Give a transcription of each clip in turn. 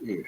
Hmm.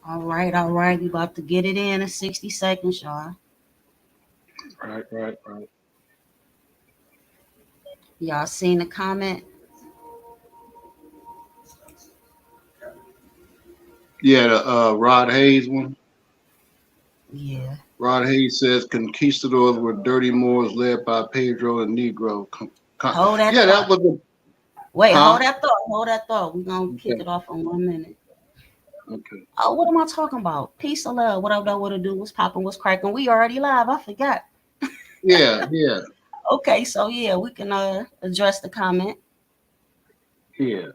All right, all right. We about to get it in 60 seconds, y'all. Right. Y'all seen the comment? Yeah, the Rod Hayes one. Yeah. Rod Hayes says conquistadors were dirty Moors led by Pedro and Negro. Hold that Yeah, that thought. was the Wait, huh? hold that thought. Hold that thought. We're going to kick Okay. it off in 1 minute. Okay. Oh, what am I talking about? Peace and love. What I know what to do. What's popping? What's cracking? We already live. I forgot. Yeah. Okay, so yeah, we can address the comment. Yeah.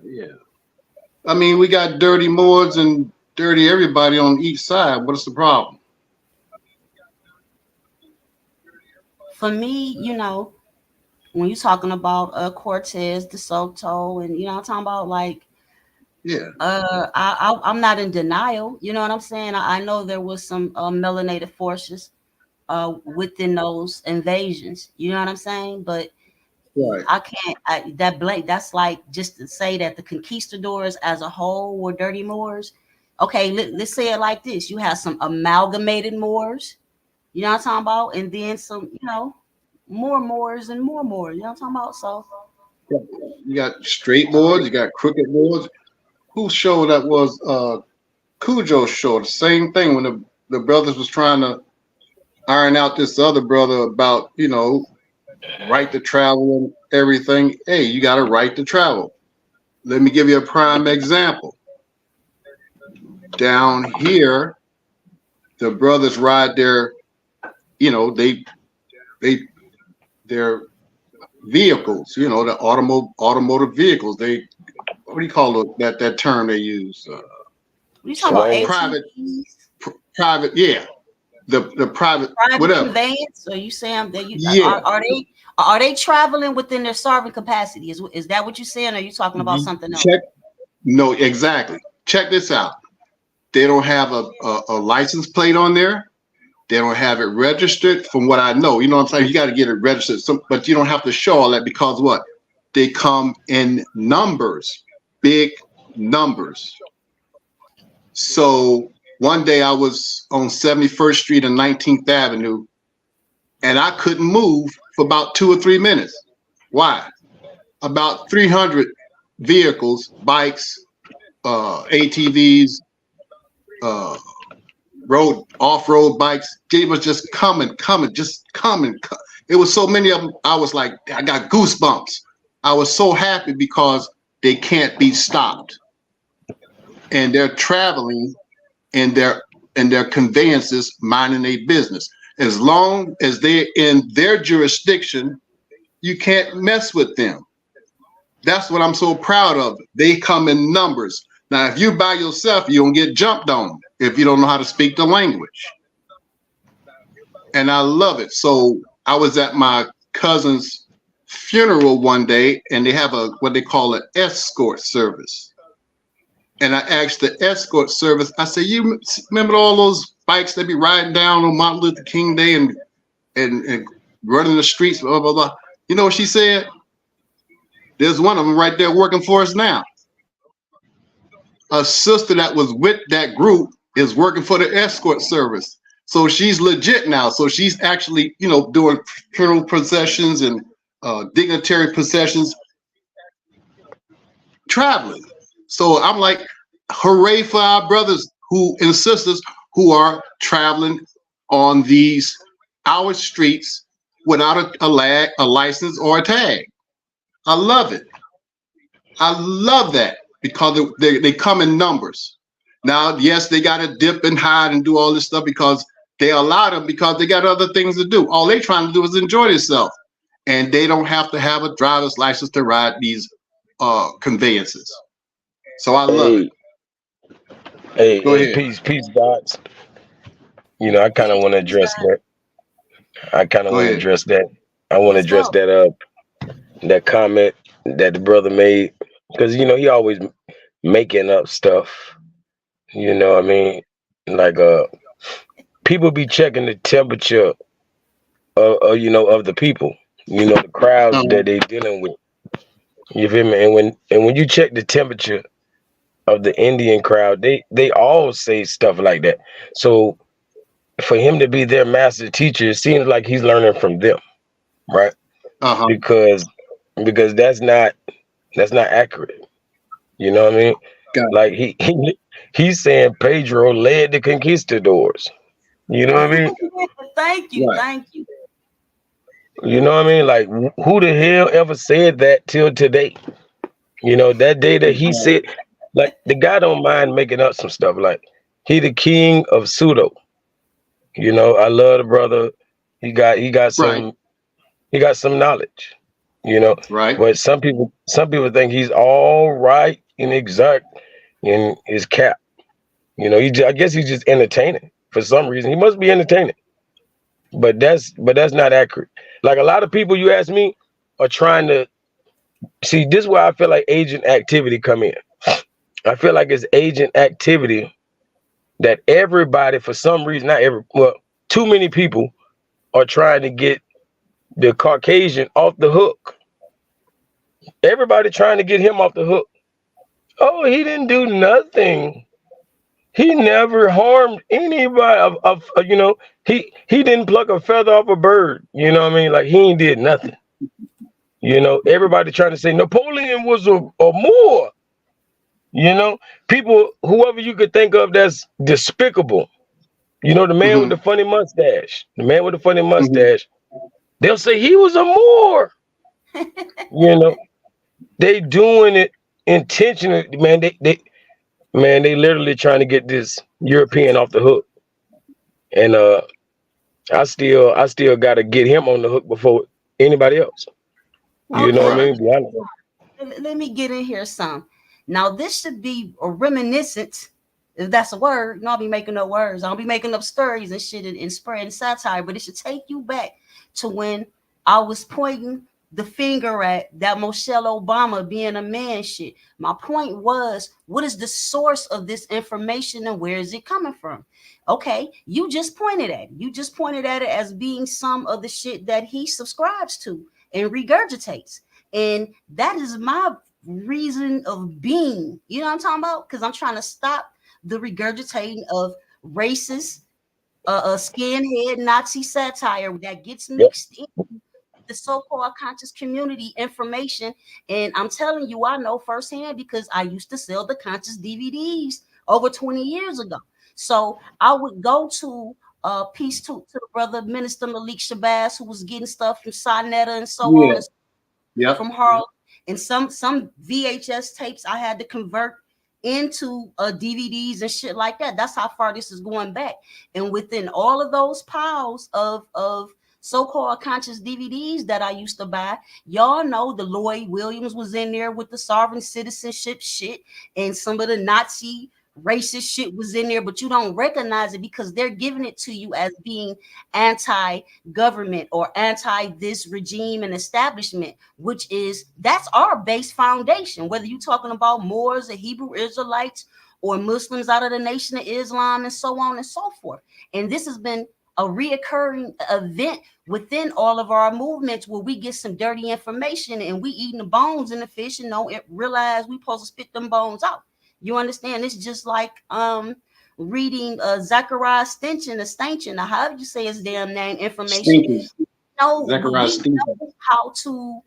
I mean, we got dirty Moors and dirty everybody on each side. What's the problem? For me, when you're talking about Cortez, DeSoto, and I'm talking about like Yeah. I'm not in denial. You know what I'm saying? I know there was some melanated forces within those invasions. You know what I'm saying? But Right. I can't that's like just to say that the conquistadors as a whole were dirty Moors. Okay, let's say it like this. You have some amalgamated Moors, you know what I'm talking about, and then some, more Moors and more Moors, you know what I'm talking about? So You got straight boards, you got crooked boards. Whose show that was? Cujo's show. The same thing when the brothers was trying to iron out this other brother about, right to travel and everything. Hey, you got a right to travel. Let me give you a prime example. Down here, the brothers ride their, they their vehicles, the automotive vehicles. They what do you call that term they use? you talking about Private, ATVs? private, yeah. The private whatever. Conveyance, or you saying that Yeah. are they traveling within their sovereign capacity? Is that what you're saying? Or are you talking about something else? No, exactly. Check this out. They don't have a license plate on there. They don't have it registered from what I know. You know what I'm saying? You got to get it registered. But you don't have to show all that because what? They come in numbers, big numbers. So one day I was on 71st Street and 19th Avenue, and I couldn't move for about 2 or 3 minutes. Why? About 300 vehicles, bikes, ATVs, off-road bikes. They was just coming. It was so many of them. I was like, I got goosebumps. I was so happy because they can't be stopped, and they're traveling in their conveyances, minding their business. As long as they're in their jurisdiction, you can't mess with them. That's what I'm so proud of. They come in numbers. Now, if you by yourself, you don't get jumped on if you don't know how to speak the language. And I love it. So I was at my cousin's funeral one day, and they have what they call an escort service. And I asked the escort service, I said, you remember all those bikes that be riding down on Martin Luther King Day and running the streets, blah, blah, blah. You know what she said? There's one of them right there working for us now. A sister that was with that group is working for the escort service. So she's legit now. So she's actually, doing funeral processions and dignitary processions, traveling. So I'm like, hooray for our brothers and sisters who are traveling on our streets without a license or a tag. I love it. I love that because they come in numbers. Now, yes, they got to dip and hide and do all this stuff because they allow them because they got other things to do. All they trying to do is enjoy themselves. And they don't have to have a driver's license to ride these conveyances. So I love it. Hey, peace, gods. I kind of want to address that. I want to address that comment that the brother made, because he always making up stuff. You know what I mean? Like people be checking the temperature of the people. The crowds that they dealing with. You feel me? And when you check the temperature of the Indian crowd, they all say stuff like that. So for him to be their master teacher, it seems like he's learning from them, right? Uh-huh. Because that's not accurate. You know what I mean? Got Like he's saying Pedro led the conquistadors. You know what I mean? Thank you, right. thank you. You know what I mean? Like who the hell ever said that till today? You know, that day that he Right. said, like the guy don't mind making up some stuff. Like he the king of pseudo. You know, I love the brother. He got Right. some knowledge. You know, Right. but some people think he's all right and exact in his cap. You know, I guess he's just entertaining for some reason. He must be entertaining, but that's not accurate. Like a lot of people, you ask me, are trying to see. This is where I feel like agent activity come in. I feel like it's agent activity that everybody, for some reason, not every, well, too many people are trying to get the Caucasian off the hook. Everybody trying to get him off the hook. Oh, he didn't do nothing. He never harmed anybody. He didn't pluck a feather off a bird. You know what I mean? Like he ain't did nothing. You know, everybody trying to say Napoleon was a Moor. You know, people, whoever you could think of that's despicable. You know, the man with Mm-hmm. the funny mustache. The man with the funny Mm-hmm. mustache. They'll say he was a Moor. You know, they doing it intentionally, man. They literally trying to get this European off the hook. And I still gotta get him on the hook before anybody else. You know what Okay, I Right. mean? Be honest. let me get in here some. Now this should be a reminiscent, if that's a word. No, I'll be making up words. I'll be making up stories and shit and spreading satire, but it should take you back to when I was pointing the finger at that Michelle Obama being a man shit. My point was, what is the source of this information and where is it coming from? Okay, you just pointed at it. You just pointed at it as being some of the shit that he subscribes to and regurgitates. And that is my reason of being. You know what I'm talking about? Because I'm trying to stop the regurgitating of racist, skinhead Nazi satire that gets Yep. mixed in the so-called conscious community information. And I'm telling you, I know firsthand because I used to sell the conscious DVDs over 20 years ago. So I would go to peace to the brother Minister Malik Shabazz, who was getting stuff from Sinetta and so on Yeah. and Yep. from Harlem, and some VHS tapes I had to convert into DVDs and shit like that. That's how far this is going back. And within all of those piles of so-called conscious DVDs that I used to buy, y'all know the Lloyd Williams was in there with the sovereign citizenship shit, and some of the Nazi racist shit was in there, but you don't recognize it because they're giving it to you as being anti-government or anti this regime and establishment, which is that's our base foundation. Whether you're talking about Moors or Hebrew Israelites or Muslims out of the Nation of Islam and so on and so forth. And this has been a reoccurring event within all of our movements where we get some dirty information and we eating the bones in the fish and don't realize we supposed to spit them bones out. You understand? It's just like reading Zachariah Stanchion, or however you say his damn name, information. Stinking. No, Zechariah we Stinking. know how to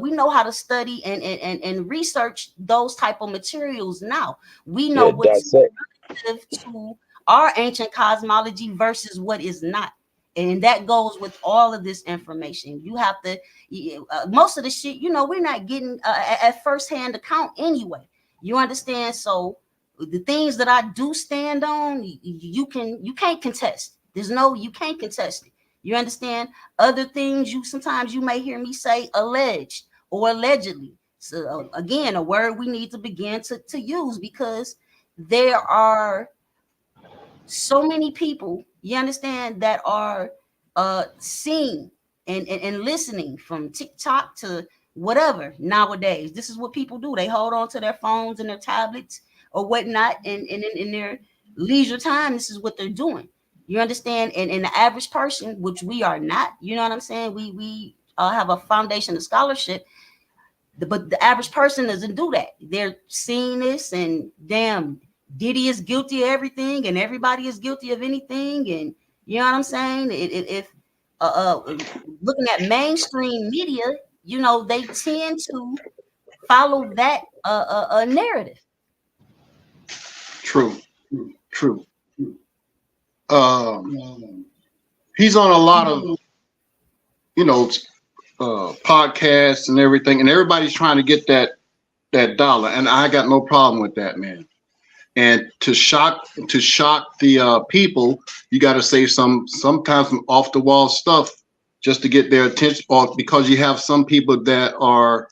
we know how to study and research those type of materials now. We know Yeah, what's dissect. relative to our ancient cosmology versus what is not. And that goes with all of this information. You have to, most of the shit, we're not getting at first hand account anyway. You understand? So the things that I do stand on, you can't contest. You can't contest it. You understand? Other things sometimes you may hear me say alleged or allegedly. So again, a word we need to begin to use because there are so many people, you understand, that are seeing and listening from TikTok to whatever nowadays. This is what people do. They hold on to their phones and their tablets or whatnot, and in their leisure time, this is what they're doing. You understand? And the average person, which we are not, you know what I'm saying? We have a foundation of scholarship. But the average person doesn't do that. They're seeing this and damn, Diddy is guilty of everything and everybody is guilty of anything. And you know what I'm saying? If looking at mainstream media, you know, they tend to follow that narrative. True. He's on a lot of, you know, podcasts and everything, and everybody's trying to get that dollar, and I got no problem with that, man. And to shock the people, you got to say sometimes some off the wall stuff just to get their attention, or because you have some people that are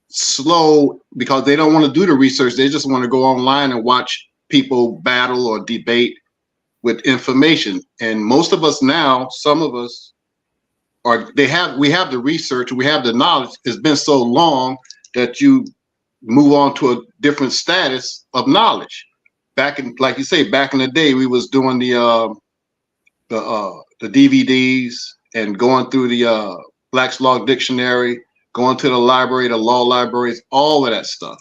slow because they don't want to do the research. They just want to go online and watch people battle or debate with information. And most of us now, some of us we have the research, we have the knowledge. It's been so long that you move on to a different status of knowledge. Back in, like you say, back in the day, we was doing the DVDs and going through the Black's Law Dictionary, going to the library, the law libraries, all of that stuff.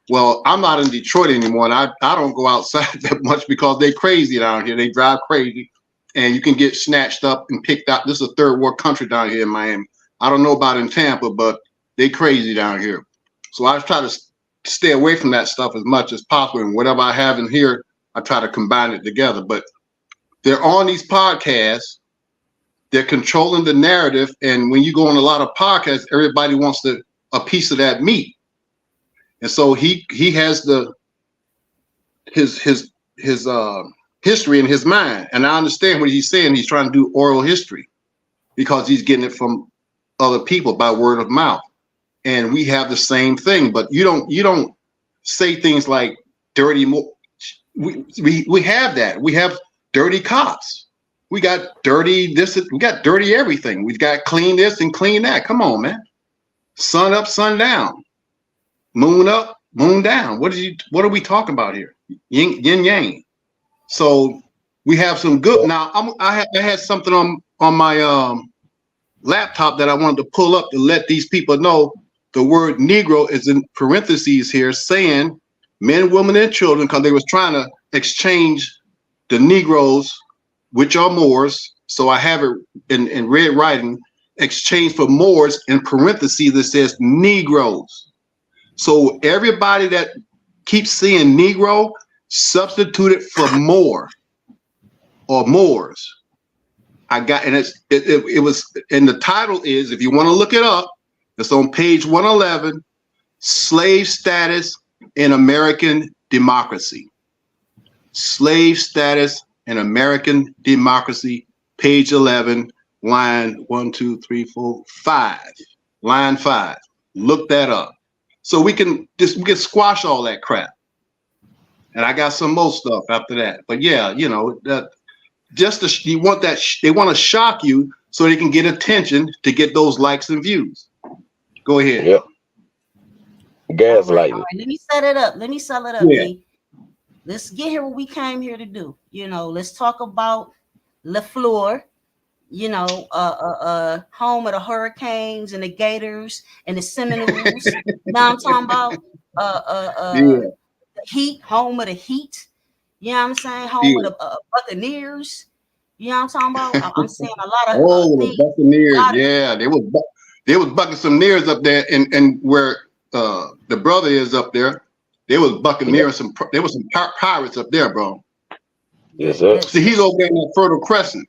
Well, I'm not in Detroit anymore, and I don't go outside that much because they crazy down here. They drive crazy, and you can get snatched up and picked out. This is a third world country down here in Miami. I don't know about in Tampa, but they crazy down here. So I try to stay away from that stuff as much as possible. And whatever I have in here, I try to combine it together. But they're on these podcasts. They're controlling the narrative. And when you go on a lot of podcasts, everybody wants a piece of that meat. And so he has his history in his mind. And I understand what he's saying. He's trying to do oral history because he's getting it from other people by word of mouth. And we have the same thing, but you don't say things like dirty. We have that. We have dirty cops. We got dirty this. We got dirty everything. We've got clean this and clean that. Come on, man. Sun up, sun down. Moon up, moon down. What are we talking about here? Yin yang. So we have some good. Now I had something on my laptop that I wanted to pull up to let these people know. The word Negro is in parentheses here, saying men, women, and children, because they was trying to exchange the Negroes, which are Moors. So I have it in red writing, exchange for Moors in parentheses that says Negroes. So everybody that keeps seeing Negro, substitute it for Moor or Moors. I got, and it was, and the title is, if you want to look it up, it's on page 111, Slave Status in American Democracy. Slave Status in American Democracy, page 11, line 1, 2, 3, 4, 5. Line 5. Look that up. So we can squash all that crap. And I got some more stuff after that. But yeah, you know, that they want to shock you so they can get attention to get those likes and views. Go ahead. Yep. Gaslighting. All right. Let me set it up. Yeah. Let's get here what we came here to do. You know, let's talk about LaFleur, you know, home of the Hurricanes and the Gators and the Seminoles. Now I'm talking about the Heat, home of the Heat. You know what I'm saying? Home of the Buccaneers. You know what I'm talking about? I'm saying a lot of the Buccaneers. Yeah, they was bucking some nears up there, and where the brother is up there, they was Buccaneers. There was some pirates up there, bro. Yes, sir. See, he's over there in that Fertile Crescent.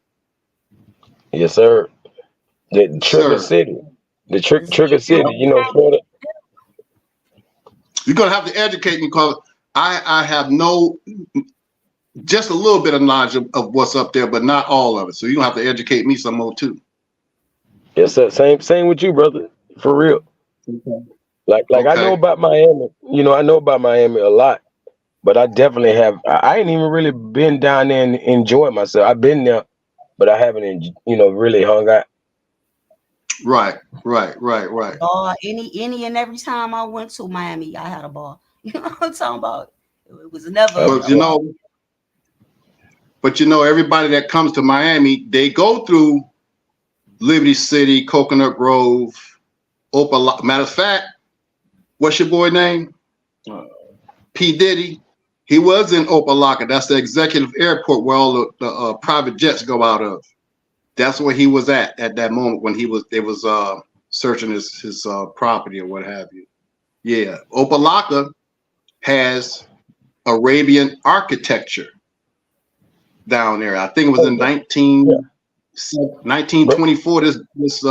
Yes, sir. The Trigger City. The Trigger City, you know, Florida. You're gonna have to educate me because I have just a little bit of knowledge of what's up there, but not all of it. So you're gonna have to educate me some more too. Yes, sir. Same with you, brother. For real. Okay. Like I know about Miami. You know, I know about Miami a lot, but I definitely have. I ain't even really been down there and enjoyed myself. I've been there, but I haven't, really hung out. Right. Any and every time I went to Miami, I had a ball. You know what I'm talking about? It was never. But everybody that comes to Miami, they go through Liberty City, Coconut Grove, Opal. Matter of fact, what's your boy name? P. Diddy. He was in Opalaka. That's the executive airport where all the private jets go out of. That's where he was at that moment when they was searching his property or what have you. Yeah, Opalaka has Arabian architecture down there. I think it was in 1924. This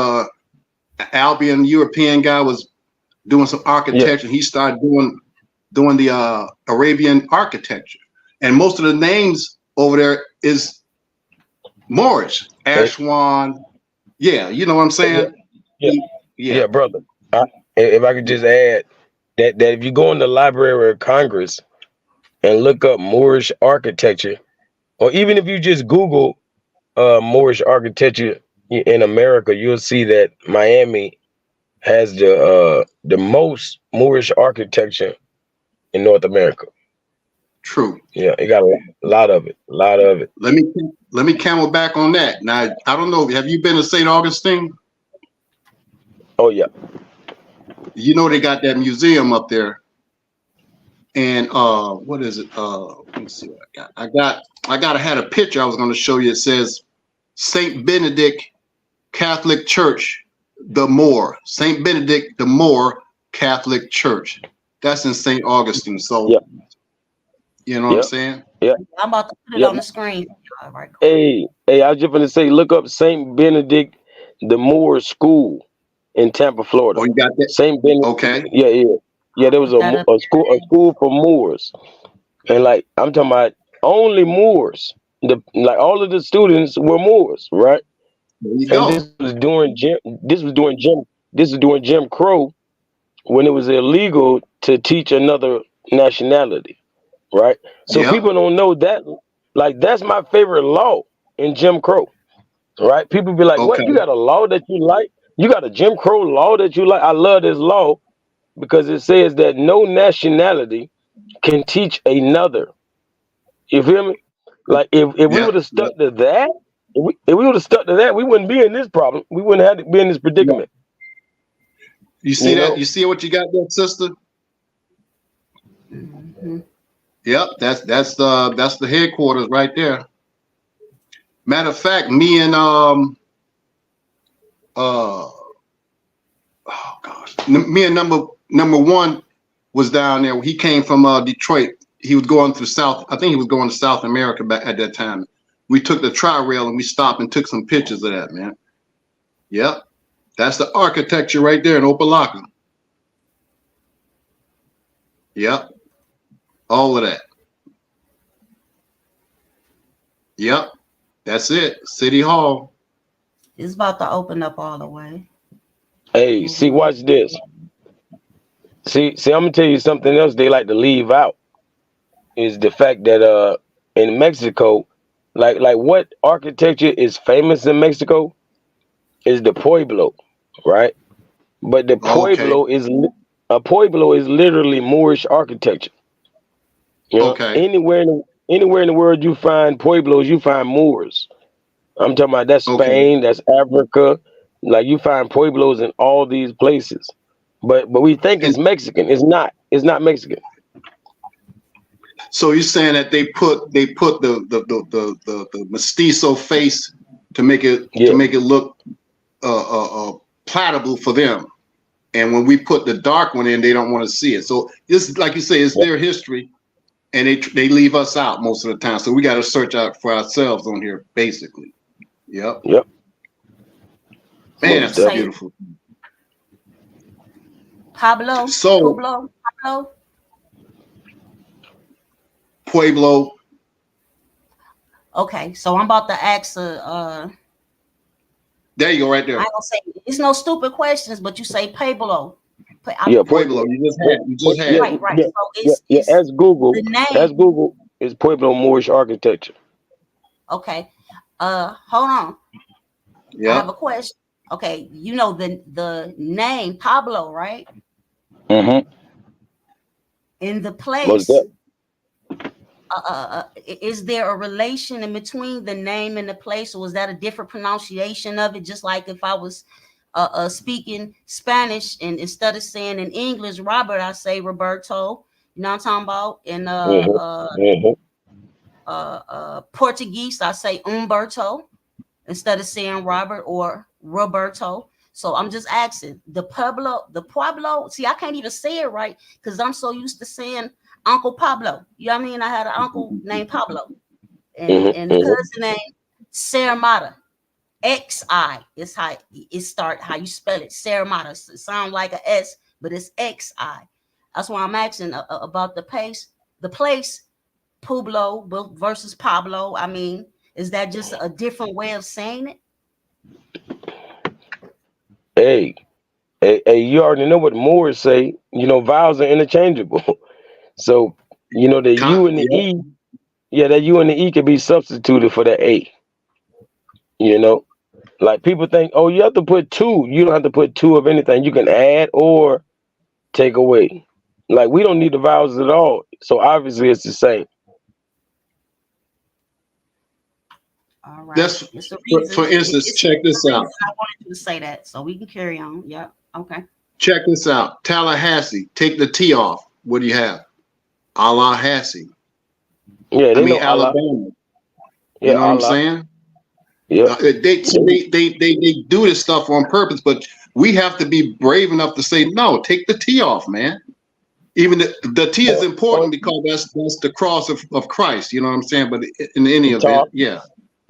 Albion European guy was doing some architecture. He started doing the Arabian architecture, and most of the names over there is Moorish. Ashwan. Yeah, you know what I'm saying? Yeah, brother. If I could just add that if you go in the Library of Congress and look up Moorish architecture, or even if you just Google Moorish architecture in America, you'll see that Miami has the most Moorish architecture in North America. True. Yeah, it got a lot of it. Let me camel back on that. Now, I don't know. Have you been to St. Augustine? Oh yeah. You know they got that museum up there. And what is it? Let me see what I got. I had a picture I was going to show you. It says Saint Benedict Catholic Church, the Moor. Saint Benedict the Moor Catholic Church. That's in St. Augustine. So you know what I'm saying? Yeah. I'm about to put it on the screen. All right, cool. Hey, I was just gonna say, look up Saint Benedict the Moor School in Tampa, Florida. Oh, you got that? Saint Benedict. Okay. Yeah. There was a school for Moors, and like I'm talking about only Moors. All of the students were Moors, right? There you go. This was during Jim Crow, when it was illegal to teach another nationality, right? So people don't know that. Like that's my favorite law in Jim Crow, right? People be like, "What? You got a law that you like? You got a Jim Crow law that you like?" I love this law because it says that no nationality can teach another. You feel me? Like if we would have stuck to that, if we would have stuck to that, we wouldn't be in this problem. We wouldn't have to be in this predicament. You see that? You see what you got there, sister? Mm-hmm. Yep, that's the headquarters right there. Matter of fact, me and me and number one was down there. He came from Detroit. He was going through South. I think he was going to South America back at that time. We took the tri-rail and we stopped and took some pictures of that, man. Yep, that's the architecture right there in Opalaka. Yep, all of that. Yep, that's it. City Hall. It's about to open up all the way. Hey, see, watch this. See, I'm gonna tell you something else they like to leave out is the fact that in Mexico, like what architecture is famous in Mexico is the Pueblo, right? But the Pueblo is literally Moorish architecture. You know, anywhere in the world you find Pueblos, you find Moors. I'm talking about that's Spain, that's Africa. Like you find Pueblos in all these places. But we think it's Mexican. It's not. It's not Mexican. So you're saying that they put the mestizo face to make it look palatable for them, and when we put the dark one in, they don't want to see it. So this, like you say, it's their history, and they leave us out most of the time. So we got to search out for ourselves on here, basically. Yep. Man, that's so beautiful. Pablo. Pueblo. Okay, so I'm about to ask there you go, right there. I don't say it's no stupid questions, but you say Pueblo. Pueblo. You just had. Right. So it's as Google. The name. As Google is Pueblo Moorish architecture. Okay. Hold on. Yeah. I have a question. Okay, you know the name Pablo, right? Mm-hmm. In the place. Is there a relation in between the name and the place, or was that a different pronunciation of it? Just like if I was speaking Spanish, and instead of saying in English Robert, I say Roberto. You know what I'm talking about? In Portuguese, I say Umberto instead of saying Robert or Roberto. So I'm just asking the Pueblo. See, I can't even say it right because I'm so used to saying Uncle Pablo. You know what I mean? I had an uncle named Pablo, and the cousin named Saramata. XI is how it start, how you spell it. Saramata. It sounds like a S, but it's XI. That's why I'm asking about the place Pueblo versus Pablo. I mean, is that just a different way of saying it? Hey, hey, you already know what Moors say. You know, vowels are interchangeable. So, you know, the U and the Yeah. E, yeah, that U and the E can be substituted for the A. You know, like people think, oh, you have to put two. You don't have to put two of anything. You can add or take away. Like we don't need the vowels at all. So obviously it's the same. All right. That's It's a reason. for instance, check this reason out. I wanted you to say that, so we can carry on. Yeah. Okay. Check this out. Tallahassee, take the T off. What do you have? Allahassee. Yeah, I they mean know Allah. Alabama. Yeah, You know what I'm Allah. saying? Yeah. They do this stuff on purpose, but we have to be brave enough to say no. Take the T off, man. Even the T is important because that's the cross of Christ. You know what I'm saying? But in any event, yeah.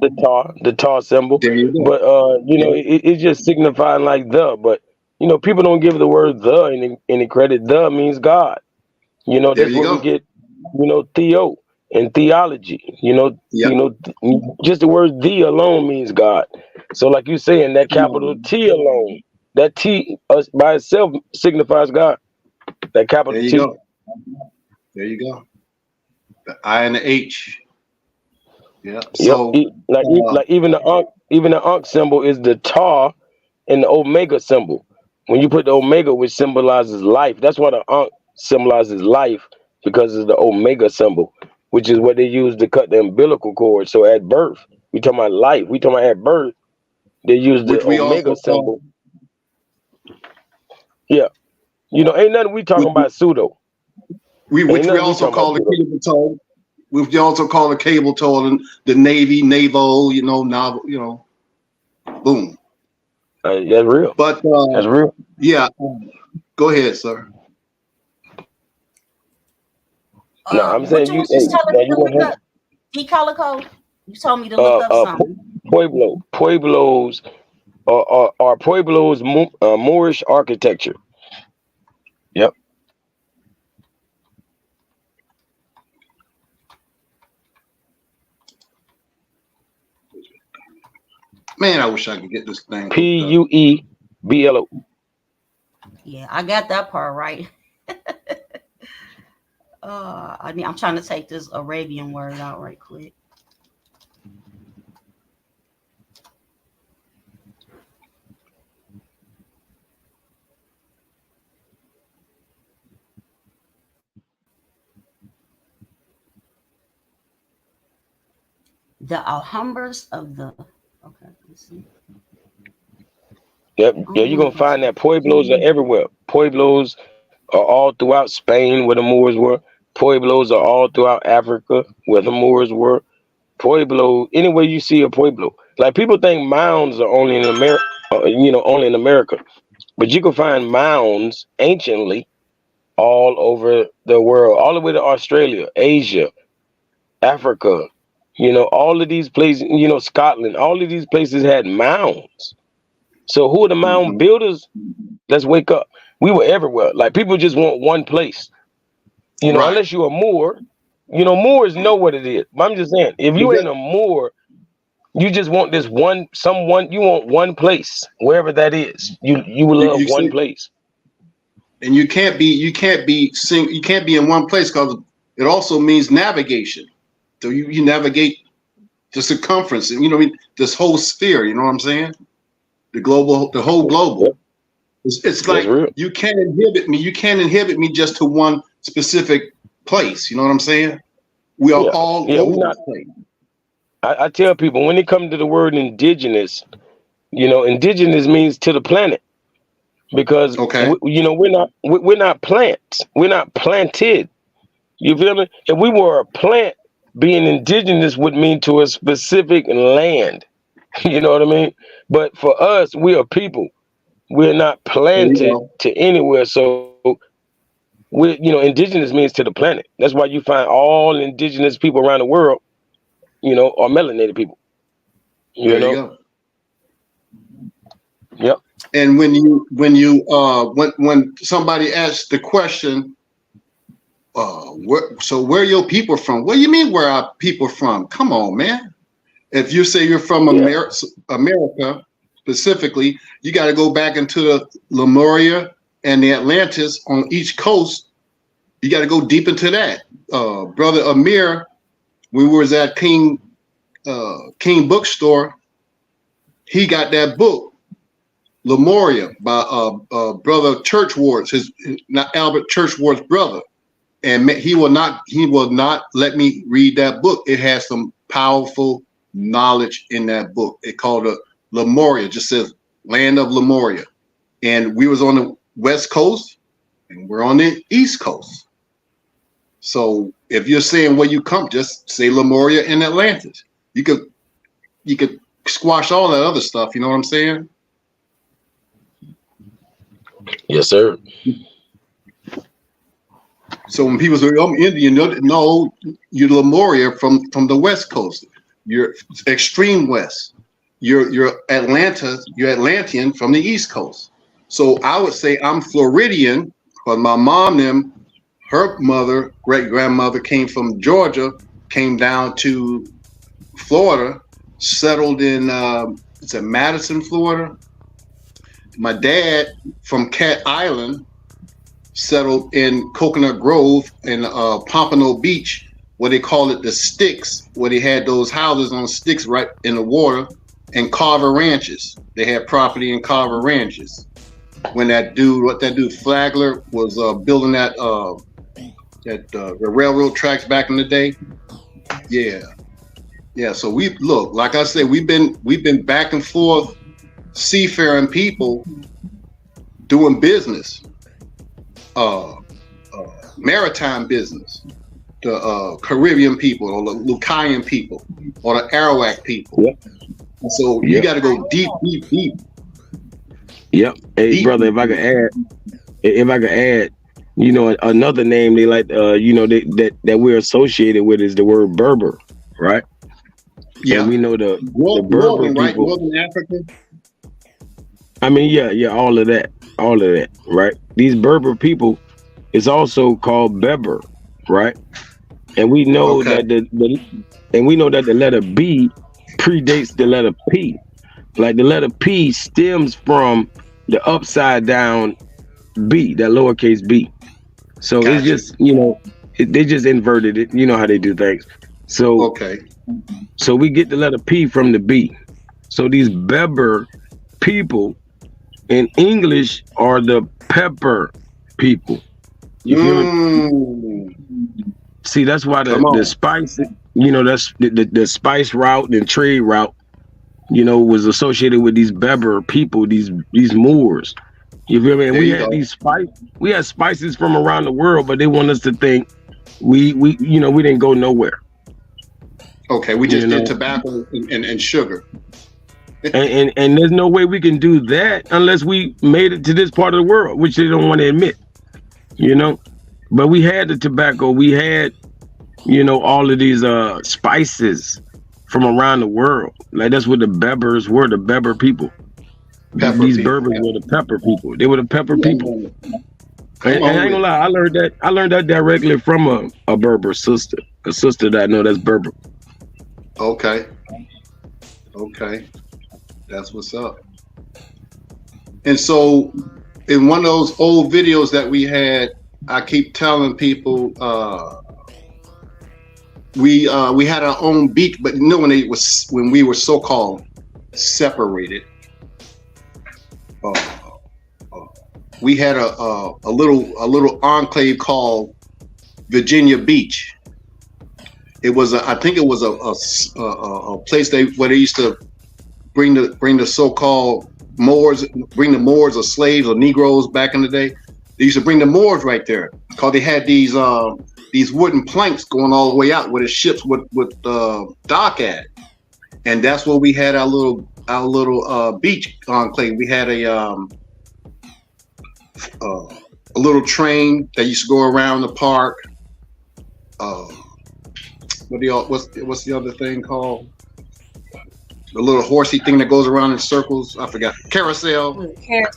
The tar symbol. There you go. But you know, it's just signifying like the, but you know, people don't give the word the any credit. The means God. You know, There that's you where we go. get, you know, theo and theology. Yep. You know, just the word the alone means God. So like you saying, that capital T alone, that T by itself signifies God. That capital There you T. go. There you go. The I and the H. Yeah. So Like even the Ankh symbol is the tar and the omega symbol. When you put the omega, which symbolizes life, that's why the Ankh symbolizes life, because it's the omega symbol, which is what they use to cut the umbilical cord. So at birth, we talking about life. We talking about at birth, they use the which we omega also symbol. Yeah, you know, ain't nothing we talking about pseudo. which we also call the cable tow. We also call the cable tow and the Navy, naval. You know, now boom. That's real. But That's real. yeah, go ahead, sir. No, I'm What saying you you. was Hey, just telling now me you to look want up? Calico. You told me to look up something. Pueblos are Pueblos Moorish architecture. Yep. Man, I wish I could get this thing. Pueblo. Yeah, I got that part right. I'm trying to take this Arabian word out right quick. The Alhambras of the. Okay, let's see. Yep. Yeah, you're gonna find that Pueblos are everywhere. Pueblos are all throughout Spain where the Moors were. Pueblos are all throughout Africa where the Moors were. Pueblo, anywhere you see a Pueblo. Like people think mounds are only in America, only in America. But you can find mounds anciently all over the world, all the way to Australia, Asia, Africa, all of these places, Scotland, all of these places had mounds. So who are the mound builders? Let's wake up. We were everywhere. Like people just want one place, Right. unless you're a Moor. Moors know what it is. But I'm just saying, if you ain't a Moor, you just want this you want one place, wherever that is. You will love one place. And you can't be in one place because it also means navigation. So you navigate the circumference, and this whole sphere. You know what I'm saying? The whole global. It's like you can't inhibit me. You can't inhibit me just to one specific place. You know what I'm saying? We are all over the place. I tell people when it comes to the word indigenous, indigenous means to the planet, because Okay. we're not plants. We're not planted. You feel me? If we were a plant, being indigenous would mean to a specific land. You know what I mean? But for us, we are people. We're not There you planted go. to anywhere. So indigenous means to the planet. That's why you find all indigenous people around the world, are melanated people. There you go. Yep. And when somebody asks the question, where your people from? What do you mean where our people from? Come on, man. If you say you're from America specifically, you got to go back into the Lemuria and the Atlantis on each coast. You got to go deep into that. Brother Amir, we was at King Bookstore. He got that book, Lemuria, by Brother Churchward's, not Albert Churchward's brother. And he will not let me read that book. It has some powerful knowledge in that book. It called Lemuria, just says land of Lemuria. And we was on the West Coast and we're on the East Coast. So if you're saying where you come, just say Lemuria and Atlantis. You could squash all that other stuff, you know what I'm saying? Yes, sir. So when people say, I'm Indian, no, you're Lemuria from the West Coast. You're extreme West. You're Atlantean from the East Coast. So I would say I'm Floridian, but my mom, her mother, great-grandmother came from Georgia, came down to Florida, settled in, Madison, Florida. My dad from Cat Island settled in Coconut Grove in Pompano Beach, where they call it the sticks, where they had those houses on sticks right in the water, and Carver Ranches. They had property in Carver Ranches. When that dude Flagler was building the railroad tracks back in the day. Yeah. So like I said, we've been back and forth, seafaring people doing business. Maritime business, the Caribbean people or the Lucayan people or the Arawak people. Yep. So you got to go deep. Yep. Hey, deep, brother, if I could add, another name they like, that we're associated with is the word Berber, right? Yeah. And we know the Berber people, right? Northern Africa. I mean, yeah, all of that, right? These Berber people is also called Berber, right? And we know that the letter B predates the letter P. Like the letter P stems from the upside down B, that lowercase b. So It's just, they just inverted it. You know how they do things. So So we get the letter P from the B. So these Berber people in English are the pepper people. You feel me? See, that's why the spice, that's the spice route and trade route, was associated with these Berber people, these Moors. You feel me? And we had spices from around the world, but they want us to think we didn't go nowhere. Okay, we just did tobacco and sugar. and there's no way we can do that unless we made it to this part of the world, which they don't want to admit, But we had the tobacco, we had, all of these spices from around the world. Like that's what the Berbers were, the Berber people. These Berbers were the pepper people. They were the pepper people. And I ain't gonna lie, I learned that directly from a Berber sister, a sister that I know that's Berber. Okay. That's what's up. And so in one of those old videos that we had, I keep telling people we had our own beach, but when we were so-called separated, we had a little enclave called Virginia Beach. I think it was a place where they used to bring the so-called Moors, bring the Moors or slaves or Negroes back in the day. They used to bring the Moors right there because they had these wooden planks going all the way out where the ships would dock at, and that's where we had our little beach enclave. We had a little train that used to go around the park. What's the other thing called? The little horsey thing that goes around in circles. I forgot. Carousel.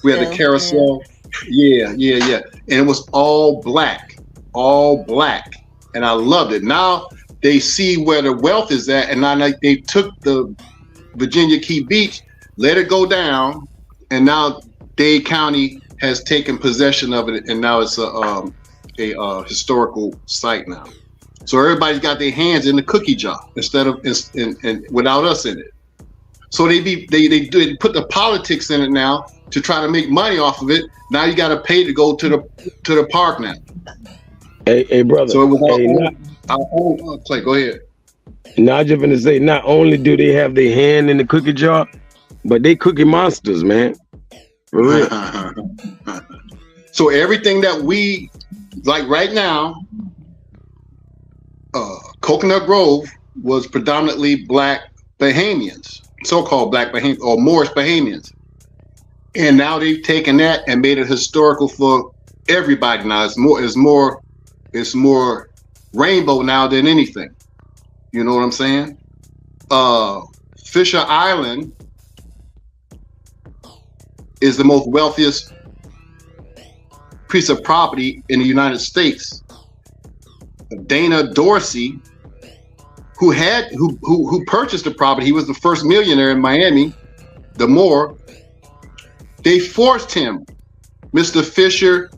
We had the carousel. Yeah. And it was all black. And I loved it. Now they see where the wealth is at, and now they took the Virginia Key Beach, let it go down, and now Dade County has taken possession of it, and now it's a historical site now. So everybody's got their hands in the cookie jar instead of and without us in it. So they put the politics in it now to try to make money off of it. Now you got to pay to go to the park now. Hey, brother. So it was our own play. Go ahead. Now I'm just gonna say, not only do they have their hand in the cookie jar, but they cookie monsters, man. For real. So everything that we like right now, Coconut Grove was predominantly black Bahamians, so-called black Bahamians or Moorish Bahamians. And now they've taken that and made it historical for everybody now. It's more rainbow now than anything. You know what I'm saying? Fisher Island is the most wealthiest piece of property in the United States. Dana Dorsey, who purchased the property, he was the first millionaire in Miami, the Moor. They forced him, Mr. Fisher,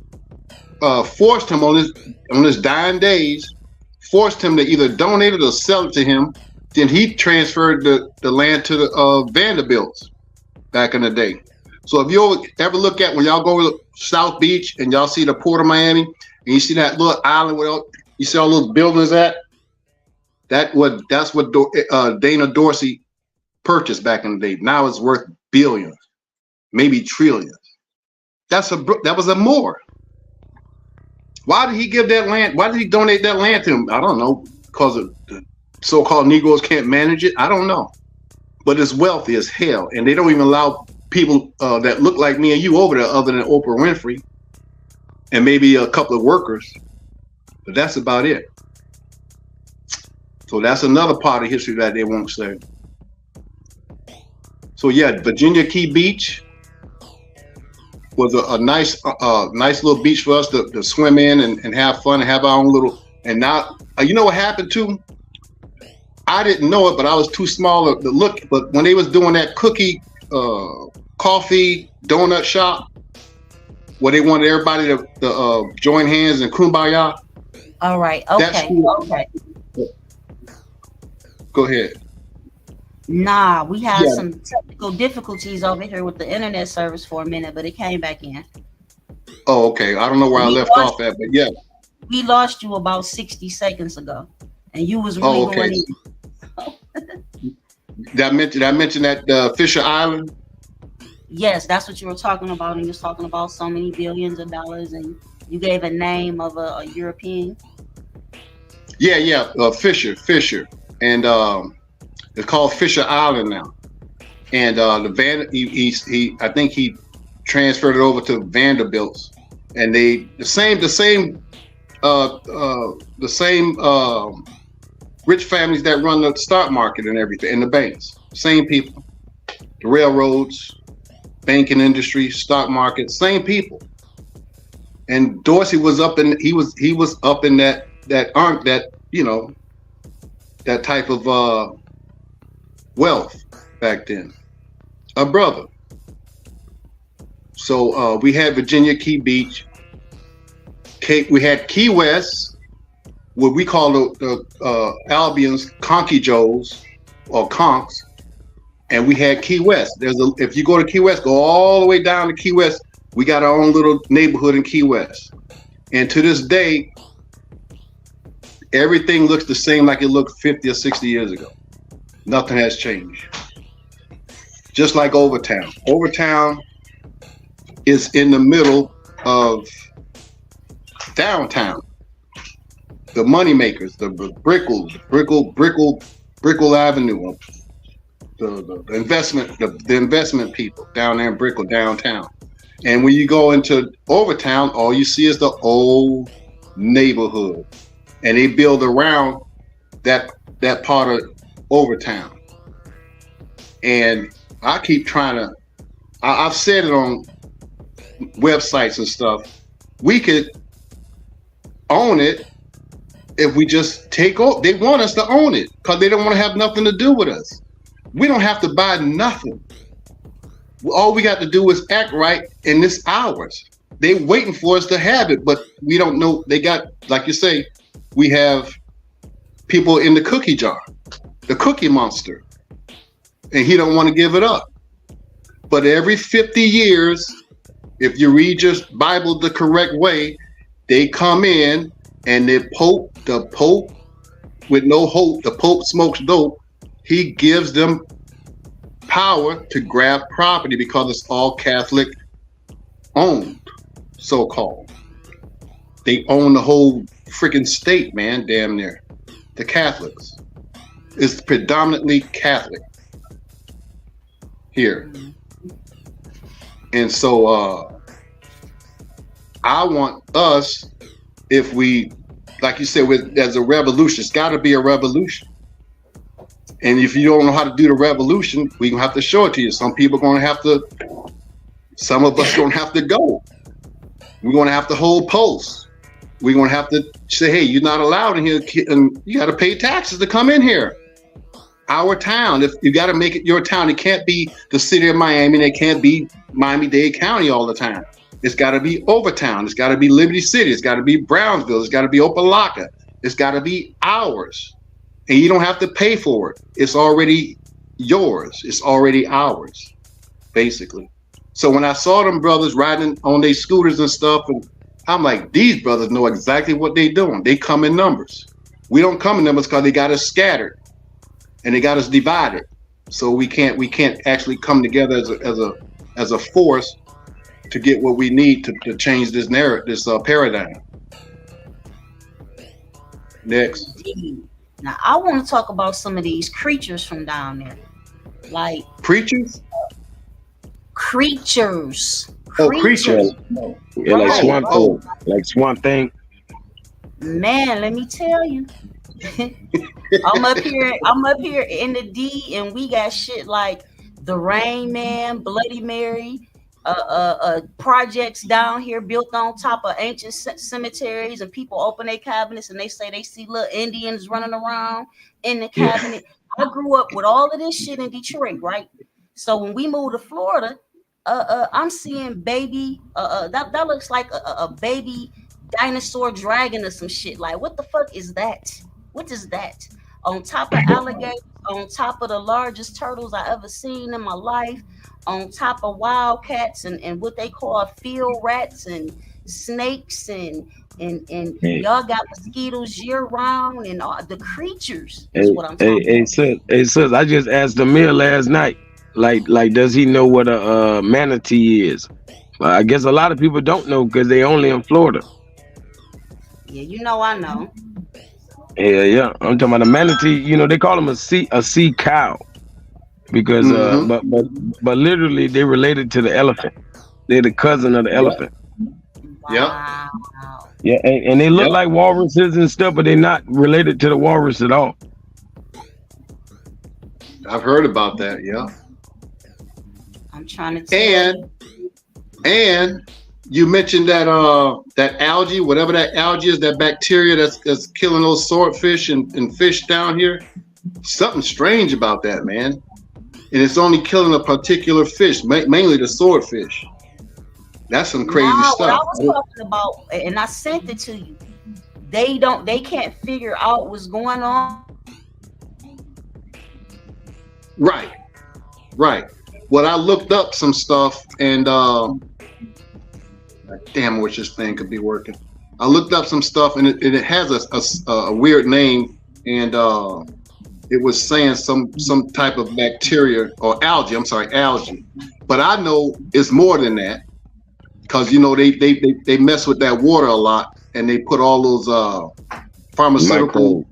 forced him on his dying days, forced him to either donate it or sell it to him. Then he transferred the land to the Vanderbilts back in the day. So if you ever look at when y'all go to South Beach and y'all see the Port of Miami and you see that little island where you see all those buildings at, that's what Dana Dorsey purchased back in the day. Now it's worth billions, maybe trillions. That was a Moor. Why did he give that land? Why did he donate that land to him? I don't know, because the so-called Negroes can't manage it. I don't know, but it's wealthy as hell, and they don't even allow people that look like me and you over there, other than Oprah Winfrey and maybe a couple of workers. But that's about it. So that's another part of history that they won't say. So yeah, Virginia Key Beach was a nice little beach for us to swim in and have fun and have our own little. And now, you know what happened too? I didn't know it, but I was too small to look. But when they was doing that cookie, coffee, donut shop, where they wanted everybody to join hands and kumbaya. All right. Okay. Go ahead. Nah, we had some technical difficulties over here with the internet service for a minute, but it came back in. Oh, okay. I don't know where I left off at, but yeah. We lost you about 60 seconds ago, and you was really going in. Did I mention that Fisher Island? Yes, that's what you were talking about, and you was talking about so many billions of dollars, and you gave a name of a European. Yeah, Fisher, and it's called Fisher Island now. And I think he transferred it over to Vanderbilt's, and the same rich families that run the stock market and everything, and the banks, same people, the railroads, banking industry, stock market, same people. And Dorsey was up in that type of wealth back then, a brother. So we had Virginia Key Beach, we had Key West, what we call the Albions, Conky Joes or Conks, and we had Key West. If you go to Key West, go all the way down to Key West, we got our own little neighborhood in Key West. And to this day, everything looks the same like it looked 50 or 60 years ago. Nothing has changed. just like Overtown. Overtown is in the middle of downtown. The money makers, the Brickell Avenue, the investment people down there in Brickell downtown. And when you go into Overtown, all you see is the old neighborhood, and they build around that part of Overtown. And I keep trying to, I've said it on websites and stuff, we could own it if we just take over. They want us to own it because they don't want to have nothing to do with us. We don't have to buy nothing. All we got to do is act right, and it's ours. They waiting for us to have it, but we don't know. They got, like you say, we have people in the cookie jar, the cookie monster, and he don't want to give it up. But every 50 years, if you read your Bible the correct way, they come in and the Pope with no hope, the Pope smokes dope. He gives them power to grab property because it's all Catholic owned, so-called. They own the whole freaking state, man, damn near. The Catholics. It's predominantly Catholic here. And so I want us, if we, like you said, as a revolution, it's got to be a revolution. And if you don't know how to do the revolution, we're going to have to show it to you. Some people are going to have to, some of us going to have to go. We're going to have to hold posts. We're going to have to say, hey, you're not allowed in here, and you got to pay taxes to come in here. Our town, if you got to make it your town, it can't be the city of Miami, and it can't be Miami-Dade County all the time. It's got to be Overtown. It's got to be Liberty City. It's got to be Brownsville. It's got to be Opelika. It's got to be ours. And you don't have to pay for it. It's already yours. It's already ours, basically. So when I saw them brothers riding on their scooters and stuff, and I'm like, these brothers know exactly what they're doing. They come in numbers. We don't come in numbers because they got us scattered and they got us divided. So we can't actually come together as a force to get what we need to change this narrative, this paradigm. Next. Now I want to talk about some of these creatures from down there, like preachers. Creatures. Oh, creatures. Yeah, like Swamp Thing. Like Swamp Thing. Man, let me tell you. I'm up here in the D, and we got shit like the Rain Man, Bloody Mary, projects down here built on top of ancient cemeteries, and people open their cabinets and they say they see little Indians running around in the cabinet. I grew up with all of this shit in Detroit, right? So when we moved to Florida, I'm seeing baby, that looks like a baby dinosaur dragon or some shit. Like, what the fuck is that? What is that? On top of alligators, on top of the largest turtles I ever seen in my life, on top of wildcats and what they call field rats and snakes and y'all got mosquitoes year round and all the creatures is what I'm talking about. Hey sis, I just asked Amir last night, like does he know what a manatee is? I guess a lot of people don't know because they only in Florida. Yeah, you know I know. Yeah. I'm talking about a manatee. You know, they call them a sea cow because but literally they related to the elephant. They're the cousin of the elephant. Wow. Yeah, and they look like walruses and stuff, but they're not related to the walrus at all. I've heard about that. Yeah. I'm trying to tell you. And you mentioned that that algae, whatever that algae is, that bacteria that's killing those swordfish and fish down here. Something strange about that, man. And it's only killing a particular fish, mainly the swordfish. That's some crazy stuff. What I was talking about, and I sent it to you. They can't figure out what's going on. Right. Well, I looked up some stuff and damn, I wish this thing could be working. I looked up some stuff and it has a weird name, and it was saying some type of bacteria or algae. I'm sorry, algae. But I know it's more than that, because you know they mess with that water a lot, and they put all those pharmaceutical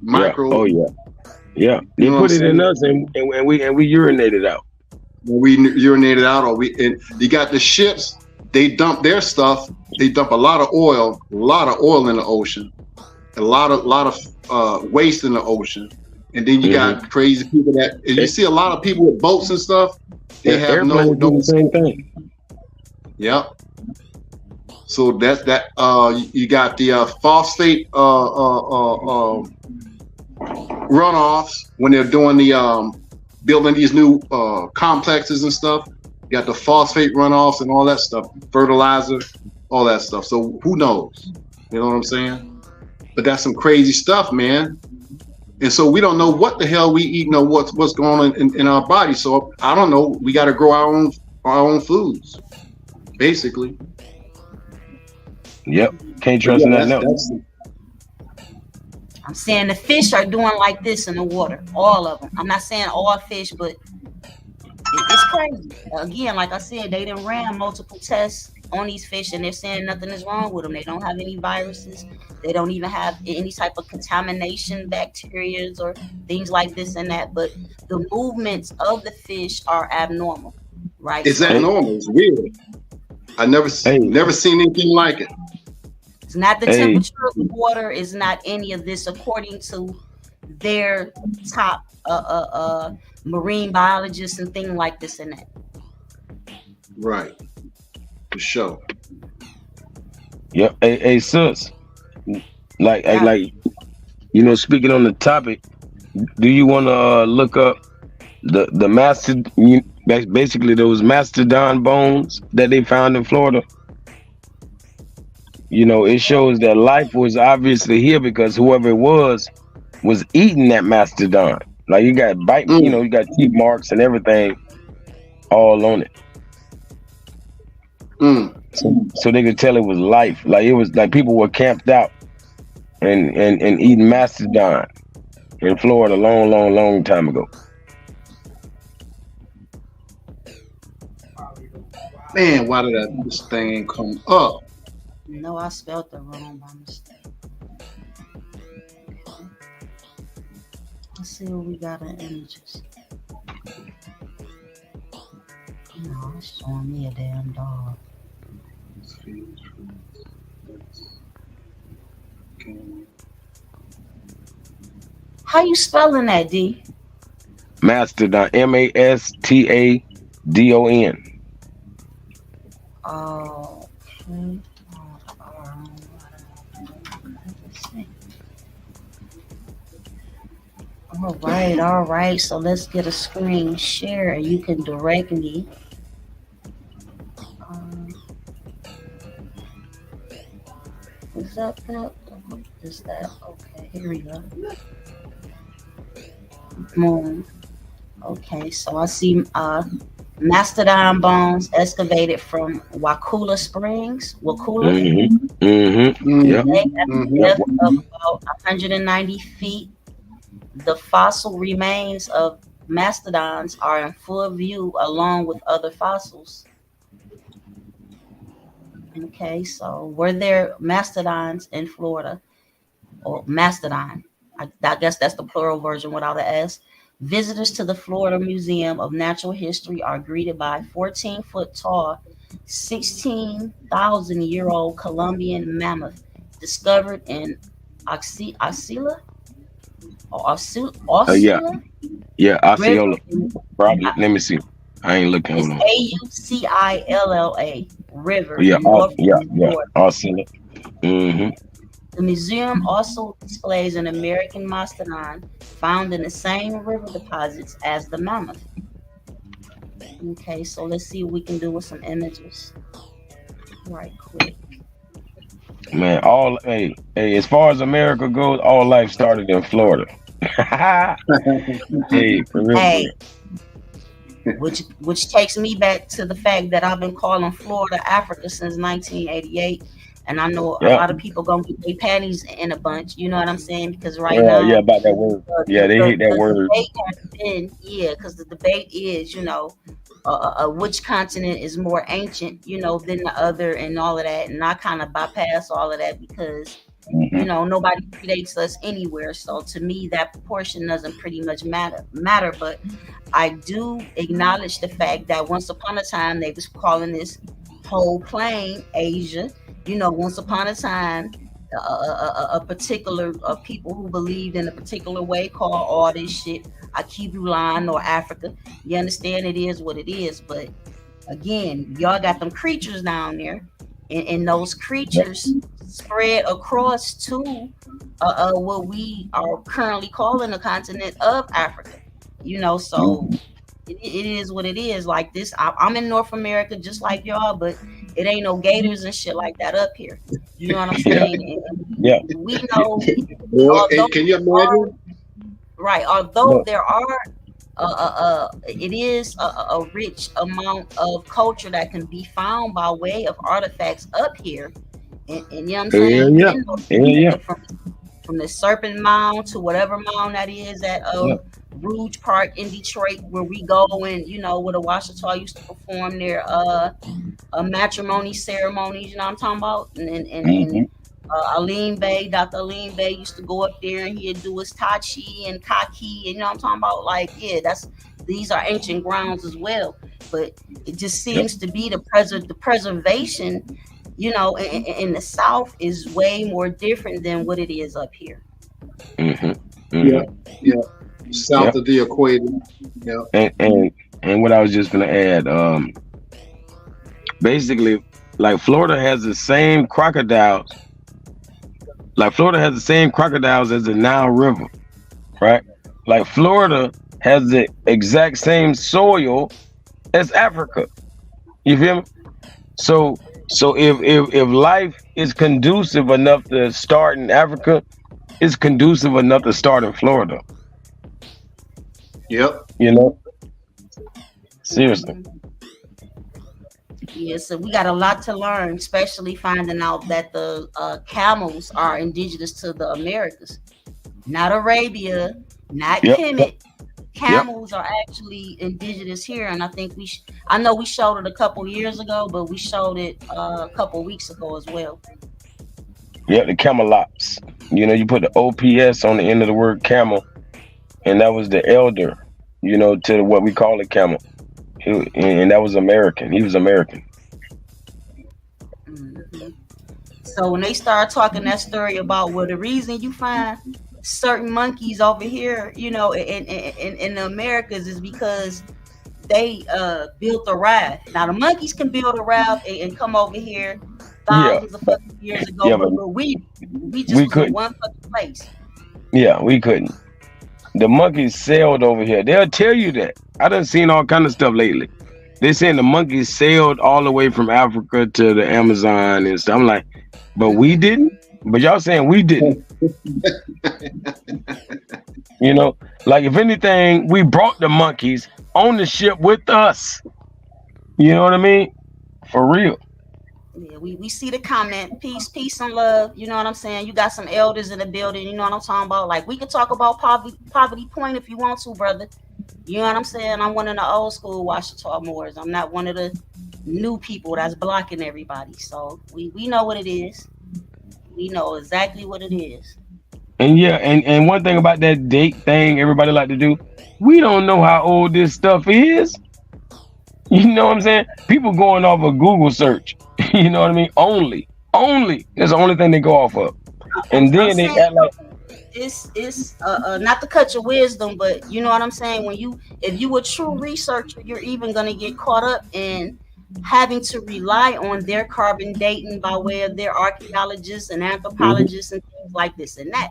micro. Yeah. They put it in us, and we urinate it out. We urinate it out, and you got the ships. They dump their stuff. They dump a lot of oil in the ocean, a lot of waste in the ocean, and then you got crazy people that you see a lot of people with boats and stuff. They have no the same thing. Yep. So that's that. You got the phosphate runoffs when they're doing the building these new complexes and stuff. You got the phosphate runoffs and all that stuff, fertilizer, all that stuff. So who knows? You know what I'm saying? But that's some crazy stuff, man. And so we don't know what the hell we eat, know what's going on in our body. So I don't know. We got to grow our own foods, basically. Yep. Can't trust nothing else. I'm saying the fish are doing like this in the water, all of them. I'm not saying all fish, but it's crazy. Again, like I said, they done ran multiple tests on these fish, and they're saying nothing is wrong with them. They don't have any viruses. They don't even have any type of contamination, bacteria or things like this and that. But the movements of the fish are abnormal, right? It's abnormal. It's weird. I never seen anything like it. It's not the temperature of the water. It's not any of this, according to their top marine biologists and things like this and that. Right. For sure. Yep. Hey, sis. Like, you know, speaking on the topic, do you want to look up the basically those mastodon bones that they found in Florida? You know, it shows that life was obviously here because whoever it was eating that mastodon. Like you got you know, you got teeth marks and everything all on it. So they could tell it was life. Like it was like people were camped out and eating mastodon in Florida a long time ago. Man, why did this thing ain't come up? No, I spelled it wrong by mistake. Let's see what we got in images. No, it's showing me a damn dog. How you spelling that, D? Mastodon, Mastadon. Oh, okay. All right. So let's get a screen share. You can direct me. Is that? Is that? Okay, here we go. Boom. Okay, so I see mastodon bones excavated from Wakula Springs. Depth of about 190 feet. The fossil remains of mastodons are in full view along with other fossils. Okay, so were there mastodons in Florida? Or mastodon? I guess that's the plural version without an S. Visitors to the Florida Museum of Natural History are greeted by 14-foot tall, 16,000-year-old Colombian mammoth discovered in Osceola? Osceola. Probably. Let me see. I ain't looking. It's Aucilla River. Osceola. The museum also displays an American mastodon found in the same river deposits as the mammoth. Okay, so let's see what we can do with some images. Right quick. Man, as far as America goes, all life started in Florida. Which takes me back to the fact that I've been calling Florida Africa since 1988. And I know a Yeah. lot of people gonna get their panties in a bunch. You know what I'm saying? Because right Yeah. Yeah. now, About that word. Yeah, they hate that the word. debate has been, yeah, because the debate is, which continent is more ancient, than the other, and all of that. And I kind of bypass all of that because Hmm. nobody predates us anywhere. So to me, that proportion doesn't pretty much matter. But I do acknowledge the fact that once upon a time they was calling this whole plane Asia. Once upon a time, a particular people who believed in a particular way called all this shit Akibulan or Africa. You understand? It is what it is. But again, y'all got them creatures down there, and those creatures spread across to what we are currently calling the continent of Africa. So it is what it is. Like this, I'm in North America just like y'all, but it ain't no gators and shit like that up here. You know what I'm Yeah. saying? Yeah. And we know, Boy, although can you there are imagine? right, although Look. there are it is a rich amount of culture that can be found by way of artifacts up here, and you know what I'm Yeah. saying, Yeah. in North Yeah. America, from the Serpent Mound to whatever mound that is at Yeah. Rouge Park in Detroit, where we go and where the Washita used to perform their matrimony ceremonies. You know what I'm talking about? And Hmm. Aline Bay, Dr. Aline Bay used to go up there and he'd do his Tai Chi and Kaki. And you know what I'm talking about? Like, yeah, these are ancient grounds as well. But it just Yep. seems to be the preservation, in the South is way more different than what it is up here. Hmm. Yeah, Hmm. yeah. South Yep. of the equator. Yeah. And what I was just gonna add, basically, like Florida has the same crocodiles. Like Florida has the same crocodiles as the Nile River, right? Like Florida has the exact same soil as Africa. You feel me? So if life is conducive enough to start in Africa, it's conducive enough to start in Florida. Yep. You know, seriously. Hmm. Yeah, so we got a lot to learn, especially finding out that the camels are indigenous to the Americas, not Arabia, not Yep. Yep. Kemet. Yep. Camels are actually indigenous here, and I think I know we showed it a couple years ago, but we showed it a couple weeks ago as well. Yep. The Camelops. You know, you put the OPS on the end of the word camel, and that was the elder. You know, to what we call a camel. And that was American. He was American. Hmm. So when they start talking that story about, well, the reason you find certain monkeys over here, in the Americas is because they built a raft. Now the monkeys can build a raft and come over here Yeah. thousands of fucking years ago, Yeah, but, but we just we was in couldn't. one fucking place. Yeah, we couldn't. The monkeys sailed over here. They'll tell you that. I done seen all kind of stuff lately. They saying the monkeys sailed all the way from Africa to the Amazon and stuff. I'm like, but we Hmm. didn't. But y'all saying we didn't. You know, like if anything, we brought the monkeys on the ship with us. You know what I mean? For real. Yeah, we see the comment. Peace, and love. You know what I'm saying? You got some elders in the building. You know what I'm talking about? Like, we could talk about poverty point if you want to, brother. You know what I'm saying? I'm one of the old school Washita Moors. I'm not one of the new people that's blocking everybody. So we know what it is. We know exactly what it is. And yeah, and one thing about that date thing, everybody like to do. We don't know how old this stuff is. You know what I'm saying? People going off a Google search. You know what I mean? Only. That's the only thing they go off of. And I'm then they saying act like, it's not to cut your wisdom, but you know what I'm saying. If you a true researcher, you're even gonna get caught up in having to rely on their carbon dating by way of their archaeologists and mhm, anthropologists and things like this and that.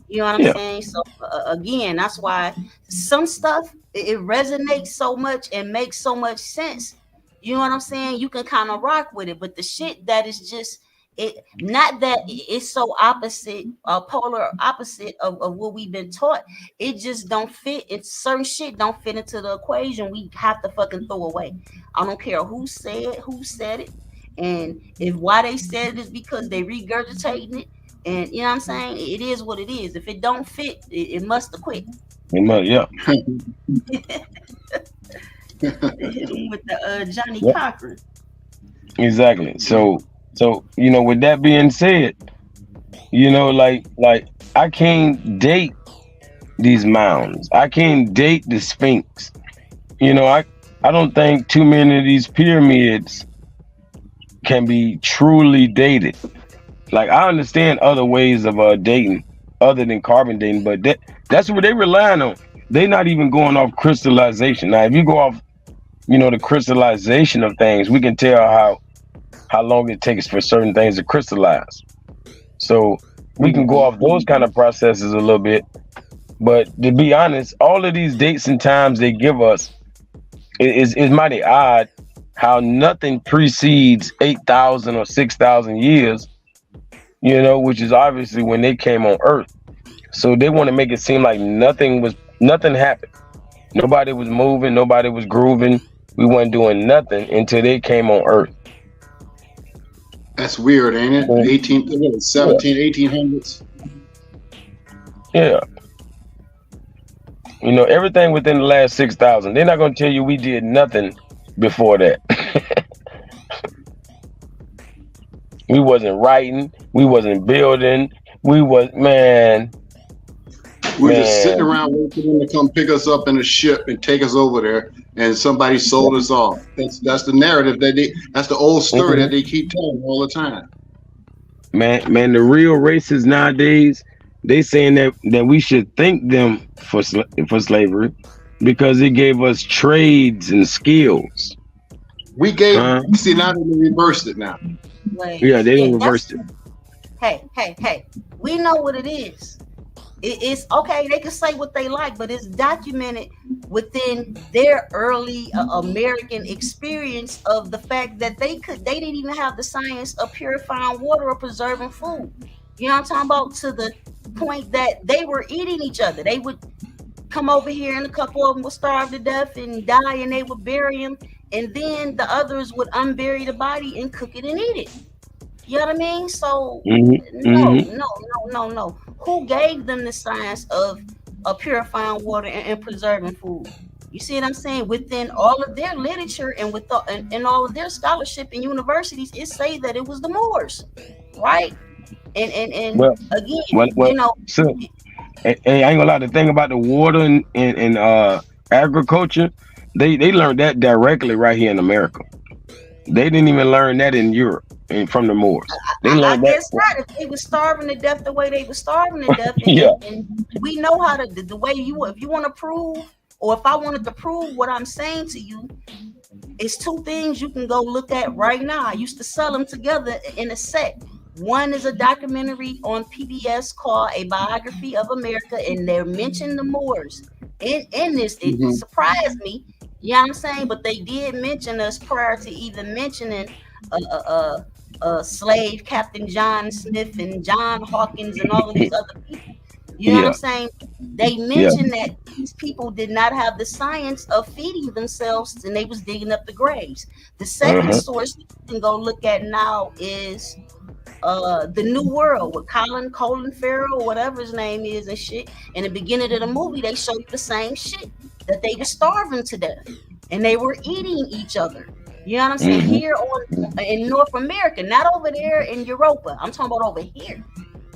You know what I'm yeah, saying? So again, that's why some stuff it resonates so much and makes so much sense. You know what I'm saying? You can kind of rock with it, but the shit that is just it, not that it's so opposite, polar opposite of what we've been taught. It just don't fit. It's certain shit don't fit into the equation. We have to fucking throw away. I don't care who said it. And if why they said it is because they regurgitating it, and you know what I'm saying, it is what it is. If it don't fit, it must have quit. Yeah. They hit him with the Johnny Yep. Cochran. Exactly. So with that being said, like I can't date these mounds. I can't date the Sphinx. I don't think too many of these pyramids can be truly dated. Like, I understand other ways of dating other than carbon dating, but that's what they relying on. They're not even going off crystallization. Now, if you go off, the crystallization of things, we can tell how long it takes for certain things to crystallize. So we can go off those kind of processes a little bit. But to be honest, all of these dates and times they give us is mighty odd how nothing precedes 8,000 or 6,000 years, which is obviously when they came on Earth. So they want to make it seem like nothing happened. Nobody was moving, nobody was grooving. We weren't doing nothing until they came on Earth. That's weird, ain't it? 1800s. Yeah. Everything within the last 6,000. They're not going to tell you we did nothing before that. We wasn't writing. We wasn't building. We was, man. We're just sitting around waiting for them to come pick us up in a ship and take us over there, and somebody sold us off. That's the narrative that's the old story that they keep telling all the time. Man, the real racists nowadays, they saying that we should thank them for slavery because it gave us trades and skills. We gave see, now they reversed it now. Wait, yeah, they didn't reverse it. Hey, we know what it is. It's okay, they can say what they like, but it's documented within their early American experience of the fact that they didn't even have the science of purifying water or preserving food. You know what I'm talking about? To the point that they were eating each other. They would come over here and a couple of them would starve to death and die, and they would bury them, and then the others would unbury the body and cook it and eat it. You know what I mean? So no. Who gave them the science of purifying water and preserving food? You see what I'm saying? Within all of their literature and with and all of their scholarship in universities, it say that it was the Moors, right? And again, So, I ain't gonna lie. The thing about the water and agriculture, they learned that directly right here in America. They didn't even learn that in Europe and from the Moors. They learned I guess not. If they were starving to death the way they were starving to death, and we know how to the way if you want to prove, or if I wanted to prove what I'm saying to you, it's two things you can go look at right now. I used to sell them together in a set. One is a documentary on PBS called A Biography of America, and they're mentioning the Moors in this. It surprised me. You know what I'm saying? But they did mention us prior to even mentioning slave Captain John Smith and John Hawkins and all of these other people. You know what I'm saying? They mentioned that these people did not have the science of feeding themselves, and they was digging up the graves. The second source you can go look at now is the New World with Colin Farrell, whatever his name is, and shit. In the beginning of the movie, they showed the same shit, that they were starving to death and they were eating each other. You know what I'm saying? Here in North America, not over there in Europa. I'm talking about over here.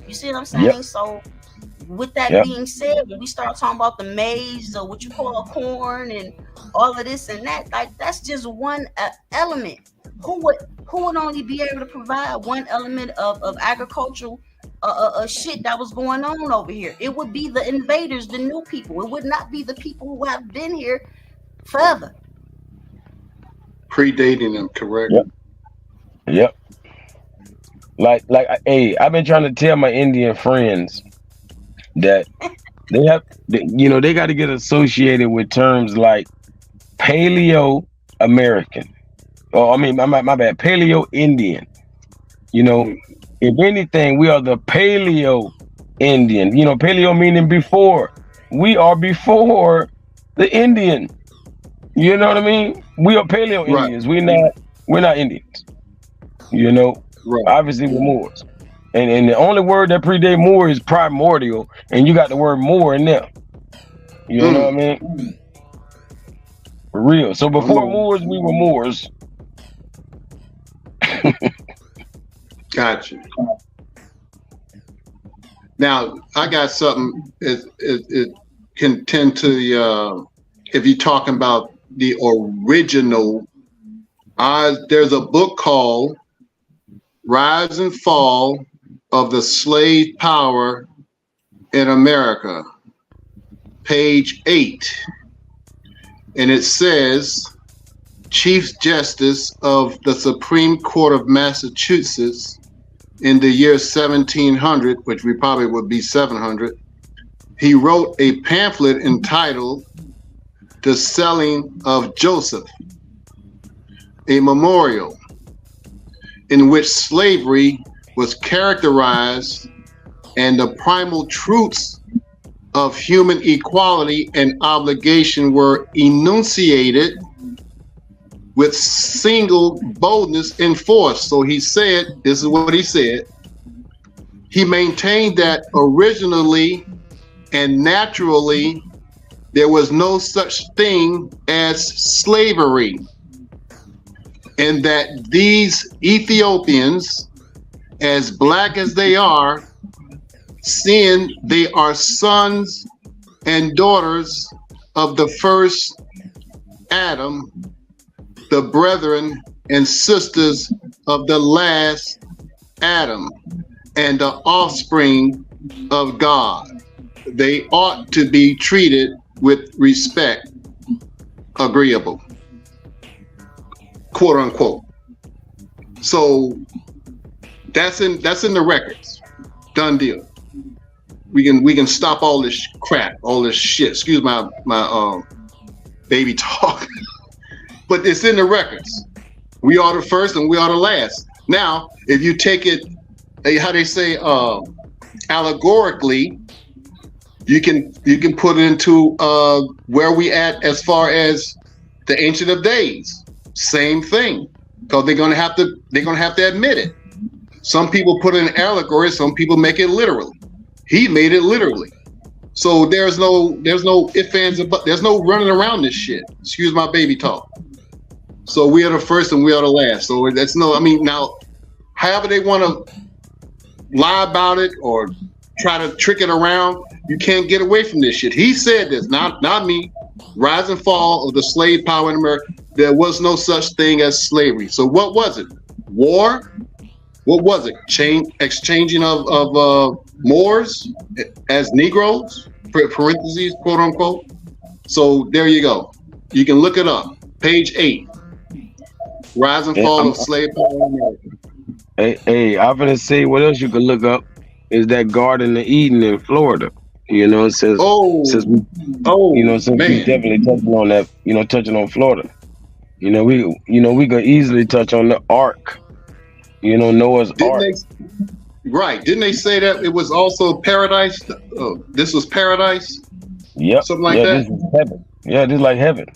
You see what I'm saying? So with that being said, when we start talking about the maize or what you call corn and all of this and that, like, that's just one element. Who would only be able to provide one element of agricultural shit that was going on over here? It would be the invaders, the new people. It would not be the people who have been here forever. Predating them, correct? Yep. Like, hey, I've been trying to tell my Indian friends that they have, they got to get associated with terms like Paleo American. Oh, I mean, my bad, Paleo Indian. If anything, we are the Paleo Indian. Paleo meaning before. We are before the Indian. You know what I mean? We are Paleo Indians. We're not Indians. You know, Right. obviously we're Moors. And the only word that predate Moor is primordial, and you got the word Moor in there. You know what I mean? For real. So before Moors, we were Moors. Gotcha. Now I got something. It can tend to if you're talking about the original. There's a book called "Rise and Fall of the Slave Power in America," page 8, and it says, Chief Justice of the Supreme Court of Massachusetts in the year 1700, which we probably would be 700, he wrote a pamphlet entitled "The Selling of Joseph," a memorial in which slavery was characterized and the primal truths of human equality and obligation were enunciated with single boldness enforced. So he said, this is what he said, he maintained that originally and naturally there was no such thing as slavery, and that these Ethiopians, as black as they are, seeing they are sons and daughters of the first Adam, the brethren and sisters of the last Adam, and the offspring of God, they ought to be treated with respect, agreeable, quote unquote. So that's in the records. Done deal. We can stop all this crap, all this shit. Excuse my baby talk. But it's in the records. We are the first and we are the last. Now, if you take it, how they say, allegorically, you can put it into where we at as far as the Ancient of Days. Same thing, because they're gonna have to admit it. Some people put it in allegory, some people make it literally. He made it literally. So there's no ifs, ands, and buts. There's no running around this shit. Excuse my baby talk. So we are the first and we are the last. So that's now, however they want to lie about it or try to trick it around, you can't get away from this shit. He said this, not me. Rise and fall of the slave power in America. There was no such thing as slavery. So what was it? War? What was it? Exchanging of Moors as Negroes, parentheses, quote unquote. So there you go. You can look it up. Page 8. Rise and fall of slave power in America. Hey, I'm gonna say what else you can look up is that Garden of Eden in Florida. You know, it says since we definitely touching on that, touching on Florida. We could easily touch on the Ark. Noah's Ark. Didn't they say that it was also paradise? This was paradise? Yep. Something like that? This is heaven. Yeah, this is like heaven.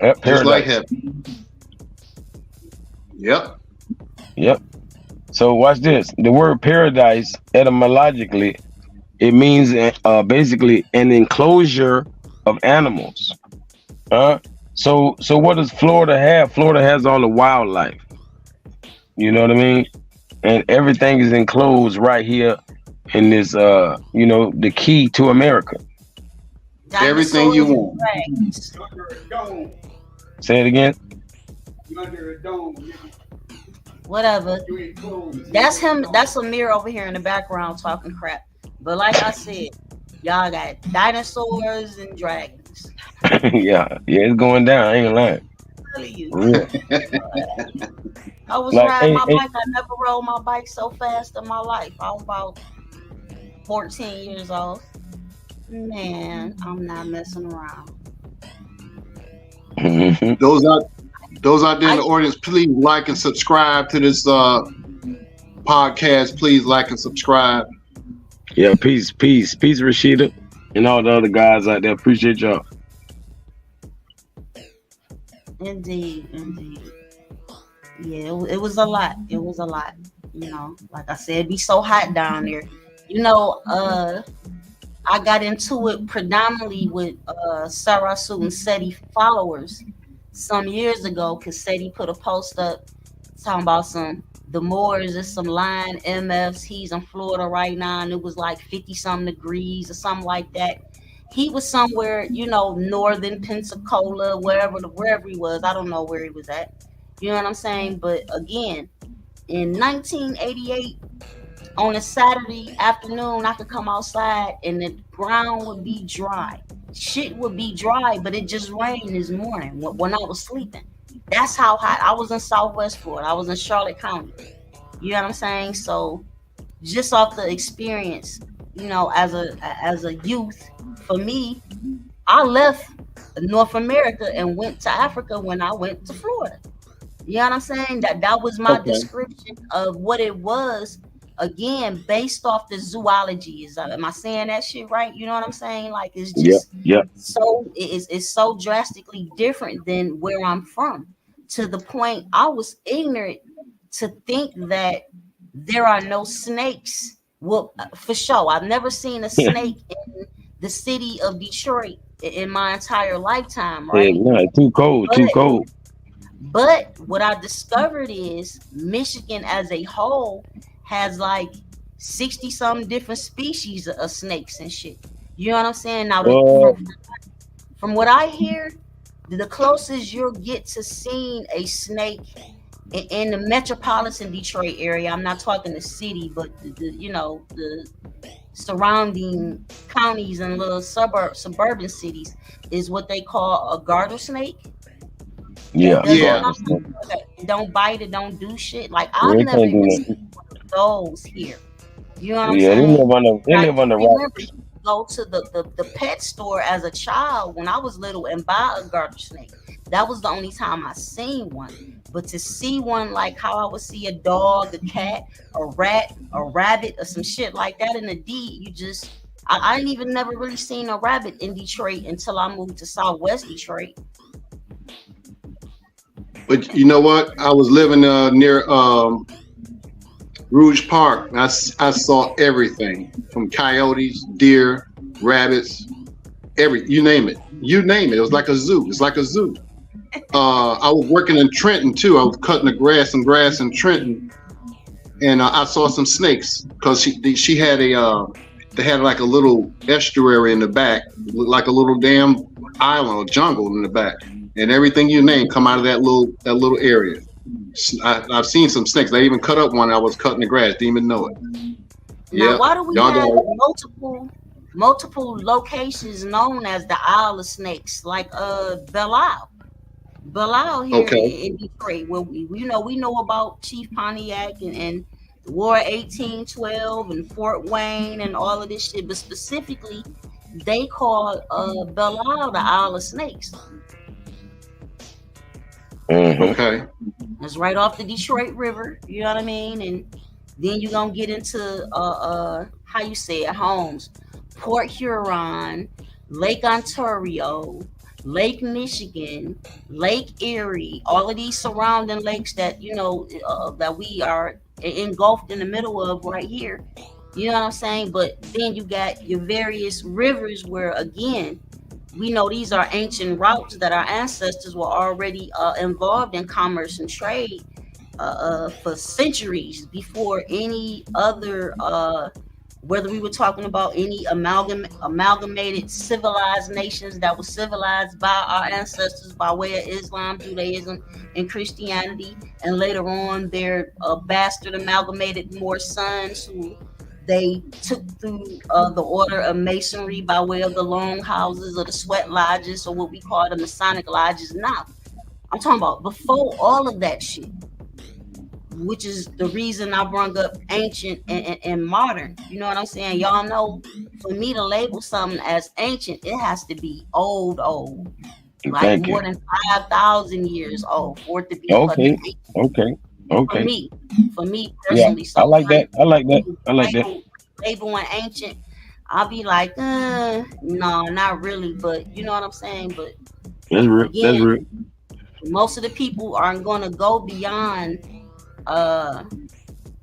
Yep, paradise. Just like heaven. Yep. So watch this. The word paradise, etymologically, it means basically an enclosure of animals. So what does Florida have? Florida has all the wildlife. You know what I mean? And everything is enclosed right here in this, the key to America. Everything you want. Say it again. Under a dome. Whatever. That's him. That's Amir over here in the background talking crap. But like I said, y'all got dinosaurs and dragons. yeah, it's going down. I ain't lying. Real. I was riding my bike. I never rode my bike so fast in my life. I'm about 14 years old. Man, I'm not messing around. Those out there in the audience, please like and subscribe to this podcast. Please like and subscribe. Yeah, peace, Rashida, and all the other guys out there. Appreciate y'all. Indeed. Yeah, it was a lot. It was a lot. You know, like I said, it'd be so hot down there. You know, I got into it predominantly with Sarasu and Seti followers some years ago because Seti put a post up talking about some the Moors and some line MFs. He's in Florida right now, and it was like 50 something degrees or something like that. He was somewhere, you know, northern Pensacola, wherever he was. I don't know where he was at. You know what I'm saying? But again, in 1988, on a Saturday afternoon, I could come outside and the ground would be dry. Shit would be dry, but it just rained this morning when I was sleeping. That's how hot I was in Southwest Florida. I was in Charlotte County. You know what I'm saying? So just off the experience, you know, as a youth, for me, I left North America and went to Africa when I went to Florida. You know what I'm saying? That was my Okay. description of what it was. Again, based off the zoology. Am I saying that shit right? You know what I'm saying? Like it's Yep, just yep. so it's so drastically different than where I'm from. To the point I was ignorant to think that there are no snakes. Well, for sure, I've never seen a snake in the city of Detroit in my entire lifetime, Yeah, right? no, too cold, But too cold. but what I discovered is Michigan as a whole has like 60 some different species of snakes and shit. You know what I'm saying? Now, What? from what I hear, the closest you'll get to seeing a snake in the metropolitan Detroit area, I'm not talking the city, but you know, the surrounding counties and little suburban cities, is what they call a garter snake that Yeah, doesn't Yeah. garden snake. don't bite it, don't do shit. Like Yeah, I've they never can't do even seen nothing. one of those here. You know what I'm Yeah, saying? they And I live on do the remember rocks. you could go to the pet store as a child when I was little and buy a garter snake. That was the only time I seen one. But to see one like how I would see a dog, a cat, a rat, a rabbit, or some shit like that in the D, you just I didn't even never really seen a rabbit in Detroit until I moved to Southwest Detroit. But you know what? I was living near Rouge Park. I saw everything from coyotes, deer, rabbits, you name it. You name it. It was like a zoo. It's like a zoo. I was working in Trenton too. I was cutting some grass in Trenton, and I saw some snakes because she had they had like a little estuary in the back, like a little damn island or jungle in the back, and everything you name come out of that little area. I've seen some snakes. They even cut up one. I was cutting the grass. Didn't even know it. Now, Yep, why do we y'all have got multiple locations known as the Isle of Snakes, like Belial here okay. in Detroit, where we know about Chief Pontiac and the War of 1812 and Fort Wayne and all of this shit, but specifically they call Belial the Isle of Snakes. Mm-hmm. Okay. It's right off the Detroit River, you know what I mean? And then you're gonna get into how you say it, homes, Port Huron, Lake Ontario, Lake Michigan, Lake Erie, all of these surrounding lakes that that we are engulfed in the middle of right here. You know what I'm saying? But then you got your various rivers where again we know these are ancient routes that our ancestors were already involved in commerce and trade for centuries before any other whether we were talking about any amalgamated civilized nations that were civilized by our ancestors by way of Islam, Judaism, and Christianity, and later on their bastard amalgamated more sons who they took through the order of masonry by way of the long houses or the sweat lodges or what we call the Masonic lodges now. I'm talking about before all of that shit, which is the reason I brought up ancient and modern. You know what I'm saying? Y'all know for me to label something as ancient, it has to be old, like Thank you. more than 5,000 years old for it to be fucking Okay, ancient okay, for okay. me, for me Yeah, personally. I So like like that. I like that. I like that. labeling ancient, I'll be like, no, not really. But you know what I'm saying? But That's real. That's again, real. most of the people aren't going to go beyond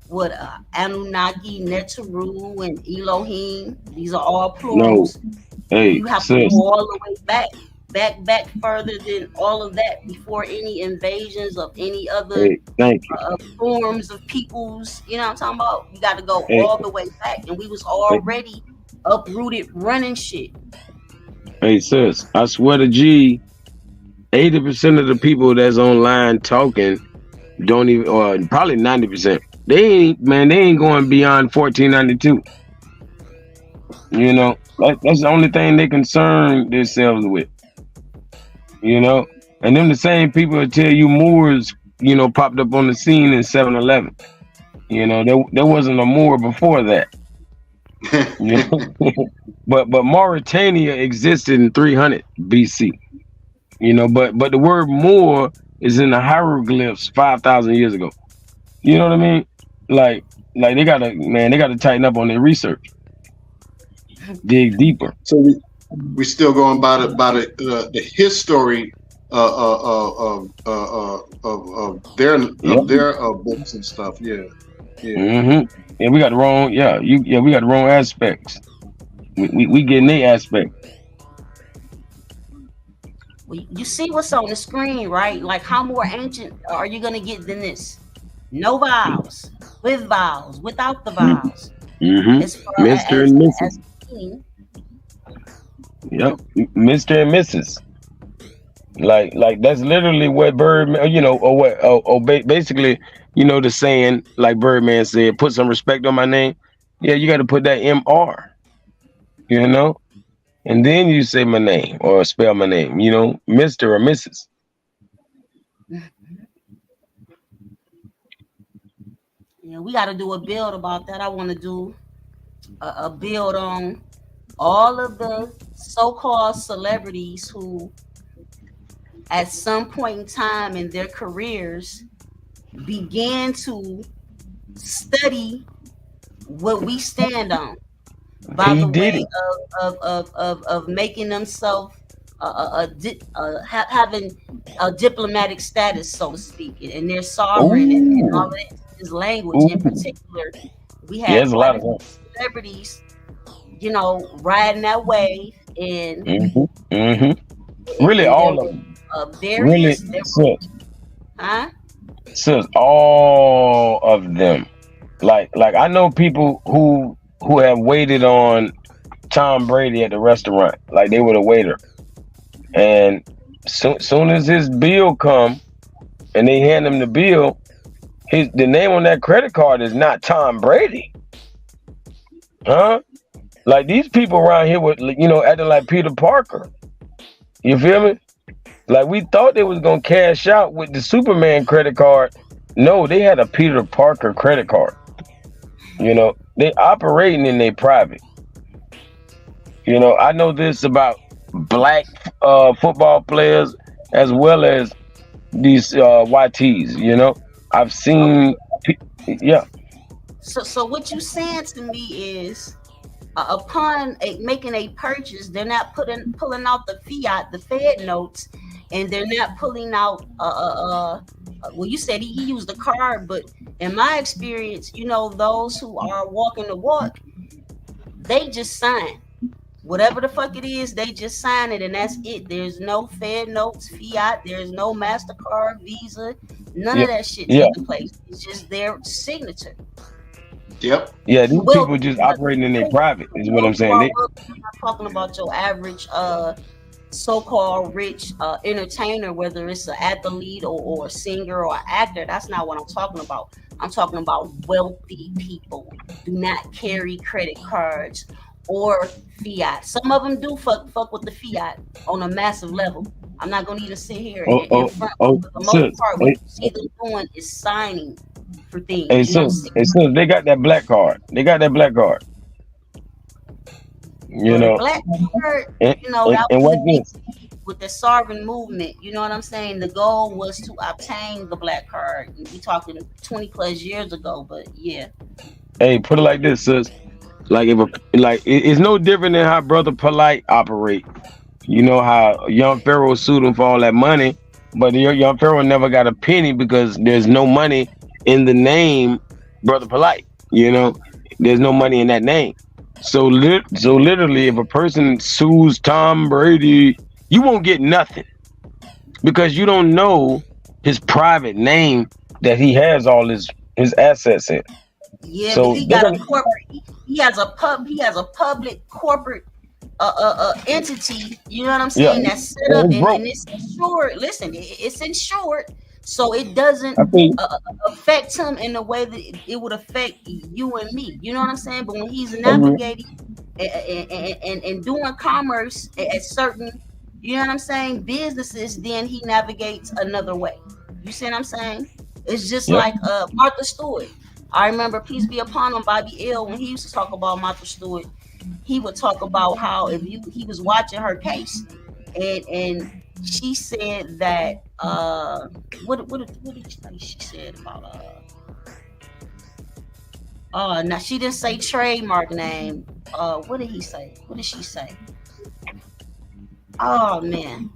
what Anunnaki, Neteru, and Elohim. These are all No, plurals. hey, You have to sis, go all the way back further than all of that before any invasions of any other hey, thank you. forms of peoples. You know what I'm talking about? You got to go Hey, all the way back, and we was hey, already uprooted running shit. hey, sis, I swear to G, 80% of the people that's online talking don't even, or probably 90%, they ain't going beyond 1492. You know, that's the only thing they concern themselves with. You know, and them the same people that tell you Moors, you know, popped up on the scene in 7-Eleven. You know, there wasn't a Moor before that. You know? but Mauritania existed in 300 BC. You know, but the word Moor is in the hieroglyphs 5,000 years ago. You know what I mean? Like they gotta tighten up on their research, dig deeper. So we still going by the history of their books and stuff. Yeah. And we got the wrong, we got the wrong aspects. We getting their aspect. Well, you see what's on the screen, right? Like, how more ancient are you gonna get than this? No vowels, with vowels, without the vowels. As far Mr. and Mrs. as meaning, Yep, Mr. and Mrs. Like that's literally what Birdman, you know, or what, basically, you know, the saying, like Birdman said, put some respect on my name. Yeah, you got to put that MR, you know, and then you say my name or spell my name, you know, Mr. or Mrs. yeah, we got to do a build about that. I want to do a build on all of the so-called celebrities who, at some point in time in their careers, began to study what we stand on by He the did way it. of making themselves having a diplomatic status, so to speak, and they're sovereign and all Ooh, of this language. In ooh. particular, we Yeah, had there's a lot quite a of few them. celebrities, you know, riding that wave, and Really, there all of were them. Really, various, there were, huh? sis, all of them. Like I know people who have waited on Tom Brady at the restaurant, like they were the waiter, and soon as his bill come and they hand him the bill, the name on that credit card is not Tom Brady, huh? Like these people around here with, you know, acting like Peter Parker. You feel me? Like we thought they was gonna cash out with the Superman credit card. No, they had a Peter Parker credit card. You know, they operating in their private. You know, I know this about black football players as well as these YTs. You know, I've seen, yeah. So what you saying to me is, upon making a purchase, they're not pulling out the fiat, the Fed notes, and they're not pulling out. Well, you said he used the card, but in my experience, you know, those who are walking the walk, they just sign whatever the fuck it is. They just sign it, and that's it. There's no Fed notes, fiat. There's no MasterCard, Visa, none Yeah, of that shit yeah, taking place. It's just their signature. Yep. yeah. These Well, people just operating in their private is what I'm those who saying. are They, wealthy, I'm not talking about your average so-called rich entertainer, whether it's an athlete or a singer or an actor. That's not what I'm talking about. I'm talking about wealthy people do not carry credit cards or fiat. Some of them do fuck with the fiat on a massive level. I'm not gonna even sit here and front, but for the most sis, part, what you see them doing is signing for things. hey, You know, sis, they got that black card. They got that black card. You well, the know, black card, and, you know, that and was watch the big this. with the sovereign movement. You know what I'm saying? The goal was to obtain the black card. We talking 20 plus years ago, but yeah. Hey, put it like this, sis. Like it's no different than how Brother Polite operate. You know how young Pharaoh sued him for all that money, but the young Pharaoh never got a penny because there's no money in the name Brother Polite. You know, there's no money in that name. So literally, if a person sues Tom Brady, you won't get nothing because you don't know his private name that he has all his assets in. Yeah, but So he they're got a gonna, corporate. He has a public corporate entity. You know what I'm yeah, saying? That's set and up it's and broke. it's insured. Listen, it's insured, so it doesn't I think. affect him in the way that it would affect you and me. You know what I'm saying? But when he's Mhm. navigating and doing commerce at certain, you know what I'm saying, businesses, then he navigates another way. You see what I'm saying? It's just Yep. like Martha Stewart. I remember, peace be upon him, Bobby L. When he used to talk about Martha Stewart, he would talk about how if he was watching her case, and she said that what did she said about now she didn't say trademark name. What did he say? What did she say? Oh man.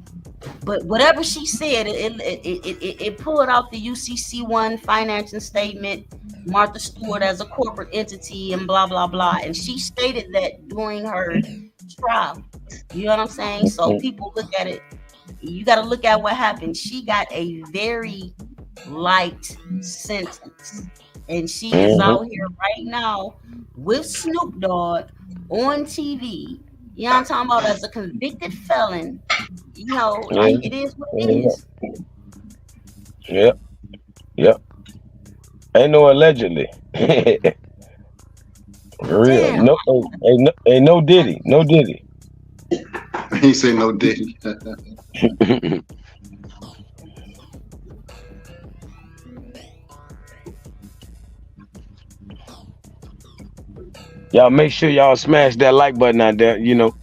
But whatever she said, it pulled out the UCC1 financing statement, Martha Stewart as a corporate entity, and blah blah blah. And she stated that during her trial. You know what I'm saying? So people look at it. You got to look at what happened. She got a very light sentence, and she is Mhm. out here right now with Snoop Dogg on TV. You know what I'm talking about? As a convicted felon, you know, like Yeah. it is what it Yeah. is. Yep. Yep. Ain't no allegedly. For real. Damn. No. Ain't no Diddy. No Diddy. He say no Diddy. Y'all make sure y'all smash that like button out there. You know,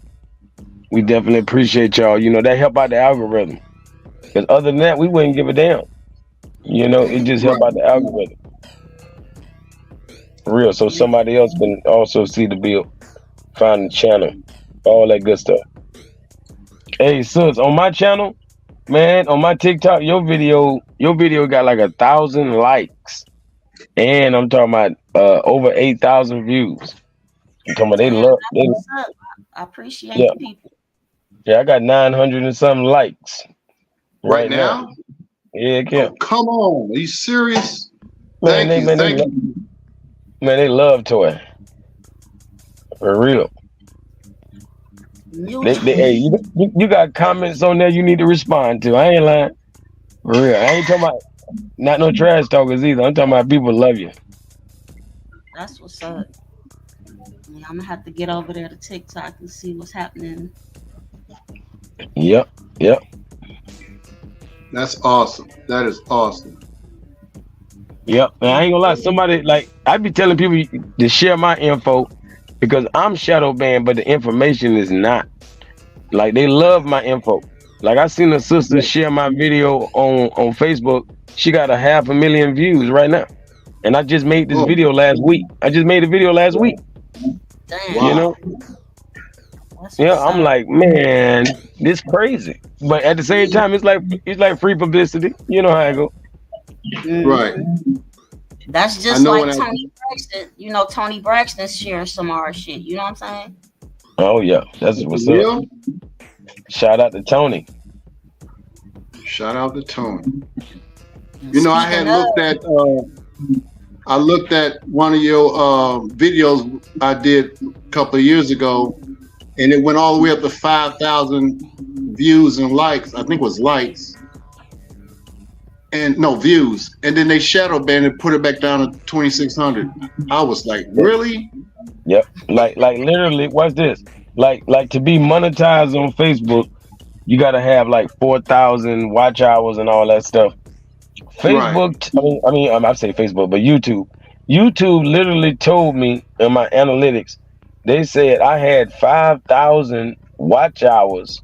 we definitely appreciate y'all. You know, that help out the algorithm. Because other than that, we wouldn't give a damn. You know, it just help Right. out the algorithm. For real. So somebody else can also see the bill, find the channel, all that good stuff. Hey, sis, on my channel, man, on my TikTok, your video got like 1,000 likes. And I'm talking about over 8,000 views. I'm talking about Damn, that's they what's up. I appreciate yeah, the people. yeah, I got 900 and something likes Right right now. now? Yeah, Oh, yeah. come on. Are you serious? Man, Thank you. Thank you. they love toy. For real. You Hey, you got comments on there you need to respond to. I ain't lying. For real. I ain't talking about not no trash talkers either. I'm talking about people love you. that's what's up. Yeah, I'm gonna have to get over there to TikTok and see what's happening. Yep, yep, That's awesome. That is awesome. yep. And I ain't gonna lie, somebody like I be telling people to share my info because I'm shadow banned, but the information is not. Like they love my info. Like I seen a sister share my video on Facebook. She got 500,000 views right now. And I just made this Oh, video last week. I just made a video last week. You Damn, wow. know? that's Yeah, what's I'm up. like, man, this crazy. But at the same time, it's like free publicity. You know how I go. Right. That's I just know when like I Tony Braxton. You know, Tony Braxton sharing some of our shit. You know what I'm saying? Oh yeah, that's for what's up. real. Shout out to Tony. Shout out to Tony. And You know, I speaking had of, looked at one of your videos I did a couple of years ago, and it went all the way up to 5,000 views and likes. I think it was likes. And no views. And then they shadow banned and put it back down to 2,600. I was like, really? Yep. Like literally, what's this? Like to be monetized on Facebook, you gotta have like 4,000 watch hours and all that stuff. Right. Facebook, I say Facebook, but YouTube. YouTube literally told me in my analytics, they said I had 5,000 watch hours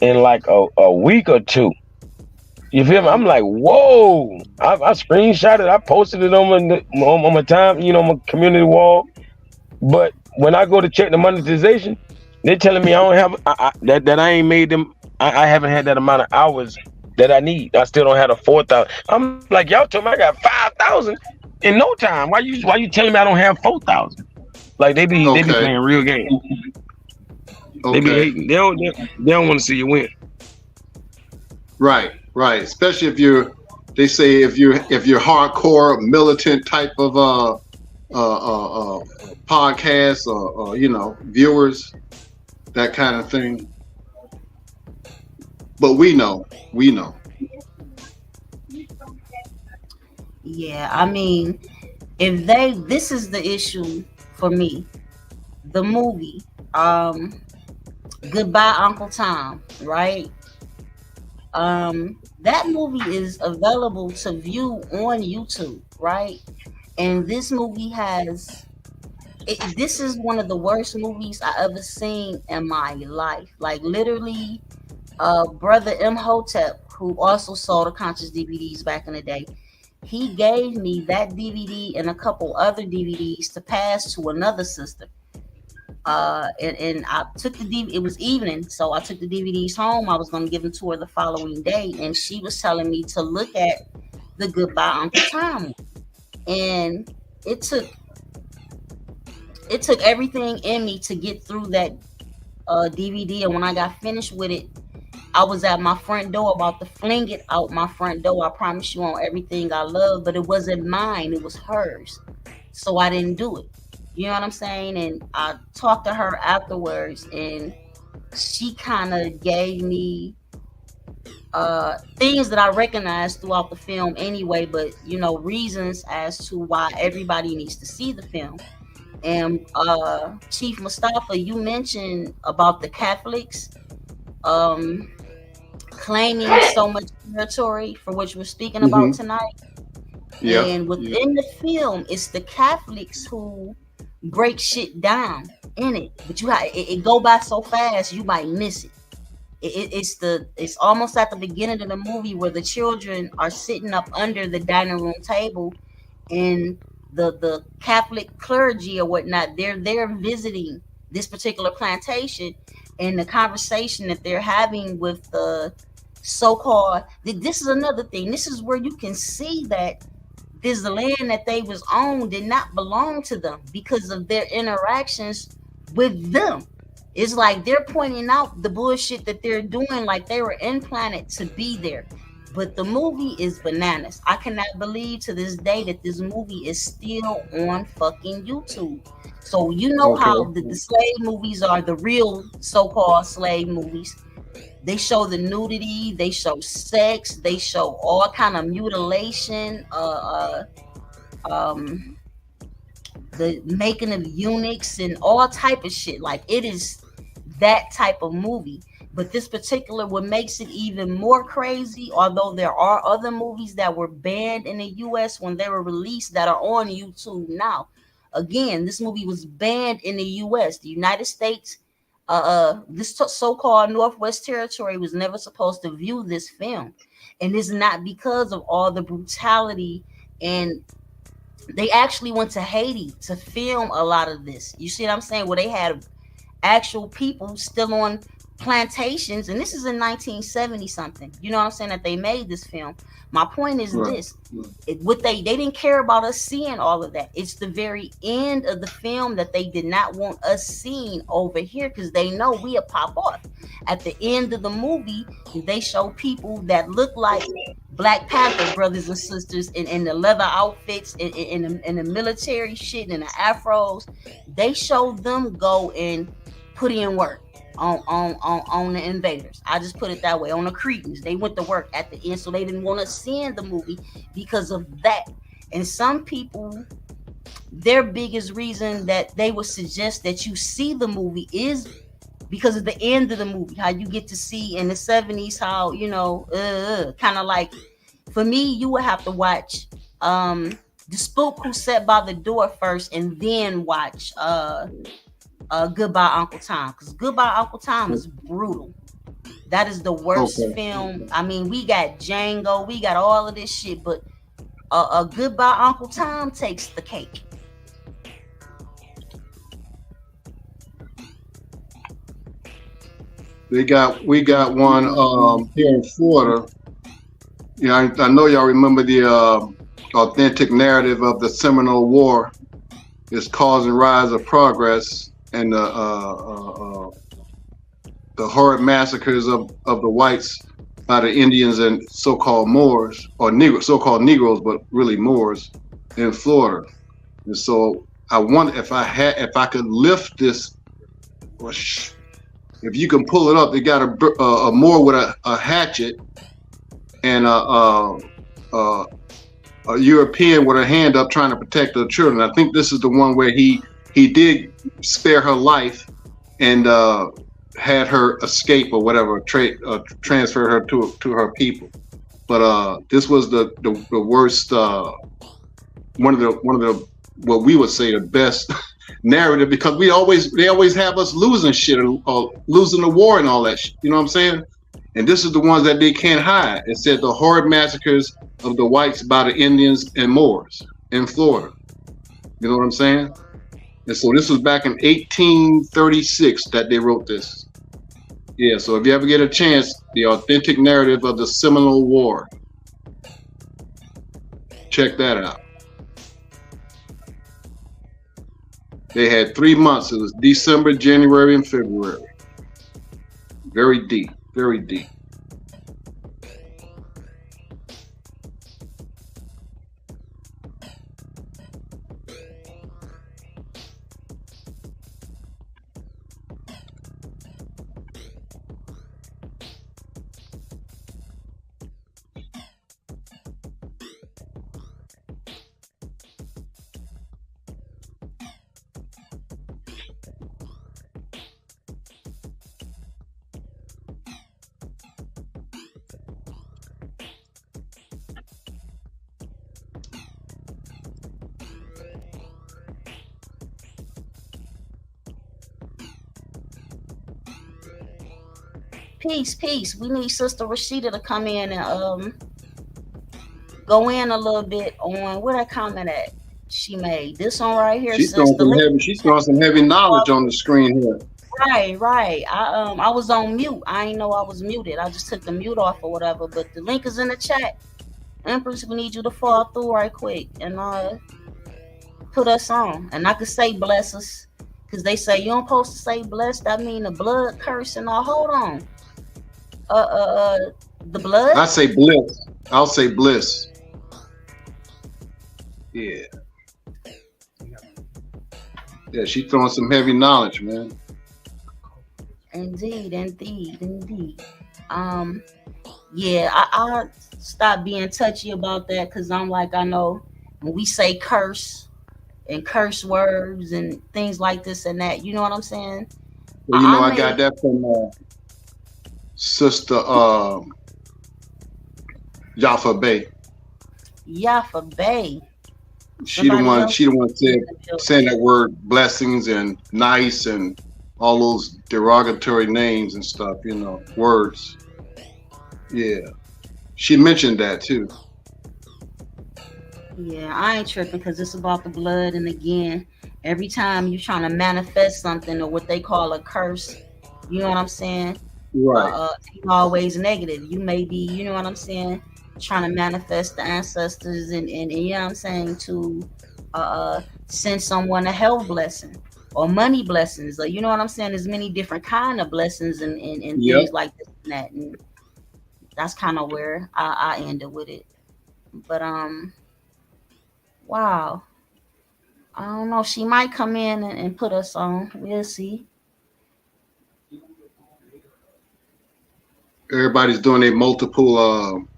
in like a week or two. You feel me? I'm like, whoa! I screenshot it. I posted it on my time, you know, my community wall. But when I go to check the monetization, they're telling me I don't have that I ain't made them. I haven't had that amount of hours that I need. I still don't have the 4,000. I'm like, y'all told me I got 5,000 in no time. Why you telling me I don't have 4,000? Like they be Okay. playing real games. They be Okay. hating. They don't want to see you win. Right. Right. Especially if you're, they say if you're hardcore militant type of podcasts or viewers, that kind of thing. But we know. Yeah, I mean, this is the issue for me. The movie, Goodbye Uncle Tom, right? That movie is available to view on YouTube, right? And this movie this is one of the worst movies I ever seen in my life. Like literally, brother Imhotep, who also sold the Conscious DVDs back in the day, he gave me that DVD and a couple other DVDs to pass to another sister. And I took the DVD. It was evening, so I took the DVDs home. I was going to give them to her the following day, and she was telling me to look at the Goodbye Uncle Tom, and it took everything in me to get through that DVD. And when I got finished with it, I was at my front door about to fling it out my front door. I promise you on everything I love, but it wasn't mine. It was hers. So I didn't do it. You know what I'm saying? And I talked to her afterwards, and she kind of gave me things that I recognized throughout the film anyway, but reasons as to why everybody needs to see the film. And Chief Mustapha, you mentioned about the Catholics claiming so much territory, for which we're speaking about tonight. Yeah. And within the film, it's the Catholics who break shit down in it, but it go by so fast you might miss it. It's almost at the beginning of the movie where the children are sitting up under the dining room table, and the Catholic clergy or whatnot, they're there visiting this particular plantation, and the conversation that they're having with the so-called, this is another thing, this is where you can see that this land that they was on did not belong to them because of their interactions with them. It's like they're pointing out the bullshit that they're doing, like they were implanted to be there. But the movie is bananas. I cannot believe to this day that this movie is still on fucking YouTube. So how the slave movies are, the real so-called slave movies. They show the nudity, they show sex, they show all kind of mutilation, the making of eunuchs and all type of shit. Like it is that type of movie. But this particular, what makes it even more crazy, although there are other movies that were banned in the US when they were released that are on YouTube now. Again, this movie was banned in the US. The United States, this so-called Northwest Territory was never supposed to view this film. And it's not because of all the brutality, and they actually went to Haiti to film a lot of this. You see what I'm saying? Where they had actual people still on plantations, and this is in 1970 something. You know what I'm saying? That they made this film. My point is this: they didn't care about us seeing all of that. It's the very end of the film that they did not want us seeing over here, because they know we'll pop off. At the end of the movie, they show people that look like Black Panther brothers and sisters in the leather outfits, in the military shit, and the afros. They show them go and put in work on the invaders. I just put it that way. On the Cretans, they went to work at the end, so they didn't want us seeing the movie because of that. And some people, their biggest reason that they would suggest that you see the movie is because of the end of the movie, how you get to see in the 70s how, kind of like, for me, you would have to watch The Spook Who Sat by the Door first, and then watch Goodbye Uncle Tom, because Goodbye Uncle Tom is brutal. That is the worst film. I mean, we got Django, we got all of this shit, but Goodbye Uncle Tom takes the cake. We got one here in Florida. Yeah, I know y'all remember the authentic narrative of the Seminole War. Its cause and rise of progress, and the horrid massacres of the whites by the Indians and so-called Moors, or so-called Negroes, but really Moors in Florida. And so I wonder if I could lift this. If you can pull it up, they got a Moor with a hatchet and a European with her hand up trying to protect her children. I think this is the one where he did spare her life and had her escape or whatever, transfer her to her people. But this was the worst, one of the what we would say the best narrative, because they always have us losing shit or losing the war and all that shit. You know what I'm saying? And this is the ones that they can't hide. It said the horrid massacres of the whites by the Indians and Moors in Florida. You know what I'm saying? And so this was back in 1836 that they wrote this. Yeah, so if you ever get a chance, the authentic narrative of the Seminole War. Check that out. They had 3 months. It was December, January, and February. Very deep, very deep. Peace. We need Sister Rashida to come in and go in a little bit on where that comment at she made. This one right here. She's throwing some heavy knowledge on the screen here. Right. I was on mute. I didn't know I was muted. I just took the mute off or whatever. But the link is in the chat. Empress, we need you to fall through right quick and put us on. And I could say bless us, because they say you don't supposed to say bless. That mean the blood curse and all. Hold on. The blood? I say bliss. I'll say bliss. Yeah. Yeah, she's throwing some heavy knowledge, man. Indeed. Yeah, I stopped being touchy about that, because I'm like, I know when we say curse and curse words and things like this and that, you know what I'm saying? Well, I got that from Sister Jaffa Bay. Jaffa Bay. She the one saying that word blessings and nice and all those derogatory names and stuff, words. Yeah. She mentioned that too. Yeah, I ain't tripping, because it's about the blood. And again, every time you're trying to manifest something or what they call a curse, you know what I'm saying? Right. You're always negative. You may be, you know what I'm saying, trying to manifest the ancestors and you know what I'm saying, to send someone a health blessing or money blessings, or you know what I'm saying. There's many different kind of blessings and things like this and that, and that's kind of where I ended with it. But wow, I don't know. She might come in and put us on. We'll see. Everybody's doing a multiple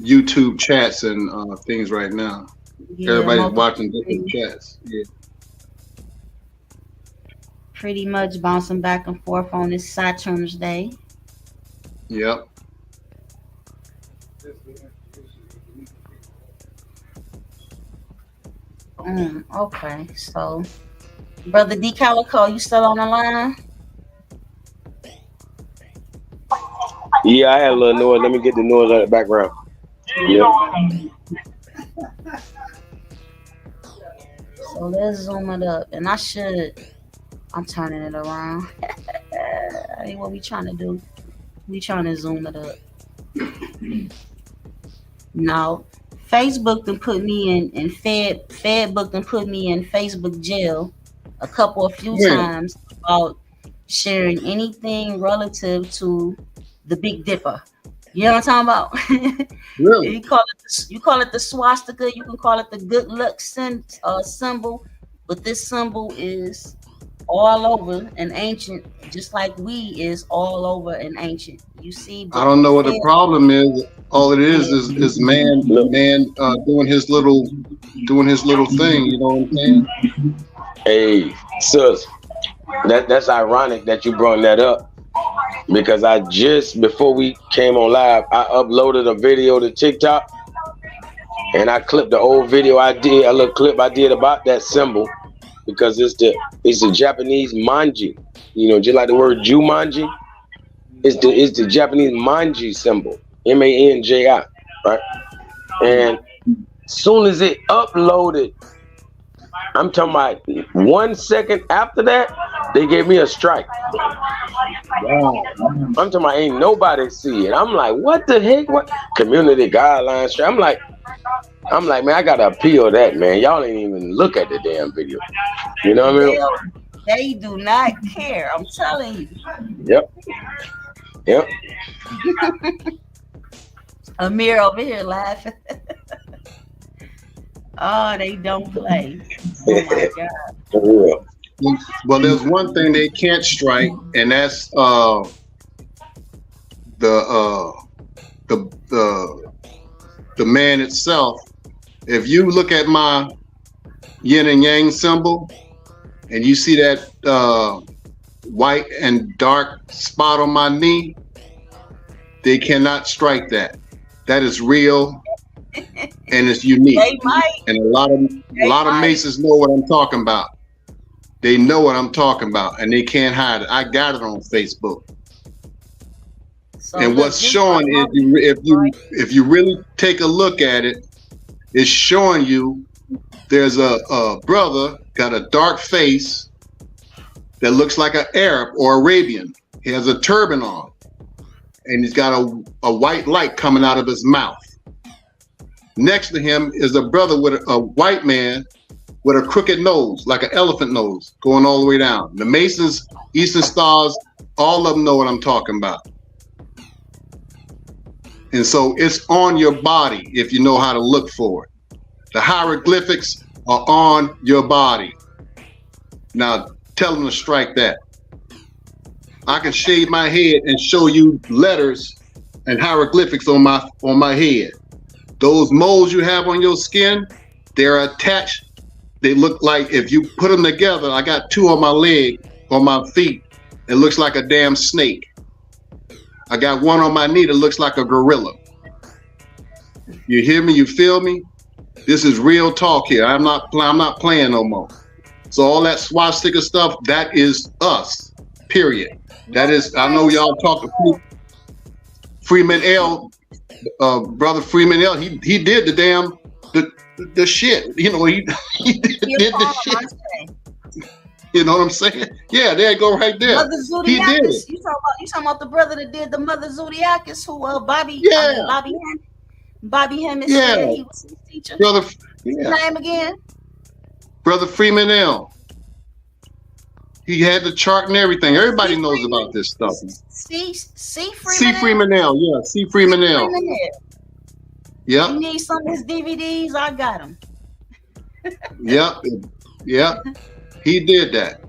YouTube chats and things right now. Yeah, everybody's watching different chats. Yeah. Pretty much bouncing back and forth on this Saturn's Day. Yep. Okay, so Brother D Calico, you still on the line? Yeah, I had a little noise. Let me get the noise out of the background. Yep. So let's zoom it up, and I'm turning it around. I mean, what we trying to do? We trying to zoom it up. Now, Facebook done put me in Fedbook done put me in Facebook jail a few Yeah. times about sharing anything relative to the Big Dipper. You know what I'm talking about? Really? you call it the swastika. You can call it the good luck symbol, but this symbol is all over and ancient, just like we is all over and ancient. You see, I but don't know what the Fed, problem is. All it is man doing his little thing. You know what I'm saying? Hey, sis, that's ironic that you brought that up because I just before we came on live, I uploaded a video to TikTok and I clipped the old video a little clip I did about that symbol because it's the Japanese manji. You know, just like the word Jumanji, it's the Japanese manji symbol, MANJI, right? And soon as it uploaded, I'm talking about 1 second after that, they gave me a strike. Wow. I'm talking about ain't nobody see it. I'm like, what the heck? What community guidelines? I'm like, man, I gotta appeal that, man. Y'all ain't even look at the damn video. You know what I mean? they do not care. I'm telling you. Yep. Amir over here laughing. Oh, they don't play. Oh my God. For real. Well, there's one thing they can't strike, and that's the man itself. If you look at my yin and yang symbol, and you see that white and dark spot on my knee, they cannot strike that. That is real, and it's unique. They might. And a lot of Masons know what I'm talking about. They know what I'm talking about, and they can't hide it. I got it on Facebook. So And look, what's this showing is if you really take a look at it, it's showing you there's a brother got a dark face that looks like an Arab or Arabian. He has a turban on, and he's got a white light coming out of his mouth. Next to him is a brother with a white man with a crooked nose, like an elephant nose, going all the way down. The Masons, Eastern Stars, all of them know what I'm talking about. And so it's on your body if you know how to look for it. The hieroglyphics are on your body. Now tell them to strike that. I can shave my head and show you letters and hieroglyphics on my head. Those moles you have on your skin, they're attached. They look like, if you put them together, I got two on my leg, on my feet. It looks like a damn snake. I got one on my knee that looks like a gorilla. You hear me? You feel me? This is real talk here. I'm not playing no more. So all that swastika stuff, that is us, period. That is, I know y'all talk to Freeman L, brother Freeman L, he did the damn, the shit. You know, he did the shit. You know what I'm saying? Yeah, there you go right there. Mother He did it. Zodiacus. You talking about the brother that did the Mother Zodiacus, who Bobby Hemmett said he was his teacher. Brother, What's his name again? Brother Freeman L. He had the chart and everything. Everybody knows about this stuff. C. Freeman L. Yeah, C. Freeman L. Yep. You need some of his DVDs? I got them. Yep. He did that.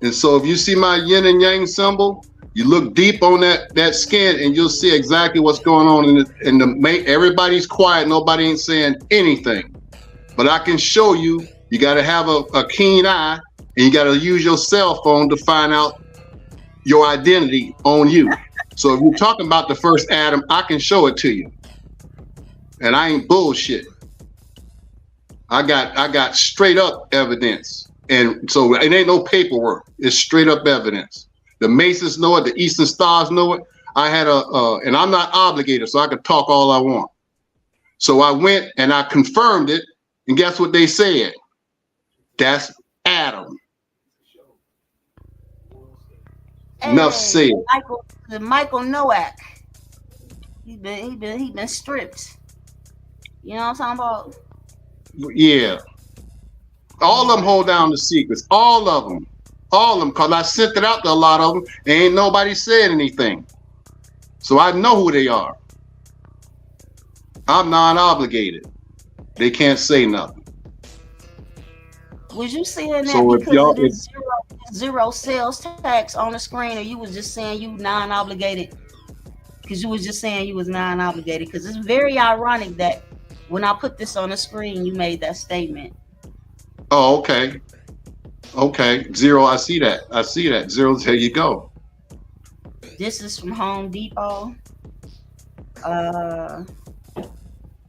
And so if you see my yin and yang symbol, you look deep on that skin and you'll see exactly what's going on in the everybody's quiet, nobody ain't saying anything. But I can show you, you gotta have a keen eye, and you gotta use your cell phone to find out your identity on you. So if you're talking about the first Adam, I can show it to you. And I ain't bullshit. I got straight up evidence. And so it ain't no paperwork. It's straight up evidence. The Masons know it. The Eastern Stars know it. I had and I'm not obligated, so I can talk all I want. So I went and I confirmed it. And guess what they said? That's Adam. Hey, Enough said. Michael Nowak. He been stripped. You know what I'm talking about? Yeah. All of them hold down the secrets. All of them. Because I sent it out to a lot of them, and ain't nobody said anything. So I know who they are. I'm non-obligated. They can't say nothing. Was you saying that So because of the zero sales tax on the screen, or you was just saying you non-obligated? Because you was just saying you was non-obligated. Because it's very ironic that when I put this on the screen, you made that statement. Oh, okay. Okay. Zero, I see that. Zero, there you go. This is from Home Depot.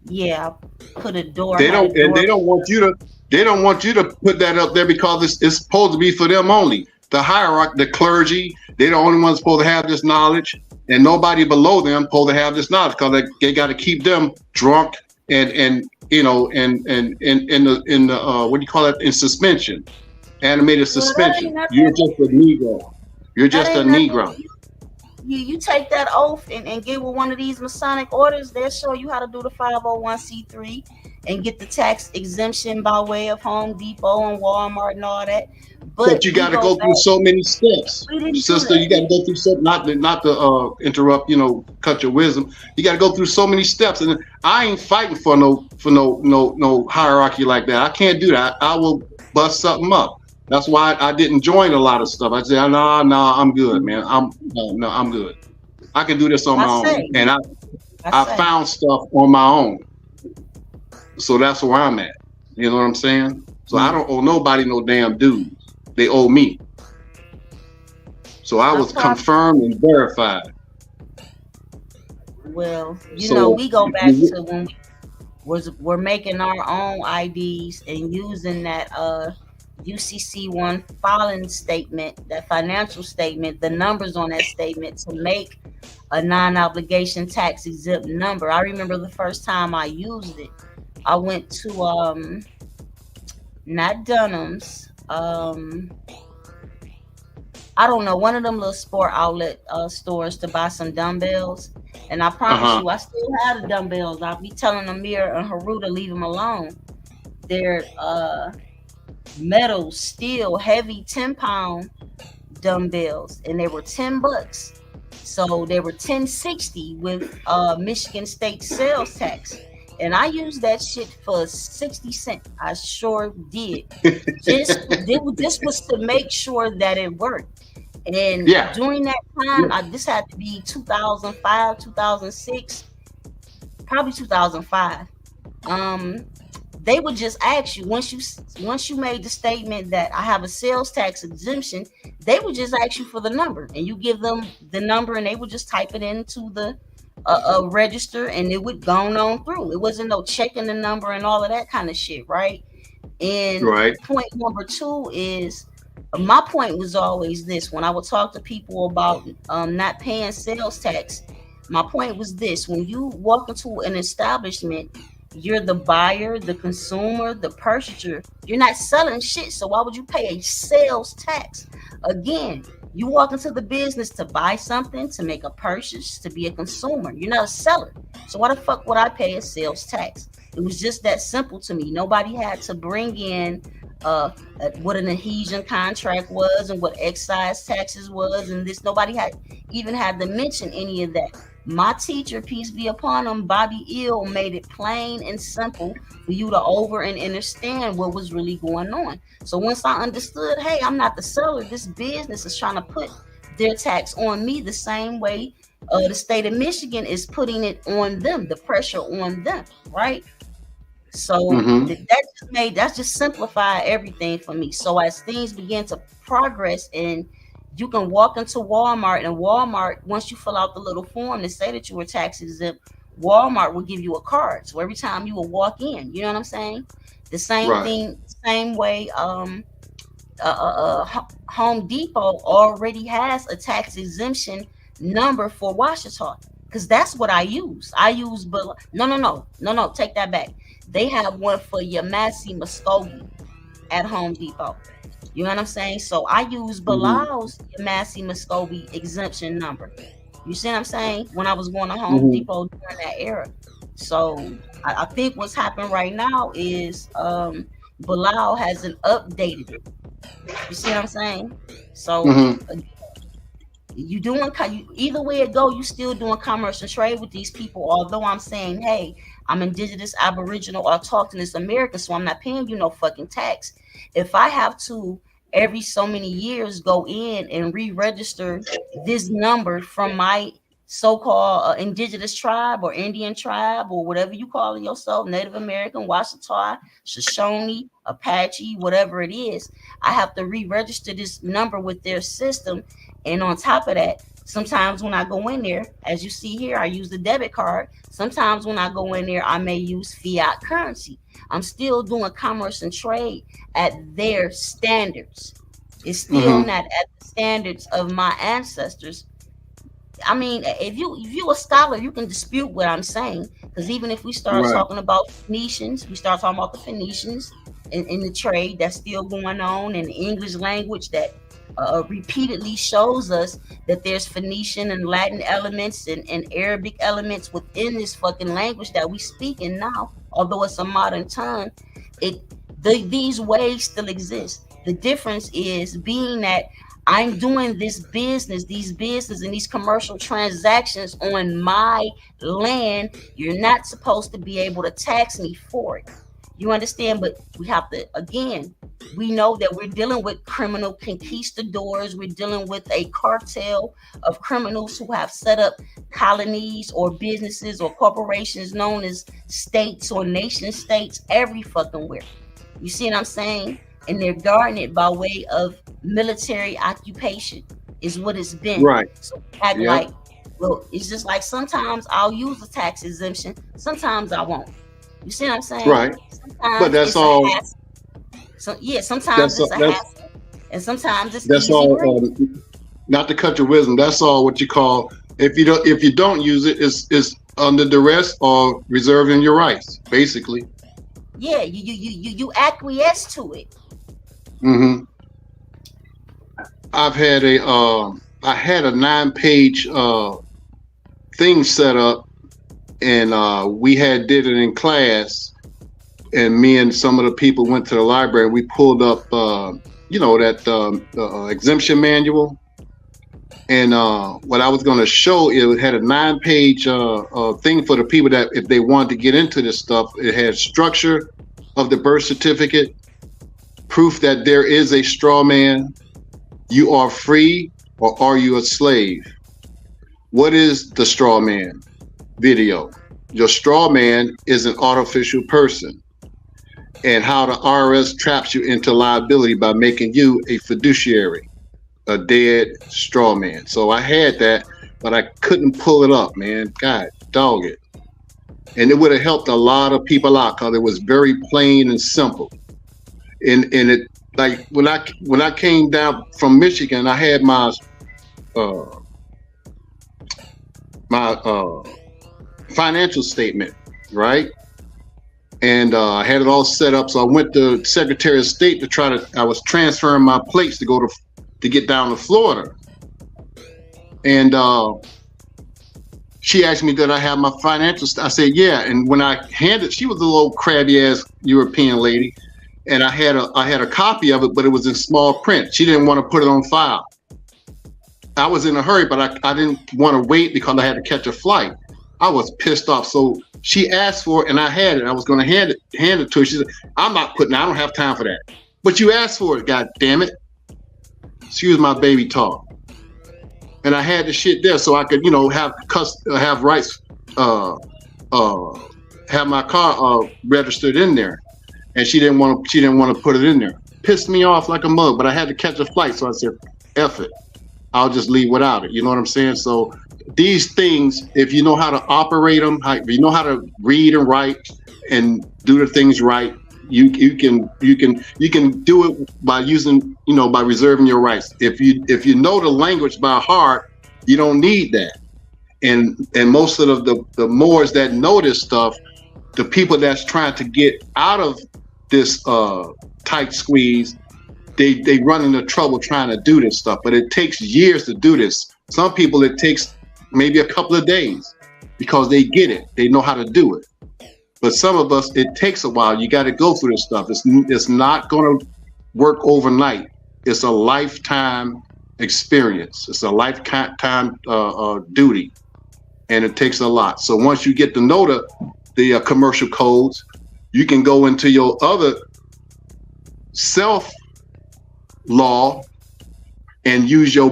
Yeah, put a door. They don't want you to put that up there because it's supposed to be for them only. The hierarchy, the clergy, they're the only ones supposed to have this knowledge, and nobody below them supposed to have this knowledge because they got to keep them drunk and you know in the what do you call it, in suspension, animated suspension. You're just a Negro. You're just a Negro. You take that oath and get with one of these Masonic orders, they'll show you how to do the 501c3 and get the tax exemption by way of Home Depot and Walmart and all that. But you got to go through so many steps, sister. You got to go through so not to interrupt, cut your wisdom. You got to go through so many steps, and I ain't fighting for no hierarchy like that. I can't do that. I will bust something up. That's why I didn't join a lot of stuff. I said, no, I'm good, man. I'm good. I can do this on my own, and I found stuff on my own. So that's where I'm at. You know what I'm saying? So I don't owe nobody no damn dues. They owe me. So I was confirmed and verified. Well, we go back to when we're making our own IDs and using that UCC1 filing statement, that financial statement, the numbers on that statement to make a non-obligation tax exempt number. I remember the first time I used it, I went to not Dunham's, I don't know, one of them little sport outlet stores to buy some dumbbells, and I promise you I still have the dumbbells. I'll be telling Amir and Haru to leave them alone. They're metal, steel, heavy 10-pound dumbbells, and they were $10. So they were $10.60 with Michigan State sales tax, and I used that shit for 60 cents. I sure did. This was to make sure that it worked. And during that time, this had to be 2005, 2006, probably 2005. They would just ask you once you made the statement that I have a sales tax exemption, they would just ask you for the number, and you give them the number, and they would just type it into the register, and it would go on through. It wasn't no checking the number and all of that kind of shit, right? And point number two is, my point was always this: when I would talk to people about not paying sales tax, my point was this: when you walk into an establishment, you're the buyer, the consumer, the purchaser. You're not selling shit, so why would you pay a sales tax? Again, you walk into the business to buy something, to make a purchase, to be a consumer. You're not a seller. So why the fuck would I pay a sales tax? It was just that simple to me. Nobody had to bring in what an adhesion contract was and what excise taxes was, and this. Nobody even had to mention any of that. My teacher, peace be upon him, Bobby Ill, made it plain and simple for you to over and understand what was really going on. So once I understood, hey, I'm not the seller. This business is trying to put their tax on me the same way the state of Michigan is putting it on them, the pressure on them, right? So that just simplified everything for me. So as things began to progress, and you can walk into Walmart, and Walmart, once you fill out the little form to say that you were tax exempt, Walmart will give you a card. So every time you will walk in, you know what I'm saying? The same thing, same way. Home Depot already has a tax exemption number for Washita, because that's what I use. But no, take that back. They have one for Yamasi Muskogee at Home Depot. You know what I'm saying? So I use Mhm. Bilal's Massey Muscovy exemption number. You see what I'm saying? When I was going to Home Mhm. Depot during that era. So I think what's happened right now is Bilal hasn't updated it. You see what I'm saying? So Mhm. you doing either way it go, you still doing commerce and trade with these people. Although I'm saying, hey, I'm indigenous, aboriginal, or autochthonous American, so I'm not paying you no fucking tax. If I have to every so many years go in and re-register this number from my so-called indigenous tribe or Indian tribe or whatever you call yourself, Native American, Washita, Shoshone, Apache, whatever it is, I have to re-register this number with their system. And on top of that, sometimes when I go in there, as you see here, I use the debit card. Sometimes when I go in there, I may use fiat currency. I'm still doing commerce and trade at their standards. It's still Mhm. not at the standards of my ancestors. I mean, if you a scholar, you can dispute what I'm saying. Because even if we start Right. talking about Phoenicians, we start talking about the Phoenicians in the trade that's still going on in the English language that repeatedly shows us that there's Phoenician and Latin elements and Arabic elements within this fucking language that we speak in now. Although it's a modern tongue, it these ways still exist. The difference is being that I'm doing these business and these commercial transactions on my land. You're not supposed to be able to tax me for it. You understand? But we have to, again, we know that we're dealing with criminal conquistadors. We're dealing with a cartel of criminals who have set up colonies or businesses or corporations known as states or nation states every fucking where. You see what I'm saying? And they're guarding it by way of military occupation, is what it's been. Right. So act Yep. like, well, it's just like sometimes I'll use a tax exemption, sometimes I won't. You see what I'm saying? Right. But Sometimes that's it's a all. hassle. So yeah, sometimes That's it's a that's hassle, and sometimes it's that's easy breezy. all. Not to cut your wisdom. That's all. What you call, if you don't use it, is under duress or reserving your rights, basically. Yeah, you acquiesce to it. Hmm. I had a 9-page thing set up, and we had did it in class, and me and some of the people went to the library. We pulled up, that exemption manual, and what I was going to show, it had a 9-page thing for the people that if they wanted to get into this stuff. It had structure of the birth certificate, proof that there is a straw man, you are free or are you a slave? What is the straw man? Video. Your straw man is an artificial person, and how the IRS traps you into liability by making you a fiduciary, a dead straw man. So I had that, but I couldn't pull it up, man. God dog it. And it would have helped a lot of people out because it was very plain and simple. And it, like when I came down from Michigan, I had uh, my financial statement, right? And I had it all set up. So I went to Secretary of State to I was transferring my plates to get down to Florida. And she asked me, did I have my financial I said, yeah. And when I handed, she was a little crabby ass European lady. And I had a copy of it, but it was in small print. She didn't want to put it on file. I was in a hurry, but I didn't want to wait because I had to catch a flight. I was pissed off. So she asked for it and I had it. I was going to hand it to her. She said, I don't have time for that. But you asked for it, God damn it. Excuse my baby talk. And I had the shit there so I could, have rights, have my car registered in there. And she didn't want to put it in there. Pissed me off like a mug, but I had to catch a flight. So I said, F it. I'll just leave without it. You know what I'm saying? So these things, if you know how to operate them, if you know how to read and write and do the things right, you can do it by using, by reserving your rights. If you know the language by heart, you don't need that. And most of the Moors that know this stuff, the people that's trying to get out of this tight squeeze, they run into trouble trying to do this stuff, but it takes years to do this. Some people it takes maybe a couple of days because they get it. They know how to do it. But some of us, it takes a while. You got to go through this stuff. It's not going to work overnight. It's a lifetime experience. It's a lifetime duty, and it takes a lot. So once you get to know the commercial codes, you can go into your other self law and use your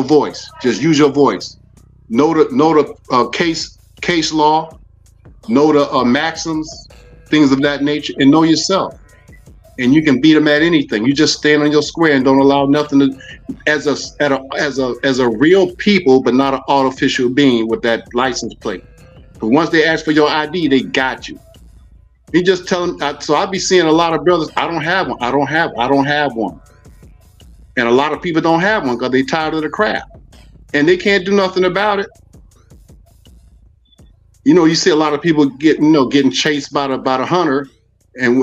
voice. Just use your voice. Know the case law. Know the maxims, things of that nature, and know yourself. And you can beat them at anything. You just stand on your square and don't allow nothing to, as a real people, but not an artificial being with that license plate. But once they ask for your ID, they got you. You just tell them. So I be seeing a lot of brothers. I don't have one. I don't have one. And a lot of people don't have one because they tired of the crap, and they can't do nothing about it. You know, you see a lot of people getting chased by the hunter, and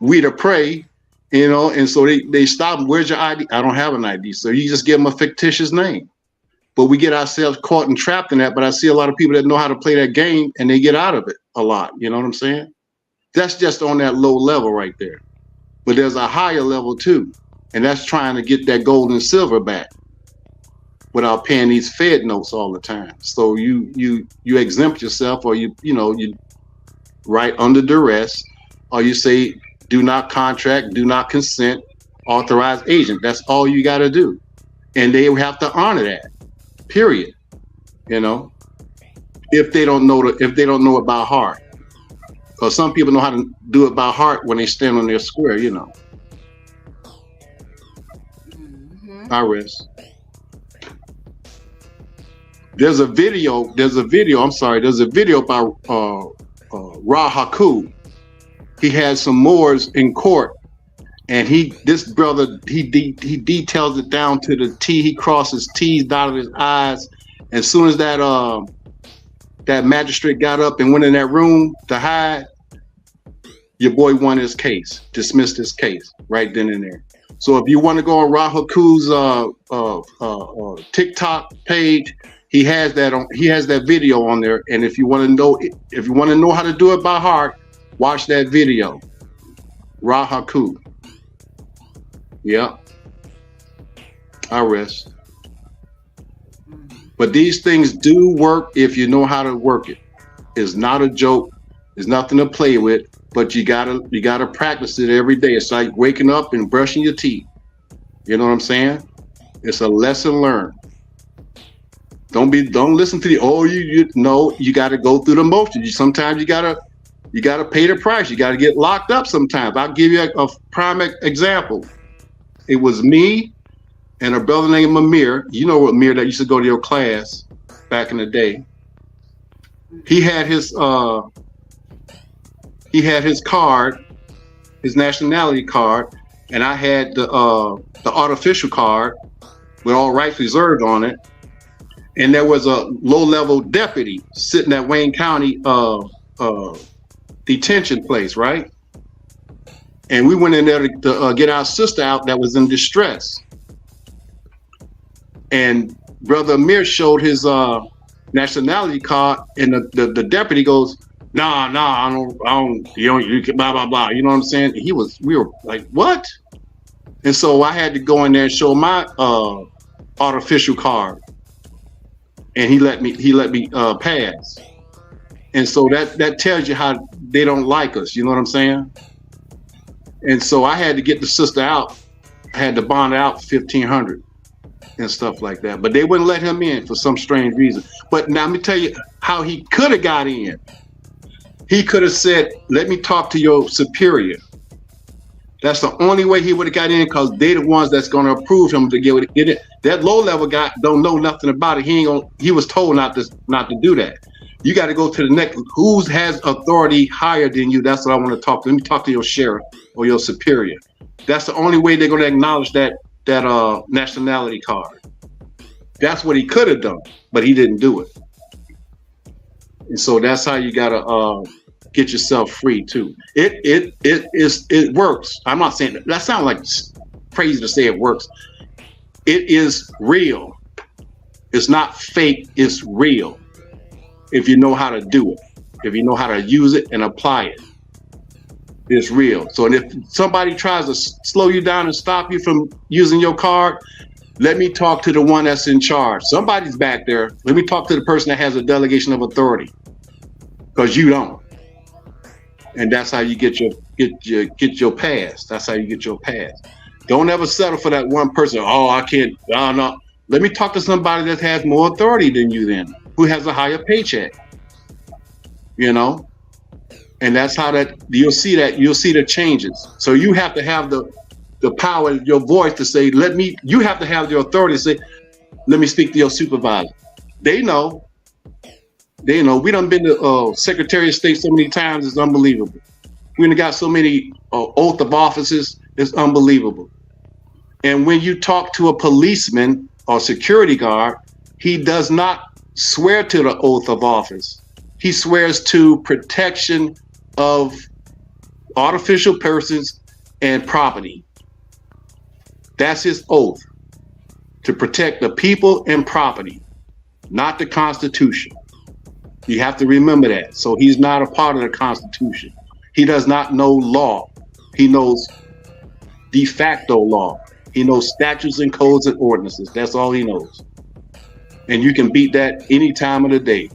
we the prey, and so they stop them. Where's your ID? I don't have an ID. So you just give them a fictitious name. But we get ourselves caught and trapped in that. But I see a lot of people that know how to play that game, and they get out of it a lot. You know what I'm saying? That's just on that low level right there. But there's a higher level too, and that's trying to get that gold and silver back without paying these Fed notes all the time. So you exempt yourself, or you write under duress, or you say do not contract, do not consent, authorized agent. That's all you got to do, and they have to honor that. Period. If they don't know it by heart, because some people know how to do it by heart when they stand on their square. I rest. There's a video by Rahaku. He had some Moors in court, and this brother details it down to the T. He crosses T's, dotted his I's. As soon as that magistrate got up and went in that room to hide, your boy won his case, dismissed his case right then and there. So if you want to go on Rahaku's TikTok page, he has that video on there. And if you want to know how to do it by heart, watch that video. Rahaku. Yep. I rest. But these things do work if you know how to work it. It's not a joke. It's nothing to play with, but you gotta practice it every day. It's like waking up and brushing your teeth. You know what I'm saying? It's a lesson learned. Don't listen to you gotta go through the motions. Sometimes you gotta pay the price. You gotta get locked up sometimes. I'll give you a prime example. It was me and a brother named Amir. You know Amir that used to go to your class back in the day. He had his card, his nationality card, and I had the artificial card with all rights reserved on it. And there was a low-level deputy sitting at Wayne County detention place, right? And we went in there to get our sister out that was in distress. And Brother Amir showed his nationality card, and the deputy goes, Nah, I don't, you blah, blah, blah. You know what I'm saying? We were like, what? And so I had to go in there and show my artificial card. And he let me pass. And so that tells you how they don't like us. You know what I'm saying? And so I had to get the sister out. I had to bond her out for $1,500 and stuff like that. But they wouldn't let him in for some strange reason. But now let me tell you how he could have got in. He could have said, let me talk to your superior. That's the only way he would have got in, because they're the ones that's going to approve him to get it. That low level guy don't know nothing about it. He was told not to do that. You got to go to the next. Who has authority higher than you? That's what I want to talk to. Let me talk to your sheriff or your superior. That's the only way they're going to acknowledge that nationality card. That's what he could have done, but he didn't do it. And so that's how you gotta get yourself free too. It works. I'm not saying that sounds like crazy to say it works. It is real. It's not fake. It's real. If you know how to do it, if you know how to use it and apply it, it's real. So if somebody tries to slow you down and stop you from using your card, let me talk to the one that's in charge. Somebody's back there. Let me talk to the person that has a delegation of authority, because you don't. And that's how you get your pass. That's how you get your pass. Don't ever settle for that one person. Oh, I can't. Oh, no. Let me talk to somebody that has more authority than you, then, who has a higher paycheck. You know, and that's how you'll see the changes. So you have to have the power in your voice to say, you have to have the authority to say, let me speak to your supervisor. They know. We done been to Secretary of State so many times, it's unbelievable. We done got so many oath of offices, it's unbelievable. And when you talk to a policeman or security guard, he does not swear to the oath of office. He swears to protection of artificial persons and property. That's his oath, to protect the people and property, not the Constitution. You have to remember that. So he's not a part of the Constitution. He does not know law. He knows de facto law. He knows statutes and codes and ordinances. That's all he knows. And you can beat that any time of the day.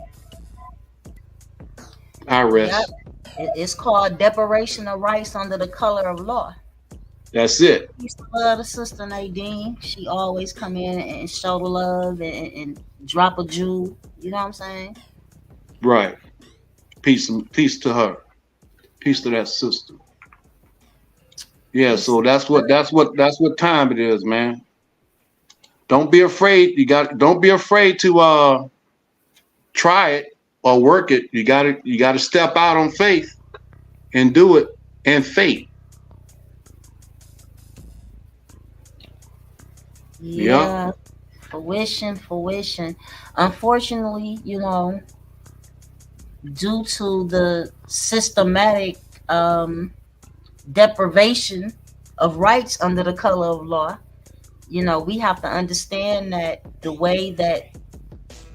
I rest. Yep. It's called deprivation of rights under the color of law. That's it. I used to love the sister Nadine. She always come in and show the love and drop a jewel. You know what I'm saying? Right. Peace to her. Peace to that sister. Yeah, so that's what time it is, man. Don't be afraid. Don't be afraid to try it or work it. You gotta step out on faith and do it, and faith. Yeah. Yep. Fruition. Unfortunately, due to the systematic deprivation of rights under the color of law, we have to understand that the way that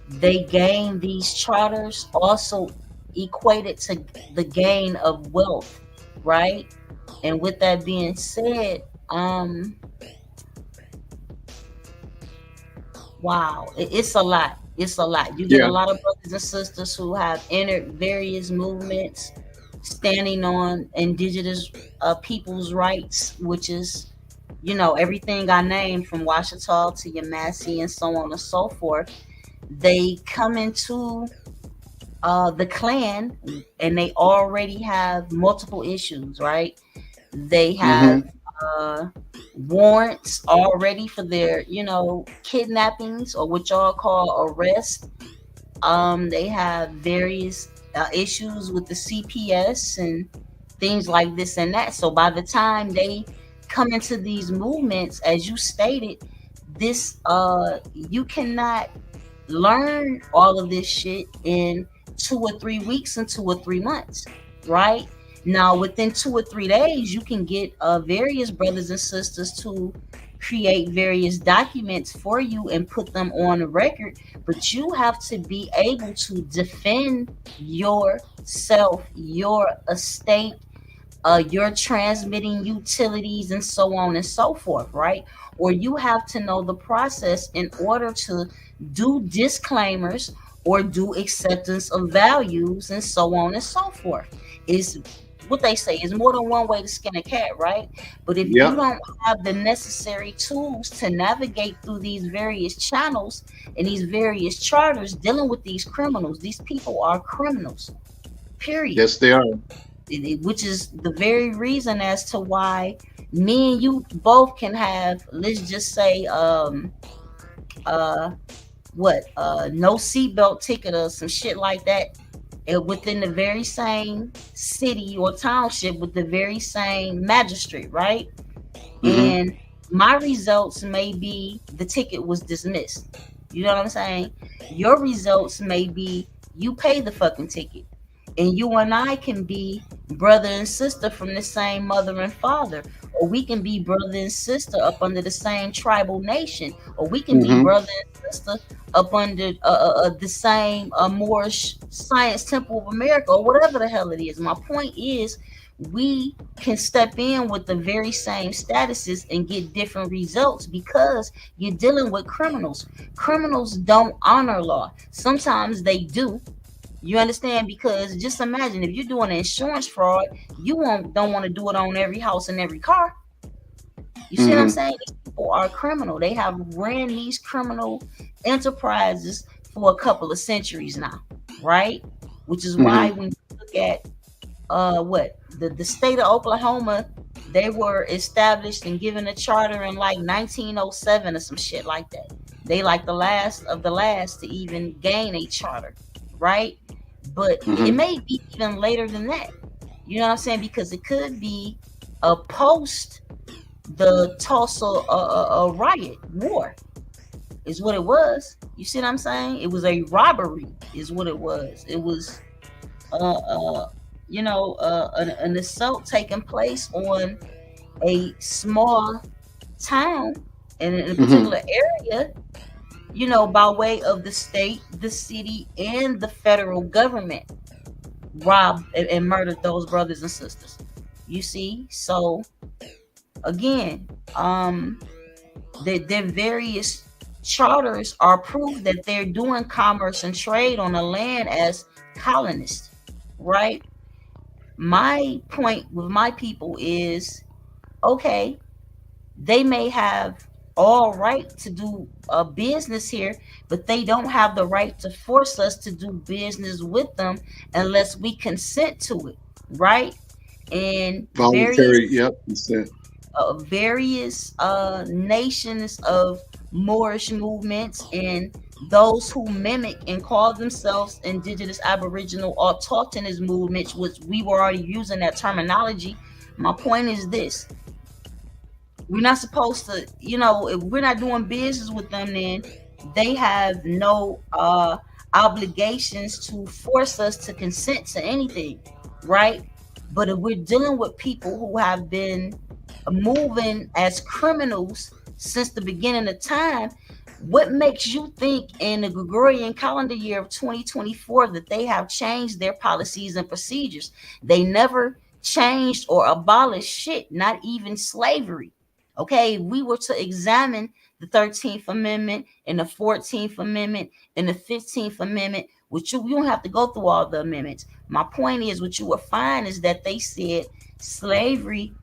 they gain these charters also equated to the gain of wealth, right? And with that being said, wow, it's a lot. It's a lot. You get a lot of brothers and sisters who have entered various movements standing on indigenous people's rights, which is, everything I named from Washita to Yamasee and so on and so forth. They come into the clan and they already have multiple issues, right? They have warrants already for their, kidnappings, or what y'all call arrest. They have various issues with the CPS and things like this and that. So by the time they come into these movements, as you stated, this you cannot learn all of this shit in 2 or 3 weeks and 2 or 3 months, right? Now, within 2 or 3 days, you can get various brothers and sisters to create various documents for you and put them on the record. But you have to be able to defend yourself, your estate, your transmitting utilities, and so on and so forth, right? Or you have to know the process in order to do disclaimers or do acceptance of values and so on and so forth. Is what they say is more than one way to skin a cat, right? But if you don't have the necessary tools to navigate through these various channels and these various charters dealing with these criminals, these people are criminals, period. Yes, they are. Which is the very reason as to why me and you both can have, let's just say, no seatbelt ticket or some shit like that, within the very same city or township with the very same magistrate, right? And my results may be the ticket was dismissed. You know what I'm saying? Your results may be you pay the fucking ticket. And you and I can be brother and sister from the same mother and father, or we can be brother and sister up under the same tribal nation, or we can be Mm-hmm. brother and sister up under the same Moorish Science Temple of America, or whatever the hell it is. My point is, we can step in with the very same statuses and get different results because you're dealing with criminals. Criminals don't honor law. Sometimes they do. You understand? Because just imagine if you're doing insurance fraud, you don't want to do it on every house and every car. You see what I'm Mm-hmm. saying? These people are criminal. They have ran these criminal enterprises for a couple of centuries now, right? Which is why Mm-hmm. when you look at what the state of Oklahoma, they were established and given a charter in like 1907 or some shit like that. They like the last of the last to even gain a charter, right? But it Mm-hmm. may be even later than that. You know what I'm saying? Because it could be a post the Tulsa riot war is what it was. You see what I'm saying? It was a robbery is what it was. It was uh, uh, an assault taking place on a small town and in a Mm-hmm. particular area, by way of the state, the city, and the federal government robbed and murdered those brothers and sisters. You see? So again, their various charters are proof that they're doing commerce and trade on the land as colonists, right? My point with my people is okay, they may have all right to do a business here, but they don't have the right to force us to do business with them unless we consent to it, right? And Voluntary. Yep. You said. various nations of Moorish movements and those who mimic and call themselves indigenous, aboriginal, autochthonous movements, which we were already using that terminology. My point is this: we're not supposed to, if we're not doing business with them, then they have no obligations to force us to consent to anything, right? But if we're dealing with people who have been moving as criminals since the beginning of time, what makes you think in the Gregorian calendar year of 2024 that they have changed their policies and procedures? They never changed or abolished shit, not even slavery. Okay, we were to examine the 13th Amendment and the 14th Amendment and the 15th Amendment, which you don't have to go through all the amendments. My point is, what you will find is that they said slavery,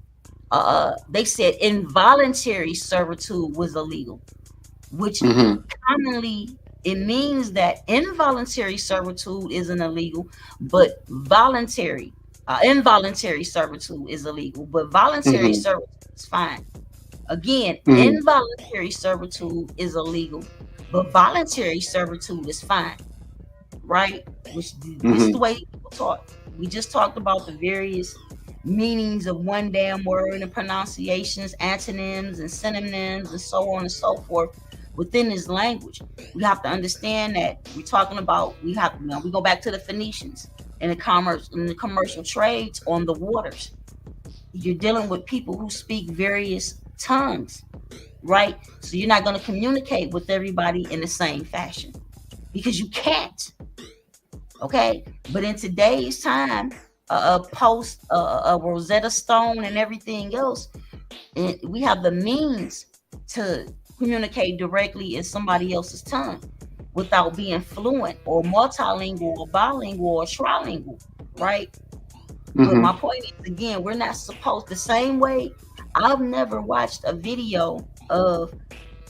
they said involuntary servitude was illegal, which Mm-hmm. commonly it means that involuntary servitude isn't illegal, but involuntary servitude is illegal, but voluntary Mm-hmm. servitude is fine. Again, Mm-hmm. involuntary servitude is illegal, but voluntary servitude is fine, right? Which this is Mm-hmm. the way people talk. We just talked about the various meanings of one damn word and pronunciations, antonyms and synonyms, and so on and so forth within this language. We have to understand that we're talking about. We go back to the Phoenicians and the commercial trades on the waters. You're dealing with people who speak various tongues, right? So you're not going to communicate with everybody in the same fashion because you can't. Okay, but in today's time, post Rosetta Stone and everything else, and we have the means to communicate directly in somebody else's tongue without being fluent or multilingual or bilingual or trilingual, right? But Mm-hmm. my point is, again, we're not supposed the same way. I've never watched a video of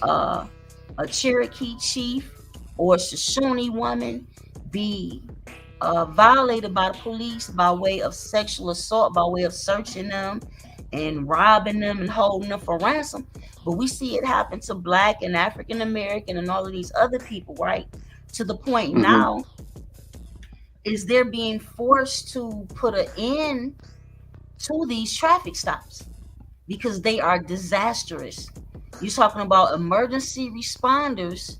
uh, a Cherokee chief or Shoshone woman be violated by the police by way of sexual assault, by way of searching them and robbing them and holding them for ransom. But we see it happen to Black and African American and all of these other people, right? To the point Mm-hmm. now is they're being forced to put an end to these traffic stops because they are disastrous. You're talking about emergency responders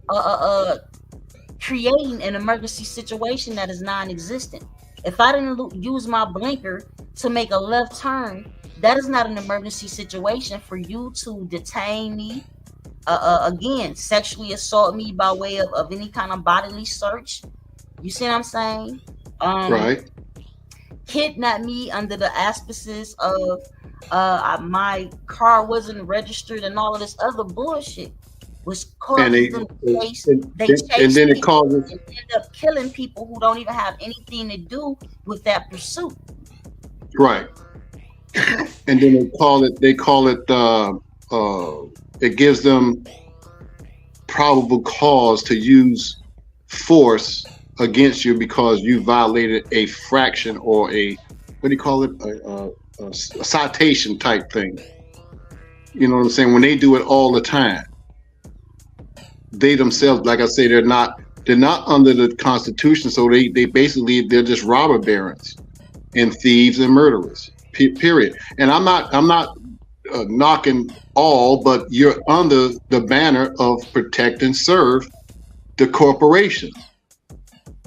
uh, uh, uh, creating an emergency situation that is non-existent. If I didn't use my blinker to make a left turn, that is not an emergency situation for you to detain me. Again, sexually assault me by way of any kind of bodily search. You see what I'm saying? Right. Kidnap me under the auspices of my car wasn't registered and all of this other bullshit, which And causes them to chase. They and chase then it people causes and end up killing people who don't even have anything to do with that pursuit. right. And then they call it it gives them probable cause to use force against you because you violated a fraction or a what do you call it, a citation type thing. You know what I'm saying? When they do it all the time, they themselves, like I say, they're not under the Constitution, so they basically they're just robber barons and thieves and murderers. Period. And I'm not knocking all, but you're under the banner of protect and serve the corporation.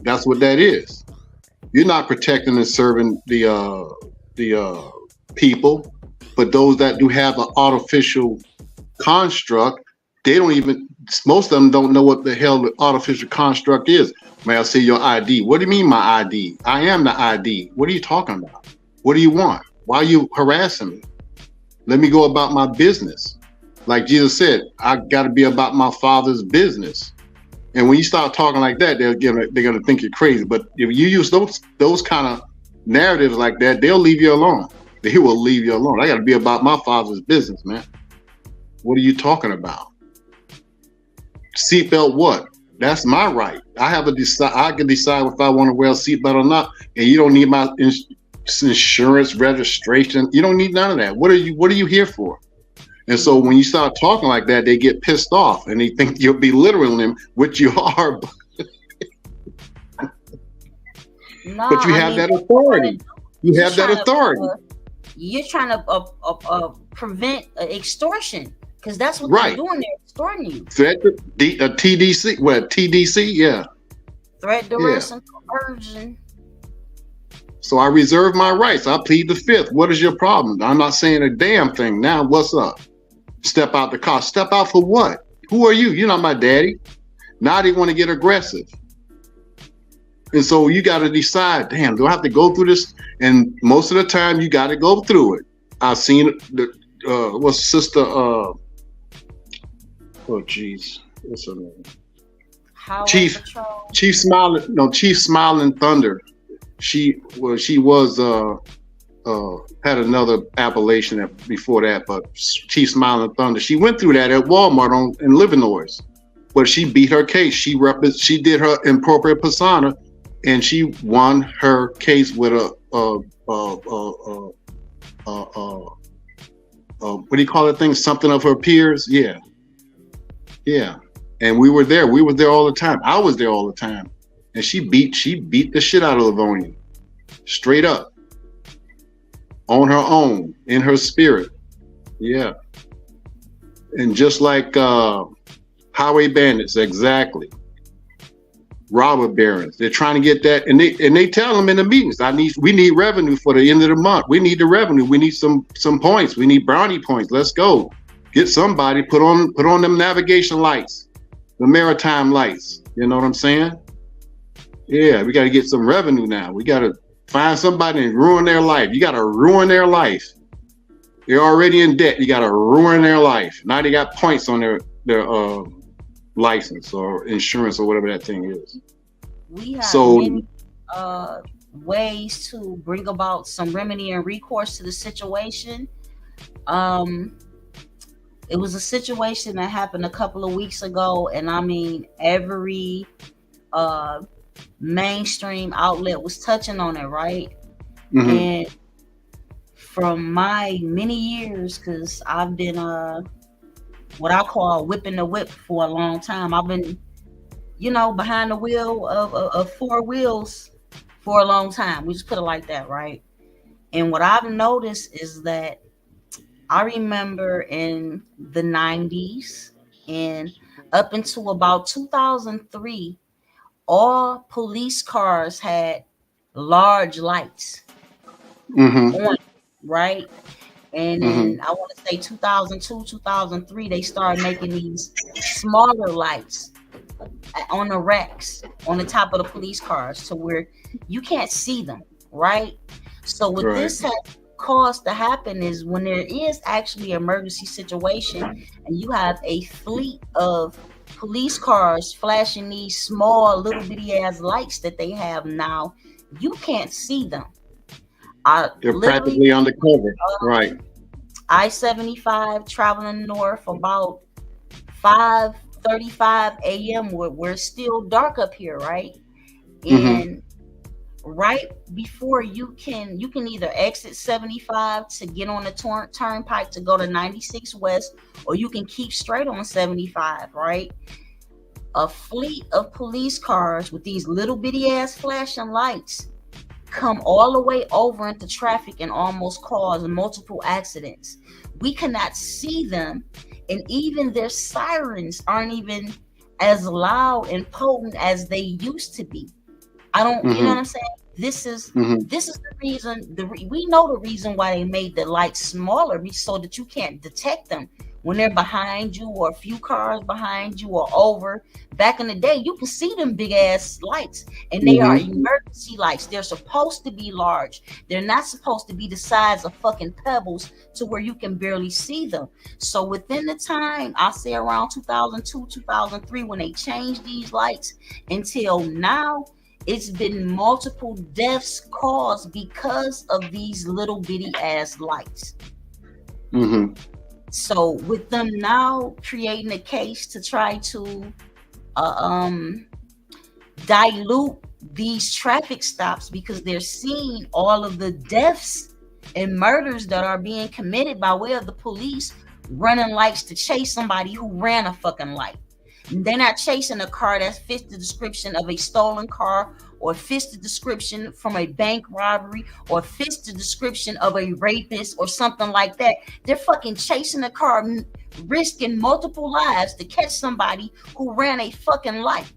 That's what that is. You're not protecting and serving the people, but those that do have an artificial construct, they don't even. Most of them don't know what the hell the artificial construct is. May I see your ID? What do you mean my ID? I am the ID. What are you talking about? What do you want? Why are you harassing me? Let me go about my business. Like Jesus said, I got to be about my Father's business. And when you start talking like that, they're gonna think you're crazy. But if you use those kind of narratives like that, they'll leave you alone. They will leave you alone. I got to be about my Father's business, man. What are you talking about? Seatbelt what? That's my right. I can decide if I want to wear a seatbelt or not. And you don't need my insurance registration. You don't need none of that. What are you here for? And so when you start talking like that, they get pissed off and they think you're belittling them, which you are. But you have that authority. You have that authority. You're trying to prevent extortion, because that's what right. they're doing. They're extorting you. Threat, TDC, what? TDC, yeah. Threat, duress, and coercion. So I reserve my rights. I plead the fifth. What is your problem? I'm not saying a damn thing. Now, what's up? Step out the car. Step out for what? Who are you? You're not my daddy. Now they want to get aggressive. And so you got to decide, damn, do I have to go through this? And most of the time you got to go through it. I've seen what's sister, oh geez, what's her name? Chief Smiling Thunder. She was had another appellation before that, but Chief Smiling Thunder. She went through that at Walmart in Livernois, but she beat her case. She did her appropriate persona, and she won her case with a what do you call it thing? Something of her peers. Yeah. And we were there. We were there all the time. I was there all the time. And she beat the shit out of Livonia. Straight up. On her own. In her spirit. Yeah. And just like highway bandits, exactly. Robber barons. They're trying to get that, and they tell them in the meetings, we need revenue for the end of the month. We need the revenue. We need some points. We need brownie points. Let's go. Get somebody, put on them navigation lights, the maritime lights. You know what I'm saying? Yeah, we got to get some revenue now. We got to find somebody and ruin their life. You got to ruin their life. They're already in debt. You got to ruin their life. Now they got points on their license or insurance or whatever that thing is. We have many ways to bring about some remedy and recourse to the situation. It was a situation that happened a couple of weeks ago, and I mean every mainstream outlet was touching on it, right? Mm-hmm. And from my many years, because I've been what I call whipping the whip for a long time. I've been, behind the wheel of four wheels for a long time. We just put it like that, right? And what I've noticed is that I remember in the 90s and up until about 2003, all police cars had large lights Mm-hmm. on, right? And Mm-hmm. then I want to say 2002, 2003, they started making these smaller lights on the racks on the top of the police cars to where you can't see them, right? So what Right. this has caused to happen is when there is actually an emergency situation and you have a fleet of police cars flashing these small little bitty ass lights that they have now, you can't see them. I They're literally practically undercover. Right. I-75 traveling north about 5:35 a.m. where it's still dark up here, right? Mm-hmm. And right before you can either exit 75 to get on the turnpike to go to 96 West, or you can keep straight on 75, right? A fleet of police cars with these little bitty ass flashing lights come all the way over into traffic and almost cause multiple accidents. We cannot see them, and even their sirens aren't even as loud and potent as they used to be. I don't, you know what I'm saying? This is Mm-hmm. the reason. We know the reason why they made the lights smaller, so that you can't detect them when they're behind you or a few cars behind you or over. Back in the day, you can see them big ass lights, and they are emergency lights. They're supposed to be large. They're not supposed to be the size of fucking pebbles to where you can barely see them. So within the time, I say around 2002, 2003, when they changed these lights until now, it's been multiple deaths caused because of these little bitty ass lights. Mm-hmm. So with them now creating a case to try to dilute these traffic stops, because they're seeing all of the deaths and murders that are being committed by way of the police running lights to chase somebody who ran a fucking light. They're not chasing a car that fits the description of a stolen car, or fits the description from a bank robbery, or fits the description of a rapist or something like that. They're fucking chasing a car, risking multiple lives to catch somebody who ran a fucking light.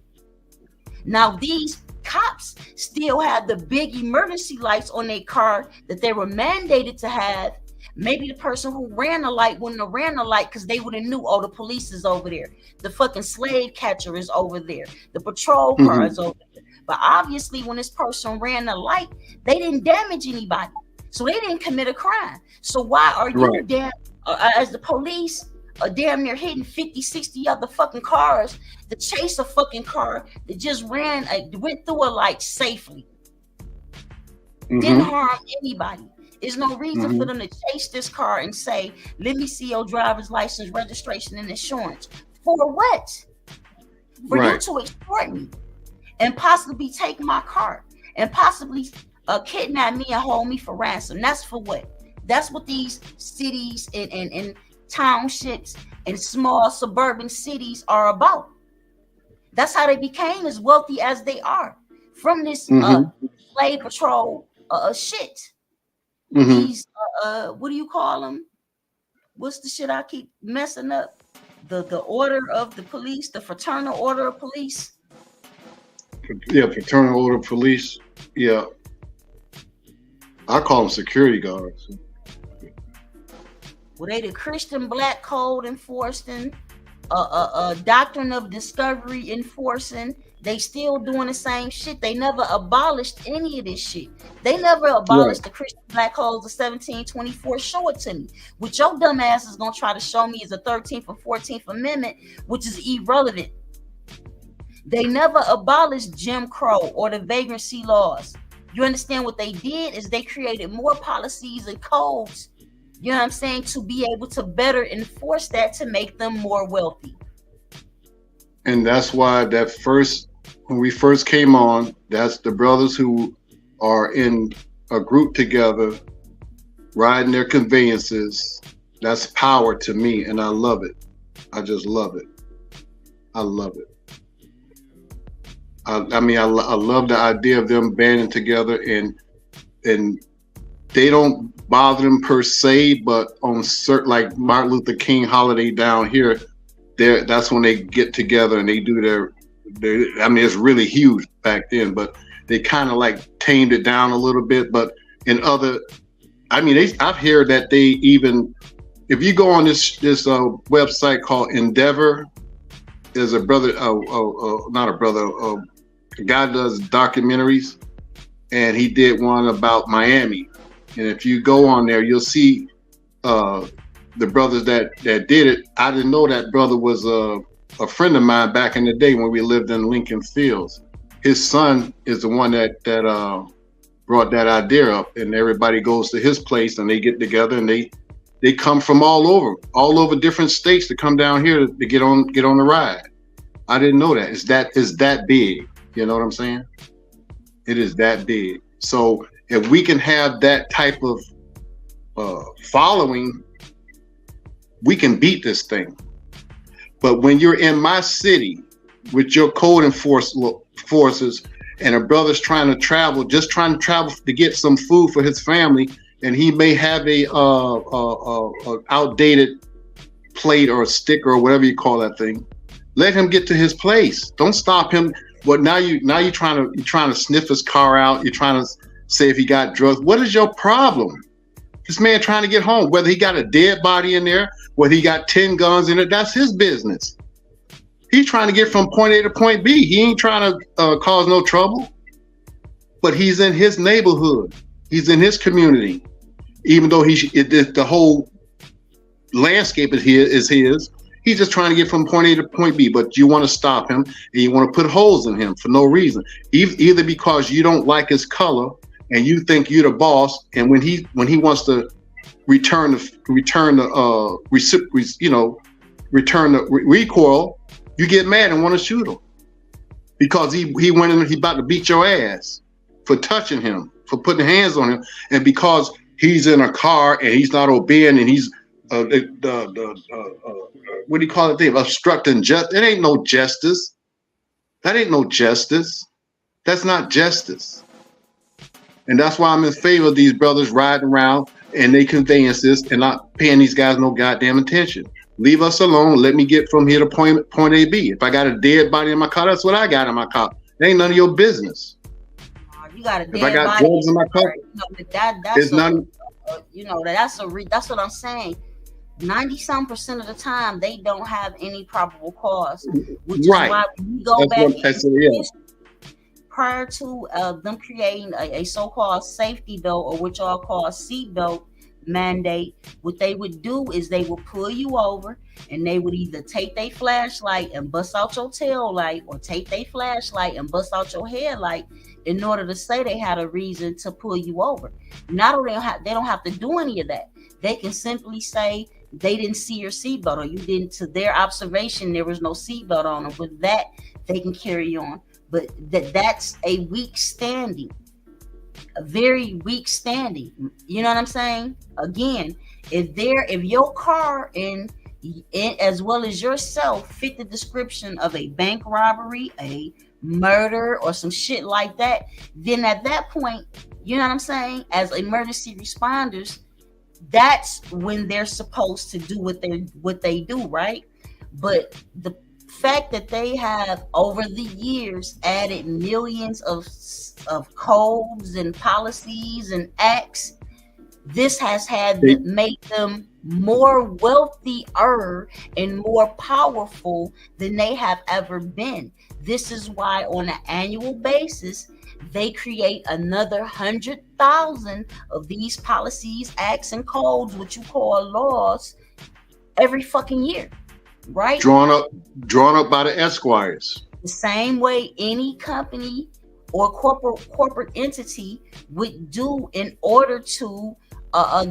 Now these cops still have the big emergency lights on their car that they were mandated to have. Maybe the person who ran the light wouldn't have ran the light because they would have knew, oh, the police is over there. The fucking slave catcher is over there. The patrol car is over there. But obviously when this person ran the light, they didn't damage anybody. So they didn't commit a crime. So why are you as the police are damn near hitting 50, 60 other fucking cars to chase a fucking car that just went through a light safely? Didn't harm anybody. There's no reason for them to chase this car and say, let me see your driver's license, registration, and insurance. For what? For you to extort me and possibly take my car and possibly kidnap me and hold me for ransom. That's for what? That's what these cities and townships and small suburban cities are about. That's how they became as wealthy as they are, from this slave patrol shit. These what do you call them? What's the shit I keep messing up? The order of the police, the fraternal order of police. Yeah, fraternal order of police. Yeah, I call them security guards. Well, they the Christian black code enforcing, doctrine of discovery enforcing. They still doing the same shit. They never abolished any of this shit. They never abolished the Christian black codes of 1724. Show it to me. What your dumb ass is gonna try to show me is the 13th or 14th Amendment, which is irrelevant. They never abolished Jim Crow or the vagrancy laws. You understand what they did is they created more policies and codes, you know what I'm saying, to be able to better enforce that, to make them more wealthy. And that's why when we first came on, that's the brothers who are in a group together, riding their conveyances. That's power to me, and I love it. I just love it. I love it. I mean, I love the idea of them banding together, and they don't bother them per se, but on certain, like Martin Luther King holiday down here, that's when they get together and they do I mean, it's really huge back then, but they kind of like tamed it down a little bit. But in other, I mean, I've heard that they even, if you go on this website called Endeavor, there's a brother, not a brother, a guy does documentaries, and he did one about Miami. And if you go on there, you'll see the brothers that did it. I didn't know that brother was a friend of mine back in the day when we lived in Lincoln Fields. His son is the one that brought that idea up, and everybody goes to his place and they get together, and they come from all over different states to come down here to get on the ride. I didn't know that. It's that big. You know what I'm saying? It is that big. So if we can have that type of following, we can beat this thing. But when you're in my city with your code forces and a brother's trying to travel to get some food for his family, and he may have a outdated plate or a sticker or whatever you call that thing, let him get to his place. Don't stop him. But now you're trying to sniff his car out. You're trying to say if he got drugs. What is your problem? This man trying to get home, whether he got a dead body in there, whether he got 10 guns in it, that's his business. He's trying to get from point A to point B. He ain't trying to cause no trouble, but he's in his neighborhood. He's in his community. Even though the whole landscape is his, he's just trying to get from point A to point B, but you want to stop him and you want to put holes in him for no reason. Either because you don't like his color and you think you're the boss, and when he wants to return the recoil, you get mad and want to shoot him because he went in, he about to beat your ass for touching him, for putting hands on him, and because he's in a car and he's not obeying and he's what do you call it? They're obstructing justice. It ain't no justice. That ain't no justice. That's not justice. And that's why I'm in favor of these brothers riding around and they conveyances and not paying these guys no goddamn attention. Leave us alone. Let me get from here to point A, B. If I got a dead body in my car, that's what I got in my car. It ain't none of your business. You got a dead if I got body drugs in my car, that's none. That's what I'm saying. 90% of the time, they don't have any probable cause, which is why when we go back prior to them creating a so-called safety belt, or what y'all call seat belt mandate, what they would do is they would pull you over and they would either take their flashlight and bust out your tail light, or take their flashlight and bust out your headlight in order to say they had a reason to pull you over. Not only they don't have to do any of that. They can simply say they didn't see your seatbelt, or you didn't, to their observation, there was no seatbelt on. And with that, they can carry on. But that's a weak standing, a very weak standing. You know what I'm saying? Again, if your car and as well as yourself fit the description of a bank robbery, a murder, or some shit like that, then at that point, you know what I'm saying, as emergency responders, that's when they're supposed to do what they do, right? But the fact that they have over the years added millions of codes and policies and acts, this has made them more wealthier and more powerful than they have ever been. This is why on an annual basis, they create another 100,000 of these policies, acts, and codes, what you call laws, every fucking year, right? Drawn up by the Esquires. The same way any company or corporate entity would do in order to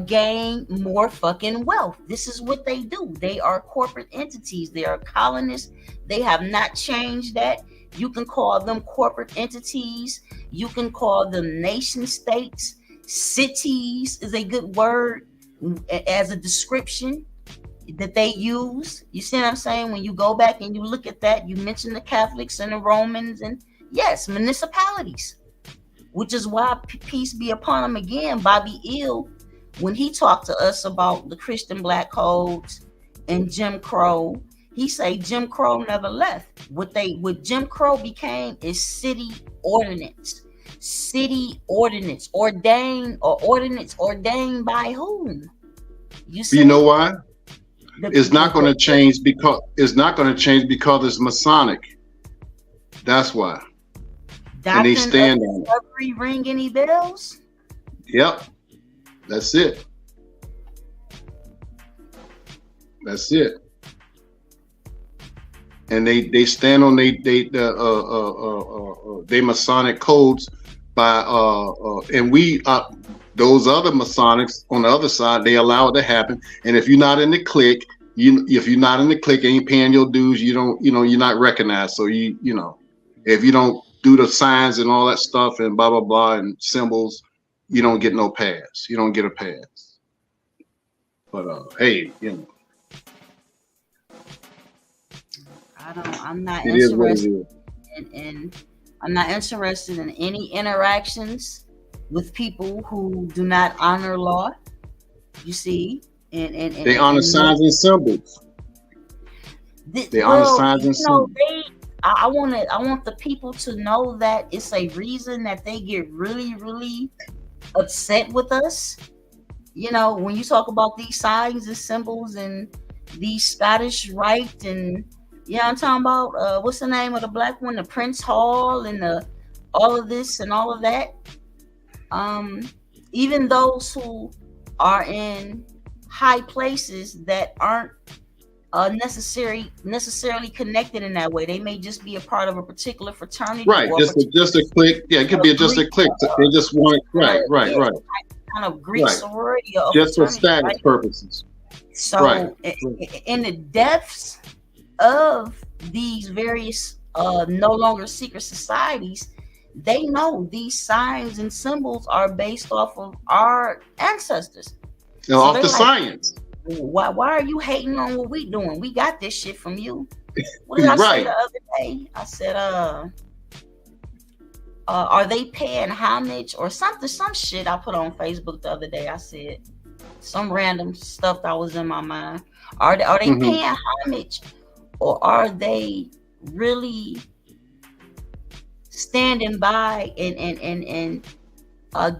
gain more fucking wealth. This is what they do. They are corporate entities. They are colonists. They have not changed that. You can call them corporate entities. You can call them nation states. Cities is a good word as a description that they use. You see what I'm saying? When you go back and you look at that, you mention the Catholics and the Romans, and yes, municipalities, which is why, peace be upon him again, Bobby Eel, when he talked to us about the Christian black codes and Jim Crow, He say Jim Crow never left. What Jim Crow became is city ordinance. City ordinance ordained by whom? You see, You know why? the, It's not going to the change because it's Masonic. That's why. And they doctrine of stand on it. discovery ring any bells? Yep. That's it. That's it. And they stand on they Masonic codes by and we those other Masonics on the other side, they allow it to happen. And if you're not in the clique, if you're not in the clique, ain't paying your dues, you're not recognized. So if you don't do the signs and all that stuff and blah blah blah and symbols, you don't get no pass. You don't get a pass. But hey, I'm not it is what it interested is. in I'm not interested in any interactions with people who do not honor law. You see, and They honor signs and symbols. They honor signs and symbols. I want the people to know that it's a reason that they get really, really upset with us. When you talk about these signs and symbols and these Scottish Rite and I'm talking about what's the name of the black one, the Prince Hall and all of this and all of that. Even those who are in high places that aren't necessarily connected in that way. They may just be a part of a particular fraternity. Right, just a clique. Yeah, it could be just a clique. They just want right. Kind of Greek sorority or just for status purposes. So in the depths of these various no longer secret societies, they know these signs and symbols are based off of our ancestors. Off the science. Why are you hating on what we doing? We got this shit from you. What did I say the other day? I said, are they paying homage or something? Some shit I put on Facebook the other day. I said some random stuff that was in my mind. Are they paying homage, or are they really standing by and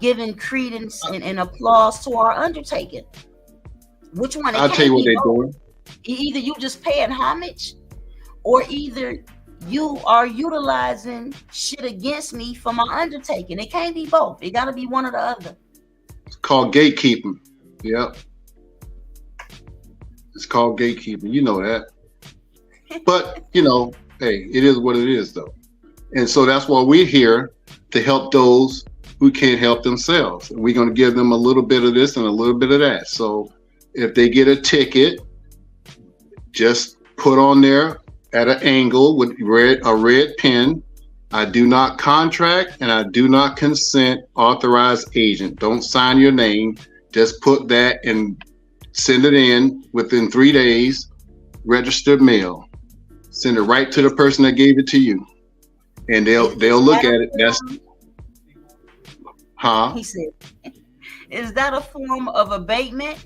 giving credence and applause to our undertaking? Which one? I'll tell you what they're doing. Either you just paying homage, or either you are utilizing shit against me for my undertaking. It can't be both. It got to be one or the other. It's called gatekeeping. Yep. It's called gatekeeping. You know that. But, hey, it is what it is, though. And so that's why we're here, to help those who can't help themselves. And we're going to give them a little bit of this and a little bit of that. So if they get a ticket, just put on there at an angle with a red pen, I do not contract and I do not consent, authorized agent. Don't sign your name. Just put that and send it in within 3 days, registered mail. Send it right to the person that gave it to you. And they'll look at it. That's He said, is that a form of abatement?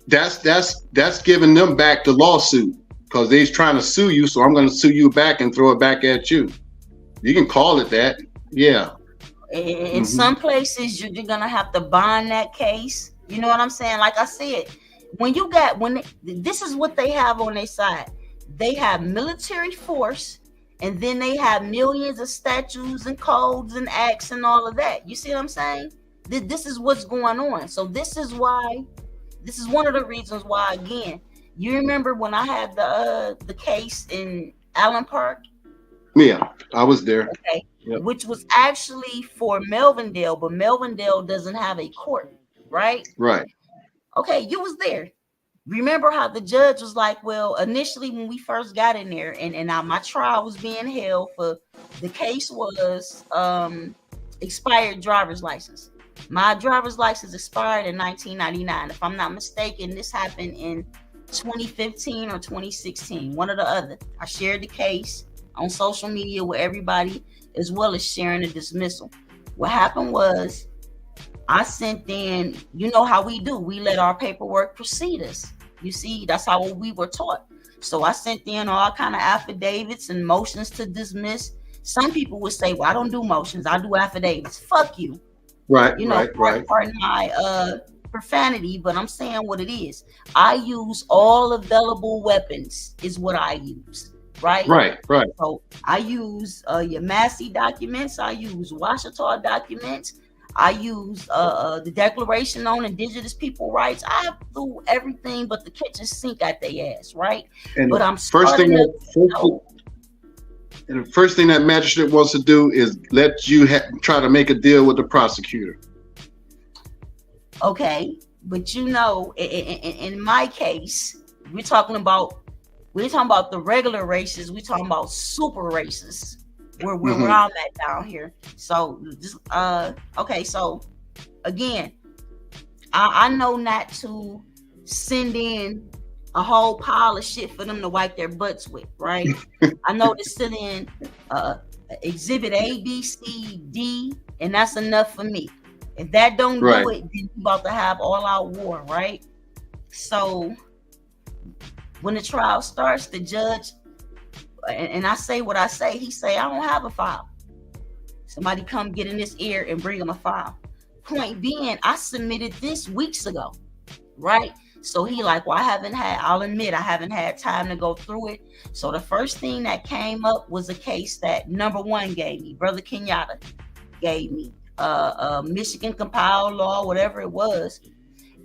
That's giving them back the lawsuit, because they're trying to sue you. So I'm going to sue you back and throw it back at you. You can call it that. Yeah. In some places, you're going to have to bond that case. You know what I'm saying? Like I said, this is what they have on their side. They have military force, and then they have millions of statutes and codes and acts and all of that. You see what I'm saying? This is what's going on. So this is one of the reasons why, again, you remember when I had the case in Allen Park? Yeah, I was there. Okay. Yep. Which was actually for Melvindale, but Melvindale doesn't have a court, right? Right. Okay, you was there. Remember how the judge was like, well, initially when we first got in there and my trial was being held for, the case was expired driver's license. My driver's license expired in 1999. If I'm not mistaken, this happened in 2015 or 2016, one or the other. I shared the case on social media with everybody, as well as sharing the dismissal. What happened was, I sent in, you know how we do. We let our paperwork precede us. You see, that's how we were taught. So I sent in all kind of affidavits and motions to dismiss. Some people would say, well, I don't do motions, I do affidavits. Fuck you. Right, You know, pardon my profanity, but I'm saying what it is. I use all available weapons is what I use. Right. So I use your Massey documents, I use Washita documents, I use the Declaration on Indigenous People Rights. I threw everything but the kitchen sink at their ass, right? And but I'm the first thing that magistrate wants to do is let you try to make a deal with the prosecutor. Okay, but you know, in my case, we're talking about the regular races. We're talking about super races. Where I'm at down here. So just okay. So again, I know not to send in a whole pile of shit for them to wipe their butts with, right? I know to send in exhibit A, B, C, D, and that's enough for me. If that don't do it, then you about to have all out war, right? So when the trial starts, the judge, and I say what I say, he say, I don't have a file. Somebody come get in his ear and bring him a file. Point being, I submitted this weeks ago, right? So he like, well, I'll admit I haven't had time to go through it. So the first thing that came up was a case that number one gave me, Brother Kenyatta gave me, Michigan compiled law, whatever it was.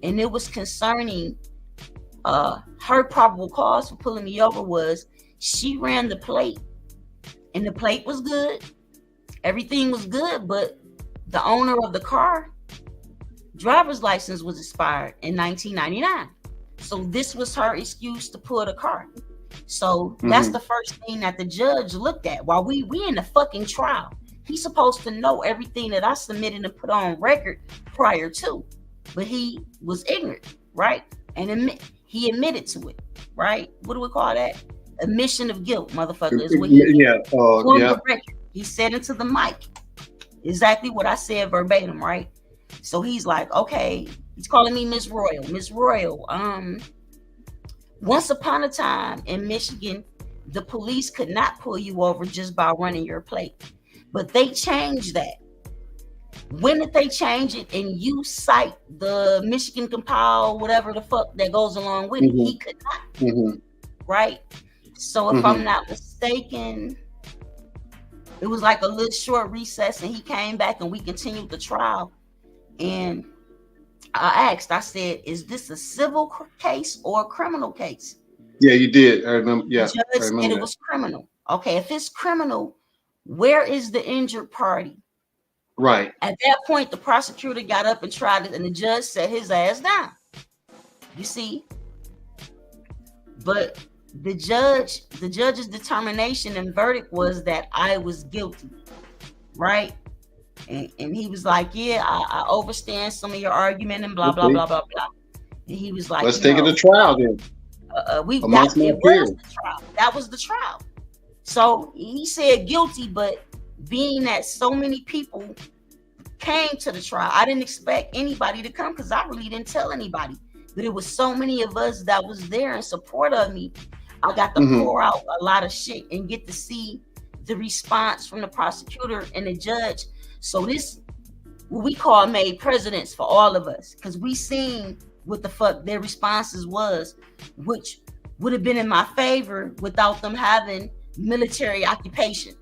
And it was concerning her probable cause for pulling me over was she ran the plate and the plate was good. Everything was good, but the owner of the car driver's license was expired in 1999. So this was her excuse to pull the car. So that's the first thing that the judge looked at while we in the fucking trial. He's supposed to know everything that I submitted and put on record prior to, but he was ignorant, right? And he admitted to it, right? What do we call that? Admission of guilt, motherfucker, is what he said into the mic. Exactly what I said verbatim, right? So he's like, okay, he's calling me Miss Royal. Miss Royal, once upon a time in Michigan, the police could not pull you over just by running your plate. But they changed that. When did they change it? And you cite the Michigan compile, whatever the fuck that goes along with it. He could not, right? So if I'm not mistaken, it was like a little short recess and he came back and we continued the trial. And I said, is this a civil case or a criminal case? Yeah, you did. I remember. Yeah, the judge said it was criminal. Okay, if it's criminal, where is the injured party? Right. At that point, the prosecutor got up and tried it, and the judge set his ass down. You see? But the judge's determination and verdict was that I was guilty, right? And he was like, yeah, I understand some of your argument and blah, blah, blah, blah, blah. And he was like, let's take it to trial then. That was the trial. So he said guilty, but being that so many people came to the trial, I didn't expect anybody to come because I really didn't tell anybody. But it was so many of us that was there in support of me. I got to pour out a lot of shit and get to see the response from the prosecutor and the judge. So this, what we call made presidents for all of us, because we seen what the fuck their responses was, which would have been in my favor without them having military occupation.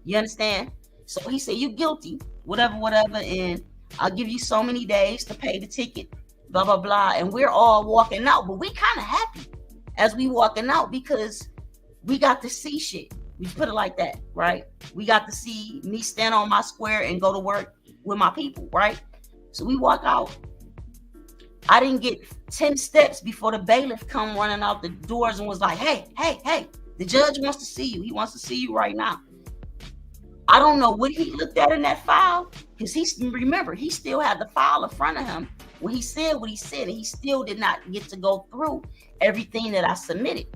You understand? So he said, you guilty, whatever, and I'll give you so many days to pay the ticket, blah, blah, blah. And we're all walking out, but we kind of happy as we walking out because we got to see shit. We put it like that, right? We got to see me stand on my square and go to work with my people, right? So we walk out. I didn't get 10 steps before the bailiff come running out the doors and was like, hey, the judge wants to see you. He wants to see you right now. I don't know what he looked at in that file, because he still had the file in front of him when he said what he said, and he still did not get to go through everything that I submitted.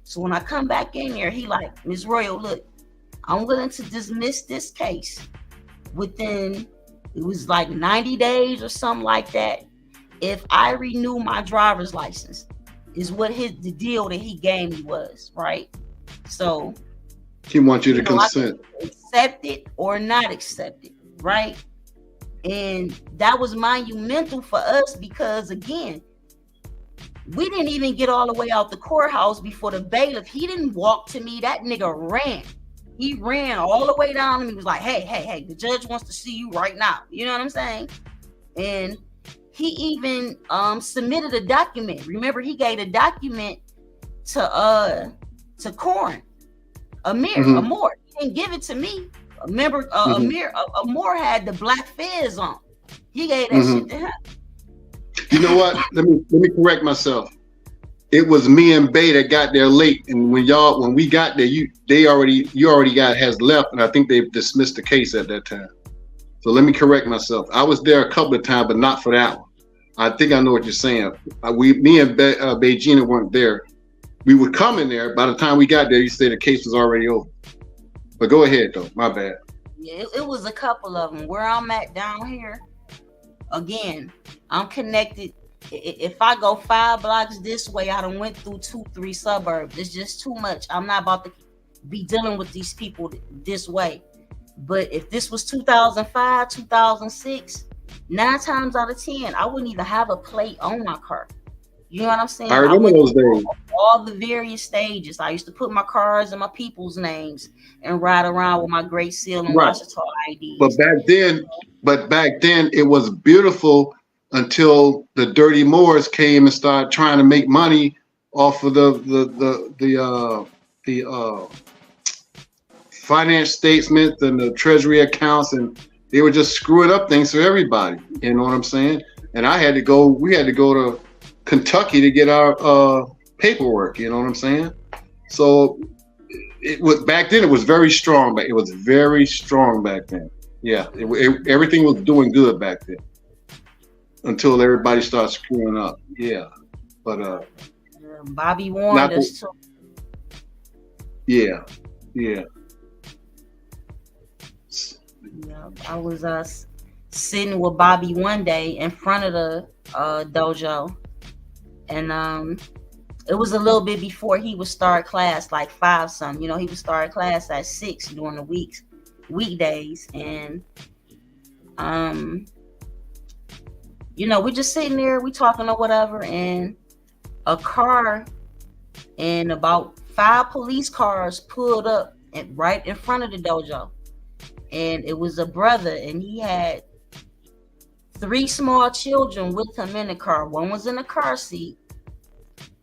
So when I come back in there, he like, Ms. Royal, look, I'm willing to dismiss this case within, it was like 90 days or something like that, if I renew my driver's license. is what the deal that he gave me was, right? So He wants you to I can consent. accept it or not accept it, right? And that was monumental for us because, again, we didn't even get all the way out the courthouse before the bailiff. He didn't walk to me. That nigga ran. He ran all the way down and he was like, hey, the judge wants to see you right now. You know what I'm saying? And he even submitted a document. Remember, he gave a document to Corin, Amir. He didn't give it to me. Remember, Amir had the black fez on. He gave that shit to him. You know what? Let me correct myself. It was me and Bay that got there late, and when we got there, you already has left, and I think they dismissed the case at that time. So let me correct myself. I was there a couple of times, but not for that one. I think I know what you're saying. Me and Beijing weren't there. We were coming there. By the time we got there, you said the case was already over. But go ahead, though. My bad. Yeah, it was a couple of them. Where I'm at down here, again, I'm connected. If I go 5 blocks this way, I done went through 2-3 suburbs. It's just too much. I'm not about to be dealing with these people this way. But if this was 2005, 2006, 9 times out of 10, I wouldn't even have a plate on my car. You know what I'm saying? I remember those days. All the various stages. I used to put my cars and my people's names and ride around with my Great Seal and Washita IDs. But back then it was beautiful until the dirty Moors came and started trying to make money off of the finance statements and the treasury accounts, and they were just screwing up things for everybody. You know what I'm saying? And we had to go to Kentucky to get our paperwork. You know what I'm saying? So it was back then. It was very strong, but it was very strong back then. Yeah, everything was doing good back then until everybody started screwing up. Yeah, but Bobby warned us too. Yeah. I was sitting with Bobby one day in front of the dojo, and it was a little bit before he would start class, like 5 something. You know, he would start class at 6 during the weekdays, and you know, we're just sitting there, we talking or whatever, and a car and about 5 police cars pulled up right in front of the dojo. And it was a brother, and he had 3 small children with him in the car. One was in the car seat.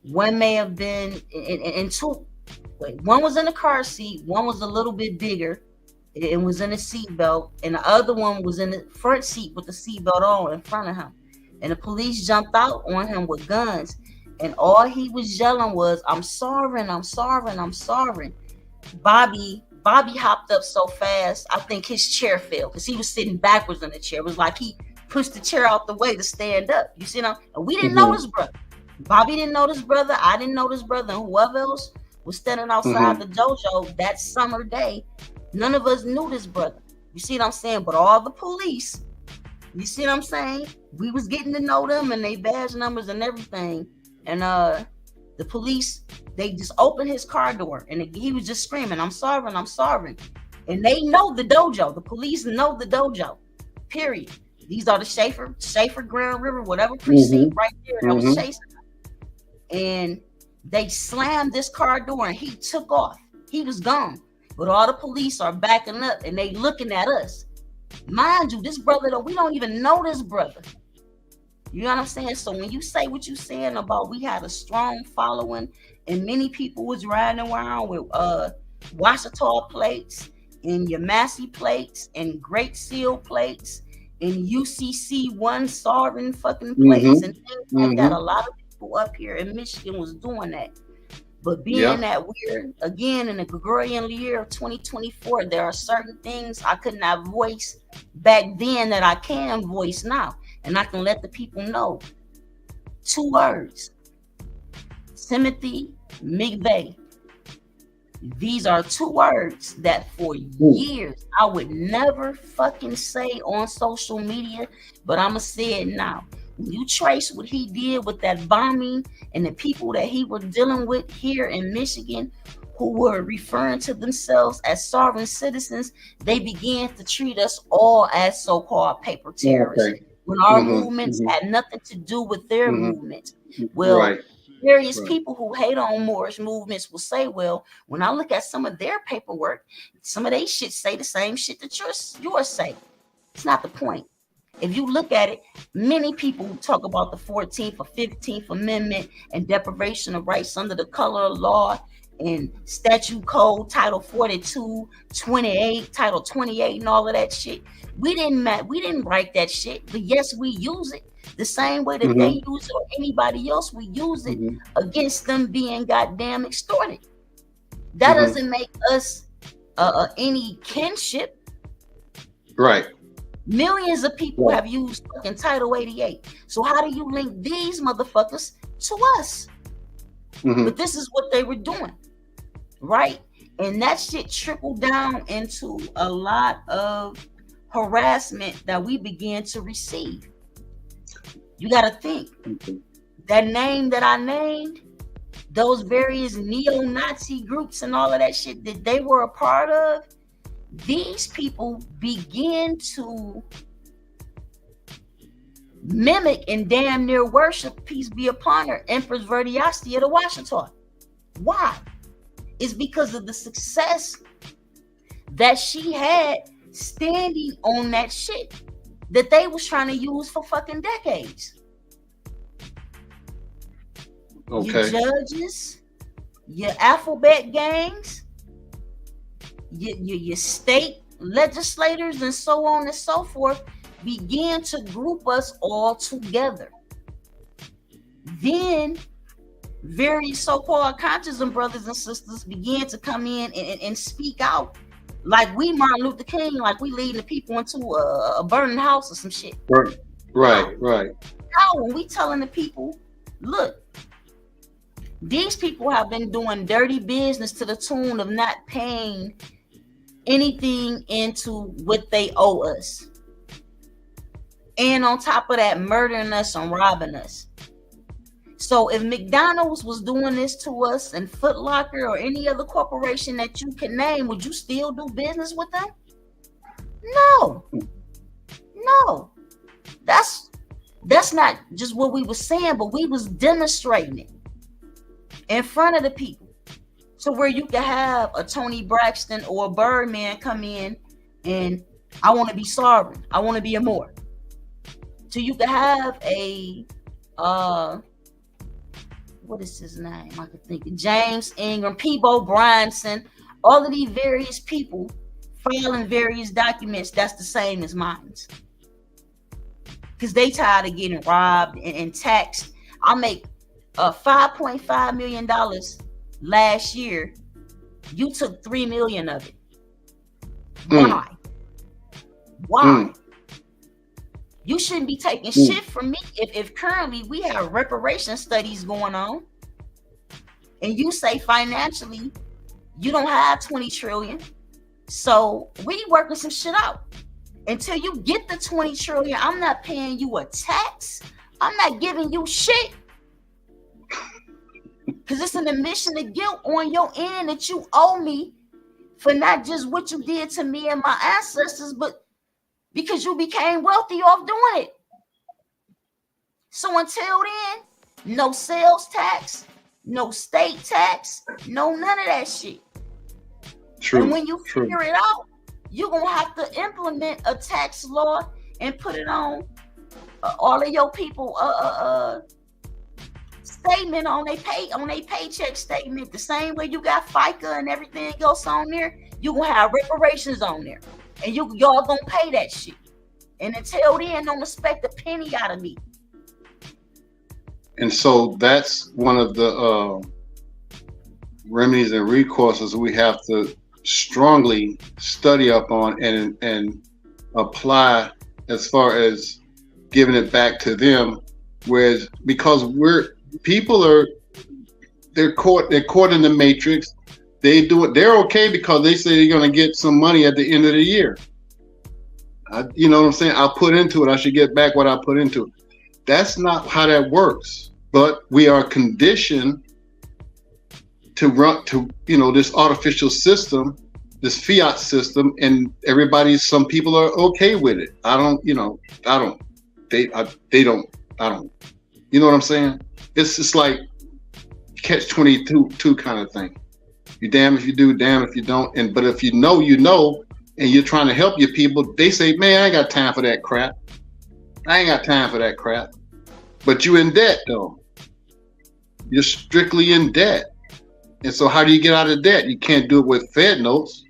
One may have been in two. Wait, one was in the car seat. One was a little bit bigger and was in a seatbelt. And the other one was in the front seat with the seatbelt on in front of him. And the police jumped out on him with guns. And all he was yelling was, I'm sorry. Bobby hopped up so fast, I think his chair fell because he was sitting backwards in the chair. It was like he pushed the chair out the way to stand up. You see, and we didn't know this brother. Bobby didn't know this brother. I didn't know this brother. And whoever else was standing outside the dojo that summer day, none of us knew this brother. You see what I'm saying? But all the police, you see what I'm saying? We was getting to know them and they badge numbers and everything. And the police, they just opened his car door and he was just screaming, I'm sorry. And they know the dojo. The police know the dojo, period. These are the Schaefer Grand River, whatever precinct right there that was chasing him. And they slammed this car door and he took off. He was gone. But all the police are backing up and they looking at us. Mind you, this brother, though, we don't even know this brother. You know what I'm saying? So when you say what you're saying about we had a strong following and many people was riding around with Washita plates and Yamasi plates and Great Seal plates and UCC 1 Sovereign fucking plates and things like that, a lot of people up here in Michigan was doing that. But being that we're, again, in the Gregorian year of 2024, there are certain things I could not voice back then that I can voice now. And I can let the people know. 2 words. Timothy McVeigh. These are 2 words that for years I would never fucking say on social media, but I'ma say it now. When you trace what he did with that bombing and the people that he was dealing with here in Michigan who were referring to themselves as sovereign citizens, they began to treat us all as so-called paper terrorists. Okay. When our movements had nothing to do with their movements. Well, Right. various people who hate on Moorish movements will say, well, when I look at some of their paperwork, some of they shit say the same shit that yours say. It's not the point. If you look at it, many people talk about the 14th or 15th Amendment and deprivation of rights under the color of law and statute code, Title 42, 28, Title 28, and all of that shit. We didn't write that shit, but yes, we use it the same way that they use it or anybody else. We use it against them being goddamn extorted. That doesn't make us any kinship. Right. Millions of people have used fucking Title 88. So how do you link these motherfuckers to us? But this is what they were doing, right? And that shit trickled down into a lot of harassment that we began to receive. You got to think that name that I named, those various neo-Nazi groups and all of that shit that they were a part of, these people begin to mimic and damn near worship, peace be upon her, Empress Verdiasti of the Washington. Why? It's because of the success that she had standing on that shit that they was trying to use for fucking decades. Okay. Your judges, your alphabet gangs, your state legislators, and so on and so forth, began to group us all together. Then various so-called conscious brothers and sisters began to come in and speak out like we Martin Luther King, like we leading the people into a burning house or some shit. Right. Now when we telling the people, look, these people have been doing dirty business to the tune of not paying anything into what they owe us. And on top of that, murdering us and robbing us. So if McDonald's was doing this to us and Foot Locker or any other corporation that you can name, would you still do business with them? No. That's not just what we were saying, but we was demonstrating it in front of the people. So where you can have a Tony Braxton or a Birdman come in and I want to be sovereign. I want to be a Moor. So you can have a what is his name? I could think of James Ingram, Peebo Bryanson, all of these various people filing various documents that's the same as mine. Because they tired of getting robbed and taxed. I make $5.5 million last year. You took $3 million of it. Why? You shouldn't be taking shit from me if currently we have reparation studies going on and you say financially you don't have 20 trillion. So we working some shit out. Until you get the 20 trillion, I'm not paying you a tax. I'm not giving you shit. Because it's an admission of guilt on your end that you owe me for not just what you did to me and my ancestors, but because you became wealthy off doing it. So until then, no sales tax, no state tax, no none of that shit. True. And when you figure it out, you're going to have to implement a tax law and put it on all of your people statement on their paycheck statement. The same way you got FICA and everything else on there, you're going to have reparations on there. And y'all gonna pay that shit. And until then, don't expect a penny out of me. And so that's one of the remedies and recourses we have to strongly study up on and apply as far as giving it back to them. Whereas because they're caught in the matrix. They do it. They're okay because they say they're going to get some money at the end of the year. You know what I'm saying? I put into it. I should get back what I put into it. That's not how that works. But we are conditioned to run to, this artificial system, this fiat system, and some people are okay with it. They don't, you know what I'm saying? It's just like catch-22 kind of thing. You damn if you do, damn if you don't. But if you know, and you're trying to help your people, they say, man, I ain't got time for that crap. But you in debt though. You're strictly in debt. And so how do you get out of debt? You can't do it with Fed notes.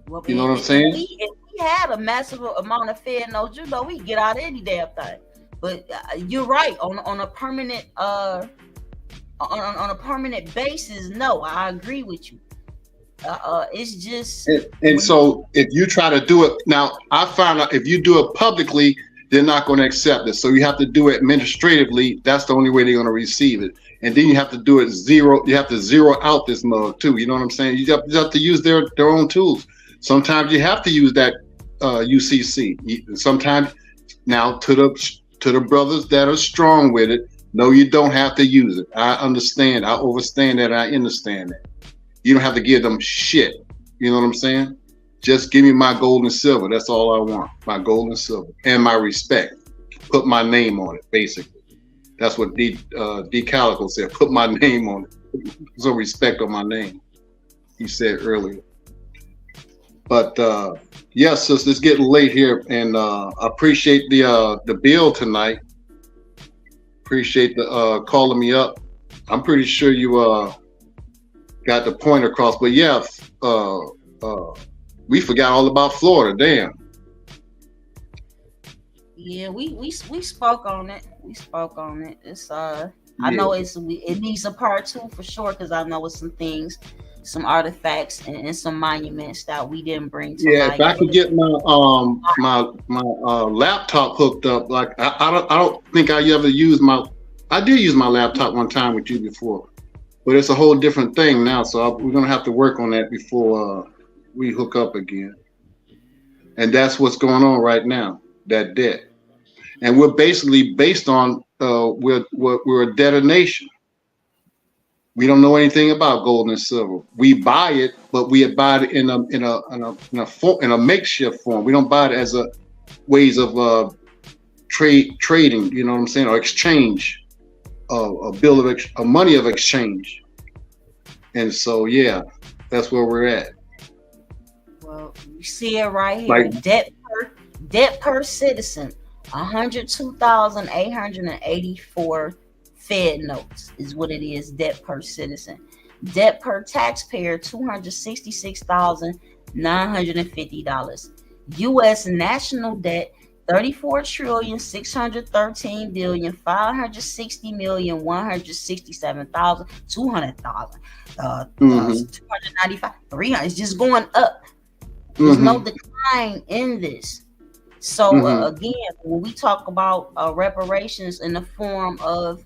Well, you know what I'm saying? If we had a massive amount of Fed notes, we get out of any damn thing. But you're right, on a permanent on a permanent basis, no, I agree with you. It's just and so if you try to do it now, I found out if you do it publicly, they're not going to accept it. So you have to do it administratively. That's the only way they're going to receive it. And then you have to do it zero. You have to zero out this mug too. You know what I'm saying? You have to use their own tools. Sometimes you have to use that UCC. Sometimes now to the brothers that are strong with it, no, you don't have to use it. I understand. I understand that. You don't have to give them shit. You know what I'm saying? Just give me my gold and silver. That's all I want. My gold and silver and my respect. Put my name on it, basically. That's what Calico said. Put my name on it. So respect on my name. He said earlier. But yes, sis, it's getting late here, and I appreciate the bill tonight. Appreciate the calling me up. I'm pretty sure you got the point across. But yeah, we forgot all about Florida. Damn. Yeah, we spoke on it. It's I know it needs a part 2 for sure, because I know it's some things, some artifacts and some monuments that we didn't bring to light. If I could get my laptop hooked up, like I don't think I ever used I did use my laptop one time with you before, but it's a whole different thing now. So we're gonna have to work on that before we hook up again. And that's what's going on right now, that debt. And we're basically based on we're a debtor nation. We don't know anything about gold and silver. We buy it, but we buy it in a makeshift form. We don't buy it as a ways of trading. You know what I'm saying? Or exchange, a money of exchange. And so yeah, that's where we're at. Well, you see it right here. Debt per citizen, 102,884 Fed notes is what it is. Debt per citizen. Debt per taxpayer, $266,950. U.S. national debt, $34,613,560,167,200,000. 295, 300. It's just going up. There's no decline in this. So again, when we talk about reparations in the form of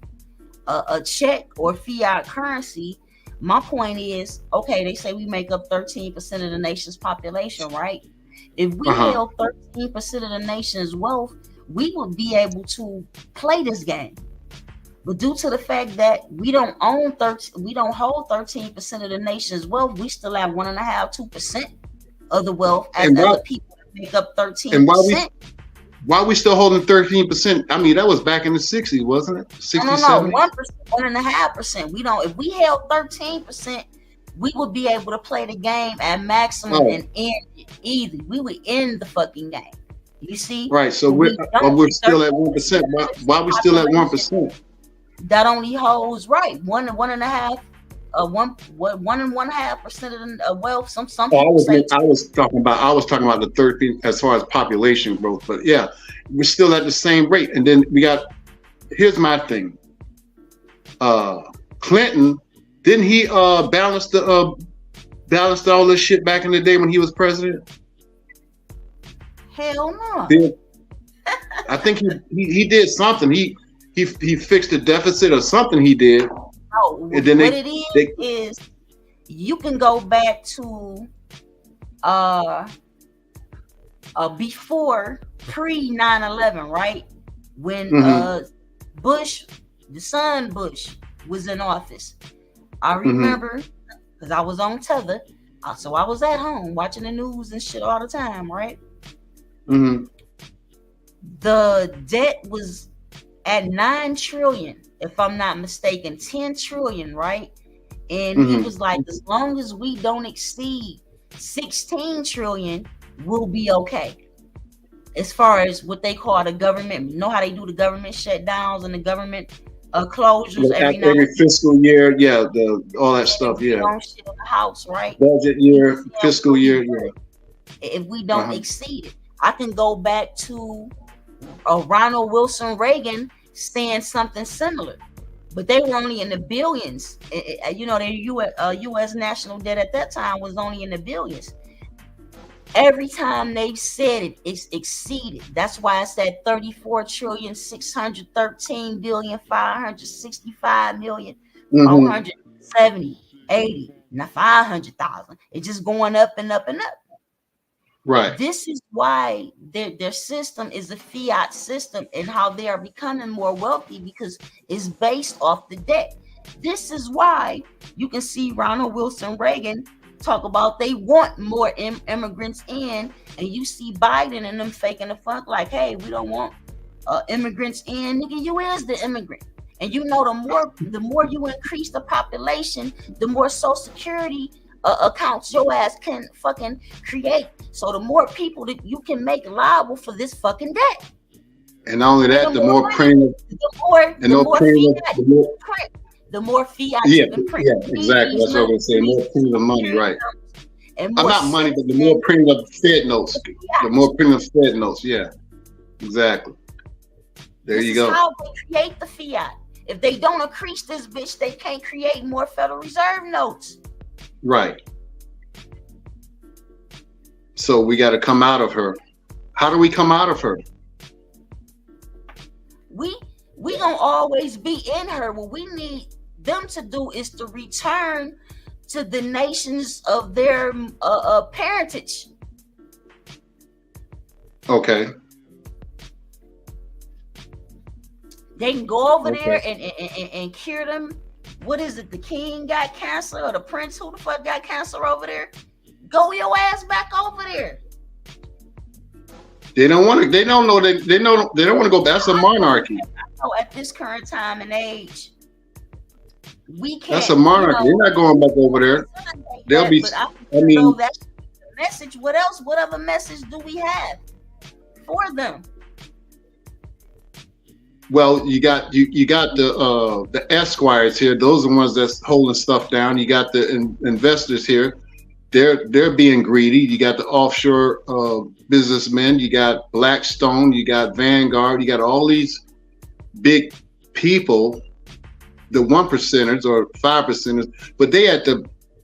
a check or fiat currency, my point is, okay, they say we make up 13% of the nation's population, right? If we held 13% of the nation's wealth, we would be able to play this game. But due to the fact that we don't hold 13% of the nation's wealth, we still have 1.5–2% of the wealth as other people make up 13%. And why are we still holding 13%? I mean, that was back in the 60s, wasn't it? 60s, no, 1%, 1.5%. We don't. If we held 13%, we would be able to play the game at maximum and end it easy. We would end the fucking game. You see? Right. So we're still at 1%. Why are we still at 1%? That only holds right 1.5%. 1.5% of wealth. Some people say. I was talking about the 13 as far as population growth, but yeah, we're still at the same rate. And then here's my thing. Clinton, didn't he balance all this shit back in the day when he was president? Hell no. I think he did something. He fixed the deficit or something he did. No, what it is you can go back to before pre 9/11, right? When Bush, the son Bush, was in office. I remember because I was on tether, so I was at home watching the news and shit all the time, right? The debt was at 9 trillion, if I'm not mistaken, 10 trillion, right? And he was like, as long as we don't exceed 16 trillion, we'll be okay. As far as what they call the government, you know how they do the government shutdowns and the government closures every fiscal year, all that stuff, shit in the house, right? Budget year, fiscal year, if we don't exceed it. I can go back to Ronald Wilson Reagan saying something similar, but they were only in the billions. You know, the U.S. national debt at that time was only in the billions. Every time they said it, it's exceeded. That's why it's at 34 trillion 613 billion 565 million 470 80 now 500,000. It's just going up and up and up. Right. This is why their system is a fiat system, and how they are becoming more wealthy, because it's based off the debt. This is why you can see Ronald Wilson Reagan talk about they want more immigrants in, and you see Biden and them faking the funk like, hey, we don't want immigrants in. Nigga, you is the immigrant. And you know, the more you increase the population, the more Social Security accounts your ass can fucking create. So the more people that you can make liable for this fucking debt. And not only that, the more premium, the more fiat you can print. Yeah, exactly. That's what I'm saying. More premium money, right? And not money, but the more premium Fed notes. The more premium Fed notes. Yeah, exactly. There you go. This is how they create the fiat. If they don't increase this bitch, they can't create more Federal Reserve notes. Right. So we got to come out of her. How do we come out of her? We gonna always be in her. What we need them to do is to return to the nations of their parentage. Okay. They can go over there and cure them. What is it? The king got cancer, or the prince? Who the fuck got cancer over there? Go your ass back over there. They don't want to. They don't know. They don't want to go back. That's a monarchy. So at this current time and age, we can't. That's a monarchy. They're not going back over there. They'll be. I mean, that's the message. What else? What other message do we have for them? Well, you got the Esquires here. Those are the ones that's holding stuff down. You got the investors here. They're being greedy. You got the offshore businessmen. You got Blackstone. You got Vanguard. You got all these big people, the 1%ers or 5%ers, but they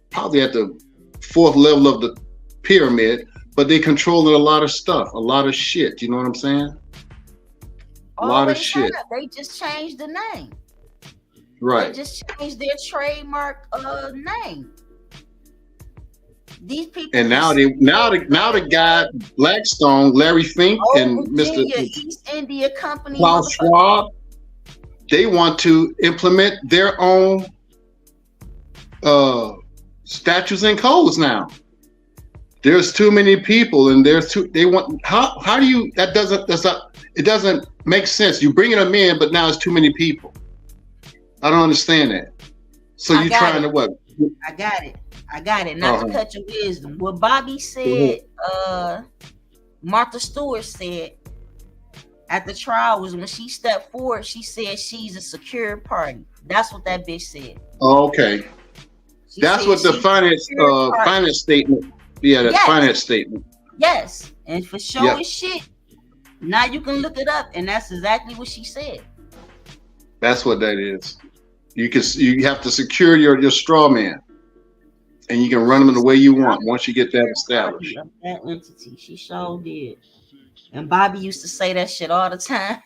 probably at the fourth level of the pyramid. But they controlling a lot of stuff, a lot of shit. You know what I'm saying? A lot of shit. They just changed the name. Right. They just changed their trademark name. These people. And now the guy Blackstone, Larry Fink, and Virginia, East India Company, Klaus Schwab, they want to implement their own statutes and codes now. There's too many people, and they want. How do you? It doesn't make sense. You bringing them in, but now it's too many people. I don't understand that. So you're trying to what? I got it. Not to cut your wisdom. What Bobby said, Martha Stewart said at the trial was when she stepped forward, she said she's a secure party. That's what that bitch said. Oh, okay. That's what the finance statement. Yeah, the finance statement. Yes, and for showing shit. Now you can look it up, and that's exactly what she said. That's what that is. You have to secure your straw man, and you can run them in the way you want once you get that established. That entity, she sure did. And Bobby used to say that shit all the time.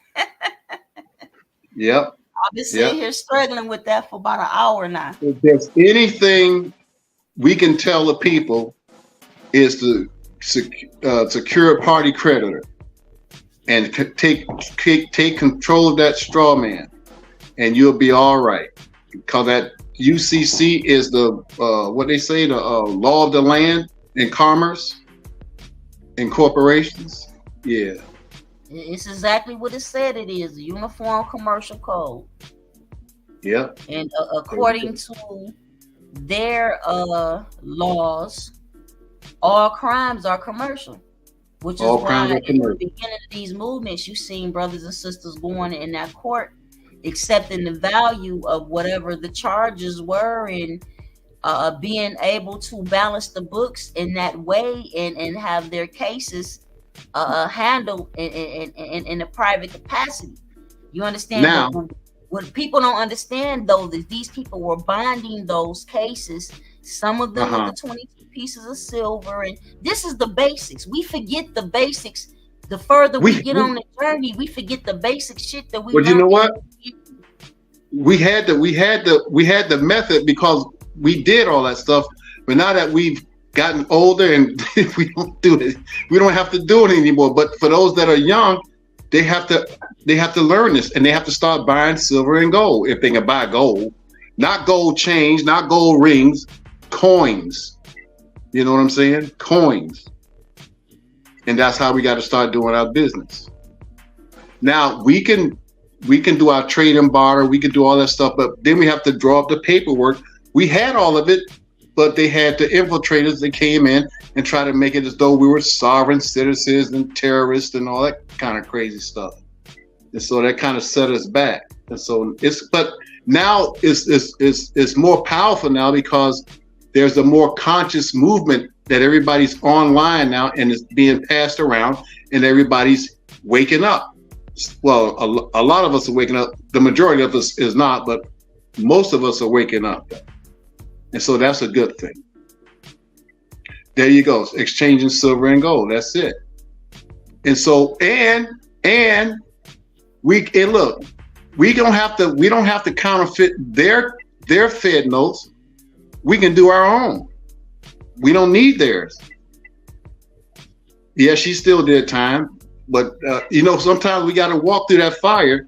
Yep. I've been sitting here struggling with that for about an hour now. If there's anything we can tell the people is to secure a party creditor. and take control of that straw man, and you'll be all right. Because that UCC is the what they say, the law of the land and commerce and corporations. Yeah, It's exactly what it said it is, the Uniform Commercial Code. yeah. And according to their laws, all crimes are commercial, which is All why crimes are at the commercial. beginning of these movements, you've seen brothers and sisters going in that court, accepting the value of whatever the charges were, and being able to balance the books in that way, and have their cases handled in a private capacity. You understand? Now, But what people don't understand, though, that these people were bonding those cases, some of them with the 22 pieces of silver, and this is the basics. We forget the basics. The further we get on the journey, we forget the basic shit that we. But you know what? We had the method because we did all that stuff. But now that we've gotten older and we don't do it, we don't have to do it anymore. But for those that are young, they have to learn this, and they have to start buying silver and gold if they can buy gold, not gold chains, not gold rings, coins. You know what I'm saying? Coins. And that's how we got to start doing our business. Now we can do our trade and barter, we can do all that stuff, but then we have to draw up the paperwork. We had all of it, but they had the infiltrators that came in and try to make it as though we were sovereign citizens and terrorists and all that kind of crazy stuff. And so that kind of set us back. And so but now it's more powerful now because there's a more conscious movement that everybody's online now and it's being passed around and everybody's waking up. Well, a lot of us are waking up. The majority of us is not, but most of us are waking up. And so that's a good thing. There you go. Exchanging silver and gold. That's it. And so, and look, we don't have to counterfeit their Fed notes. We can do our own. We don't need theirs. Yeah, she still did time, but sometimes we got to walk through that fire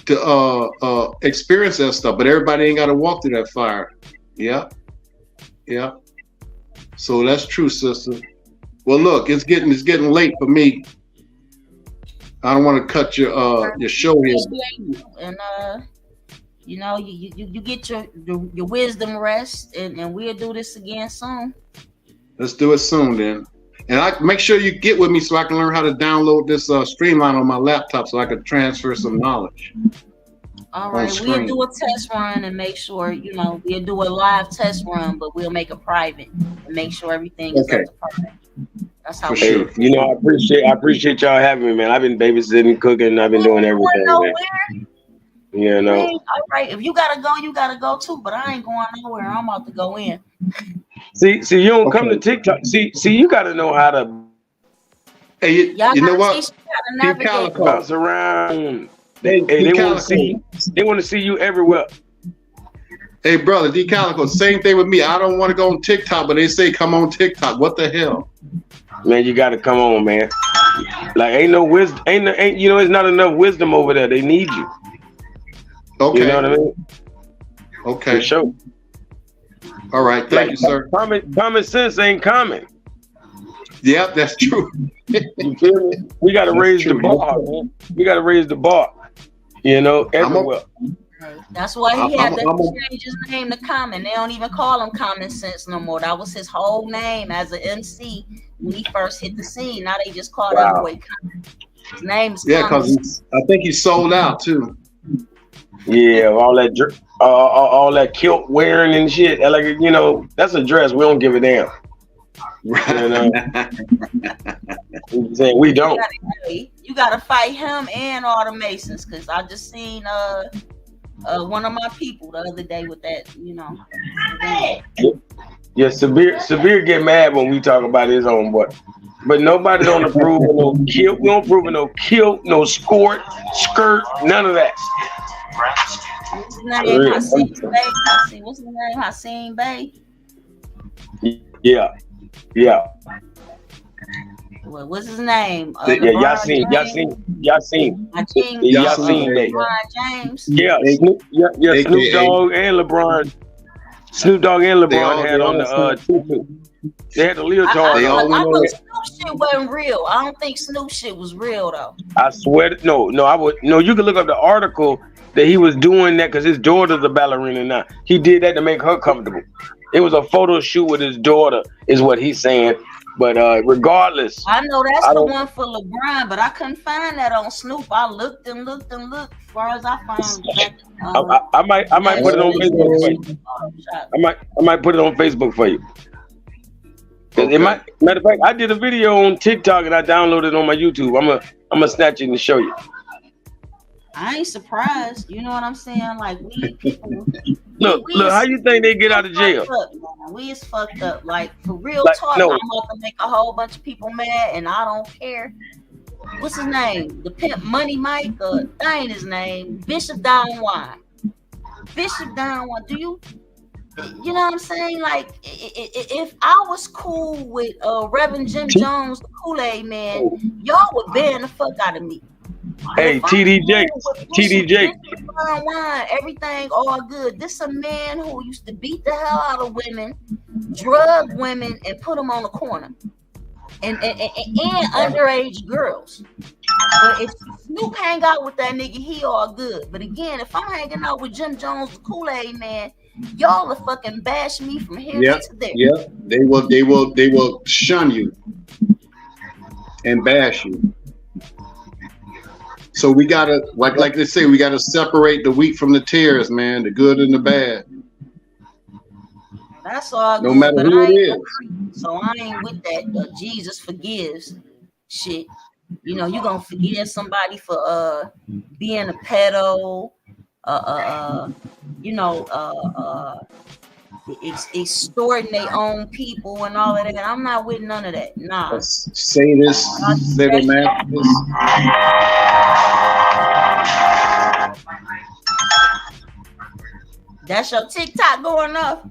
to experience that stuff. But everybody ain't got to walk through that fire. Yeah. So that's true, sister. Well, look, it's getting late for me. I don't want to cut your show here. And you get your wisdom rest, and we'll do this again soon. Let's do it soon then. And I make sure you get with me so I can learn how to download this Streamline on my laptop so I can transfer some knowledge. All right, we'll do a test run and make sure, we'll do a live test run, but we'll make it private and make sure everything is up to par. That's how we do it. I appreciate y'all having me, man. I've been babysitting, cooking, I've been doing everything, man. All right, if you gotta go, you gotta go too, but I ain't going nowhere. I'm about to go in. See, you don't come to TikTok. See, you gotta know how to. Hey, you know what? Calico bounce around. They want to see you everywhere. Hey, brother, D Calico, same thing with me. I don't want to go on TikTok, but they say come on TikTok. What the hell? Man, you got to come on, man. Like, ain't no wisdom, it's not enough wisdom over there. They need you. Okay. You know what I mean? Okay. For sure. All right. Thank you, sir. Common sense ain't common. Yep, that's true. You feel me? We got to raise the bar, man. We got to raise the bar. Everywhere. That's why he had to change his name to Common. They don't even call him Common Sense no more. That was his whole name as an MC when he first hit the scene. Now they just call that boy Common. His name's Common. Because I think he sold out too. Yeah, all that kilt wearing and shit. Like, that's a dress. We don't give a damn. We don't. You gotta fight him and all the Masons, because I just seen one of my people the other day with that, Yeah, Sabir get mad when we talk about his own boy. But nobody don't approve of no kilt. We don't approve of no kilt, no skirt, none of that. What's his name? What's his name? Haseen Bey. Yeah. What's his name? Yeah, y'all LeBron seen. James. Y'all Yasin seen that? LeBron James. Yeah, A- Snoop AKA Dogg and LeBron. Snoop Dogg and they LeBron all had on the tutu. They had the leotard They on. all went I on know it. Snoop shit wasn't real. I don't think Snoop shit was real though. I swear, I would. No, you can look up the article that he was doing that because his daughter's a ballerina now. He did that to make her comfortable. It was a photo shoot with his daughter, is what he's saying. But regardless, I know that's I the don't. one for LeBron, but I couldn't find that on Snoop. I looked and looked and looked. As far as I found that, I might put it on Facebook for you. I might put it on Facebook for you. Okay. It might, matter of fact, I did a video on TikTok and I downloaded it on my YouTube. I'm gonna snatch it and show you. I ain't surprised. You know what I'm saying? Like we people. Look, how you think they get out of jail? Up, we is fucked up. Like for real Like, talk, no. I'm about to make a whole bunch of people mad, and I don't care. What's his name? The pimp Money Mike? That ain't his name. Bishop Don Juan. Bishop Don Juan. Do you? You know what I'm saying? Like, if I was cool with Reverend Jim Jones, the Kool-Aid man, y'all would ban the fuck out of me. Hey, TDJ, everything all good. This a man who used to beat the hell out of women, drug women, and put them on the corner, and underage girls. But if Snoop hang out with that nigga, he all good. But again, if I'm hanging out with Jim Jones, the Kool-Aid man, y'all will fucking bash me from here to there. Yeah, they will shun you and bash you. So we gotta, like they say, we gotta separate the wheat from the tares, man, the good and the bad. That's all. No good, matter but who I it ain't is. so I ain't with that Jesus forgives shit. You know, you gonna forgive somebody for being a pedo, extorting their own people and all of that. I'm not with none of that. Nah. Say this, little man. That's your TikTok going up.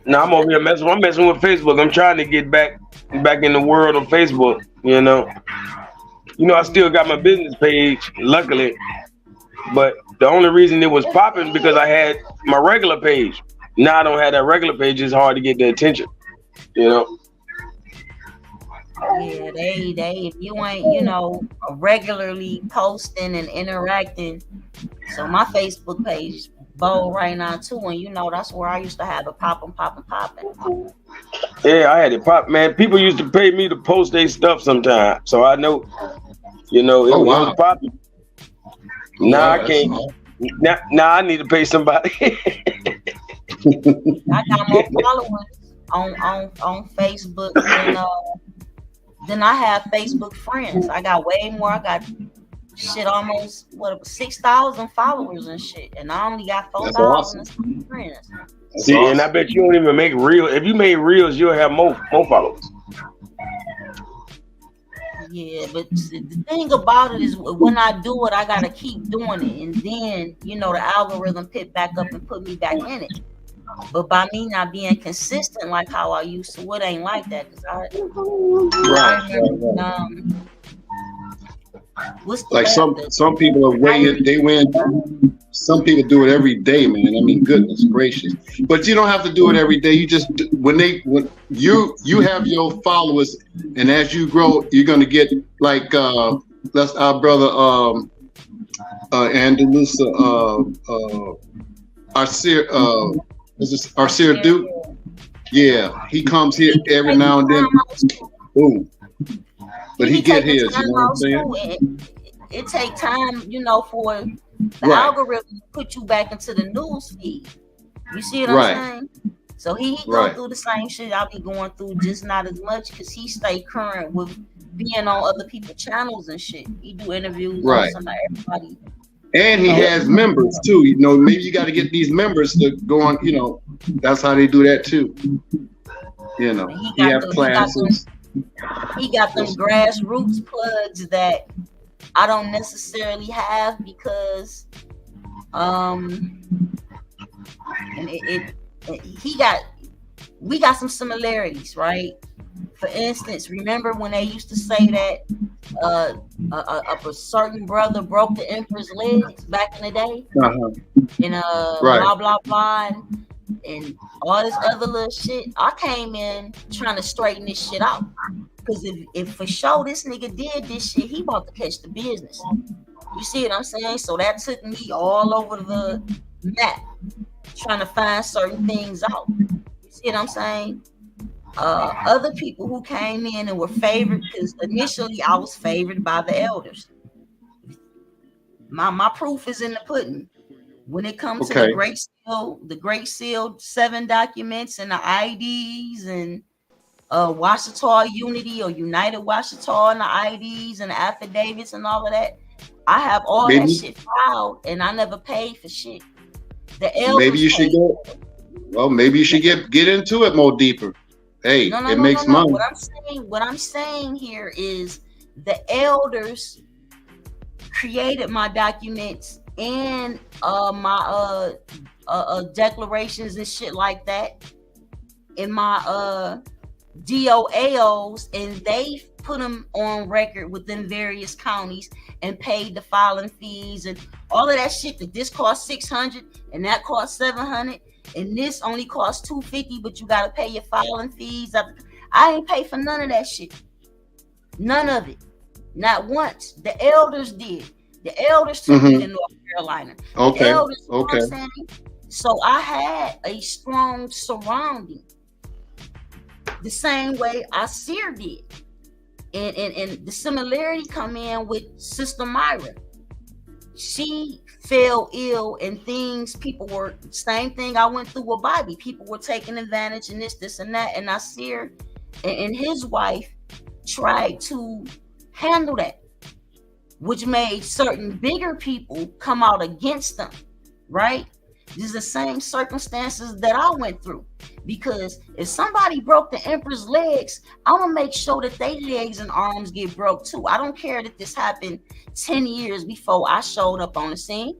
No, I'm over here messing. I'm messing with Facebook. I'm trying to get back in the world of Facebook. You know, I still got my business page, luckily. But the only reason it was popping because I had my regular page. Now I don't have that regular page. It's hard to get the attention. You know. Yeah, they if you ain't, regularly posting and interacting. So my Facebook page bold right now too, and that's where I used to have it popping. Yeah, I had it pop, man. People used to pay me to post their stuff sometimes, so I know, it was popping. Now I can't. Now I need to pay somebody. I got more followers on Facebook than I have Facebook friends. I got way more. I got shit almost 6,000 followers and shit, and I only got 4,000 friends. See, and I bet you don't even make reels. If you made reels, you'll have more followers. Yeah, but the thing about it is when I do it, I gotta keep doing it, and then the algorithm pick back up and put me back in it. But by me not being consistent like how I used to, it ain't like that. Cause I remember, like some people are weighing, they win. Some people do it every day, man. I mean, goodness gracious. But you don't have to do it every day. You just when you have your followers, and as you grow, you're gonna get like that's our brother Andalusa Arcir Duke. Yeah, he comes here every now and then. Boom. But he get his, you know what I'm saying? It take time, for the algorithm to put you back into the news feed. You see what I'm saying? So he go through the same shit I'll be going through, just not as much because he stay current with being on other people's channels and shit. He do interviews with everybody. And he has members too. Maybe you got to get these members to go on. That's how they do that too. He have classes. He got them grassroots plugs that I don't necessarily have because we got some similarities, right? For instance, remember when they used to say that a certain brother broke the emperor's legs back in the day, and Right. blah blah blah, and all this other little shit. I came in trying to straighten this shit out, because if for sure this nigga did this shit, he about to catch the business. You see what I'm saying? So that took me all over the map trying to find certain things out. You see what I'm saying? Other people who came in and were favored, because initially I was favored by the elders. My proof is in the pudding. When it comes to the Great Seal 7 documents and the IDs and Washita Unity or United Washita and the IDs and the affidavits and all of that, I have all that shit filed, and I never paid for shit. The elders maybe you should maybe you should get into it more deeper. Hey, it makes money. What I'm saying here is the elders created my documents and my declarations and shit like that in my DOAOs, and they put them on record within various counties and paid the filing fees and all of that shit. That this cost $600 and that cost $700 and this only costs $250, but you gotta pay your filing fees. I ain't pay for none of that shit. None of it. Not once. The elders did. The elders took me to North Carolina. Okay. The elders, you know what I'm saying? So I had a strong surrounding, the same way Asir did. And the similarity come in with Sister Myra. She fell ill and things, people were, same thing I went through with Bobby. People were taking advantage and this and that. And Asir and his wife tried to handle that, which made certain bigger people come out against them, right? These are the same circumstances that I went through. Because if somebody broke the emperor's legs, I'm gonna make sure that their legs and arms get broke too. I don't care that this happened 10 years before I showed up on the scene.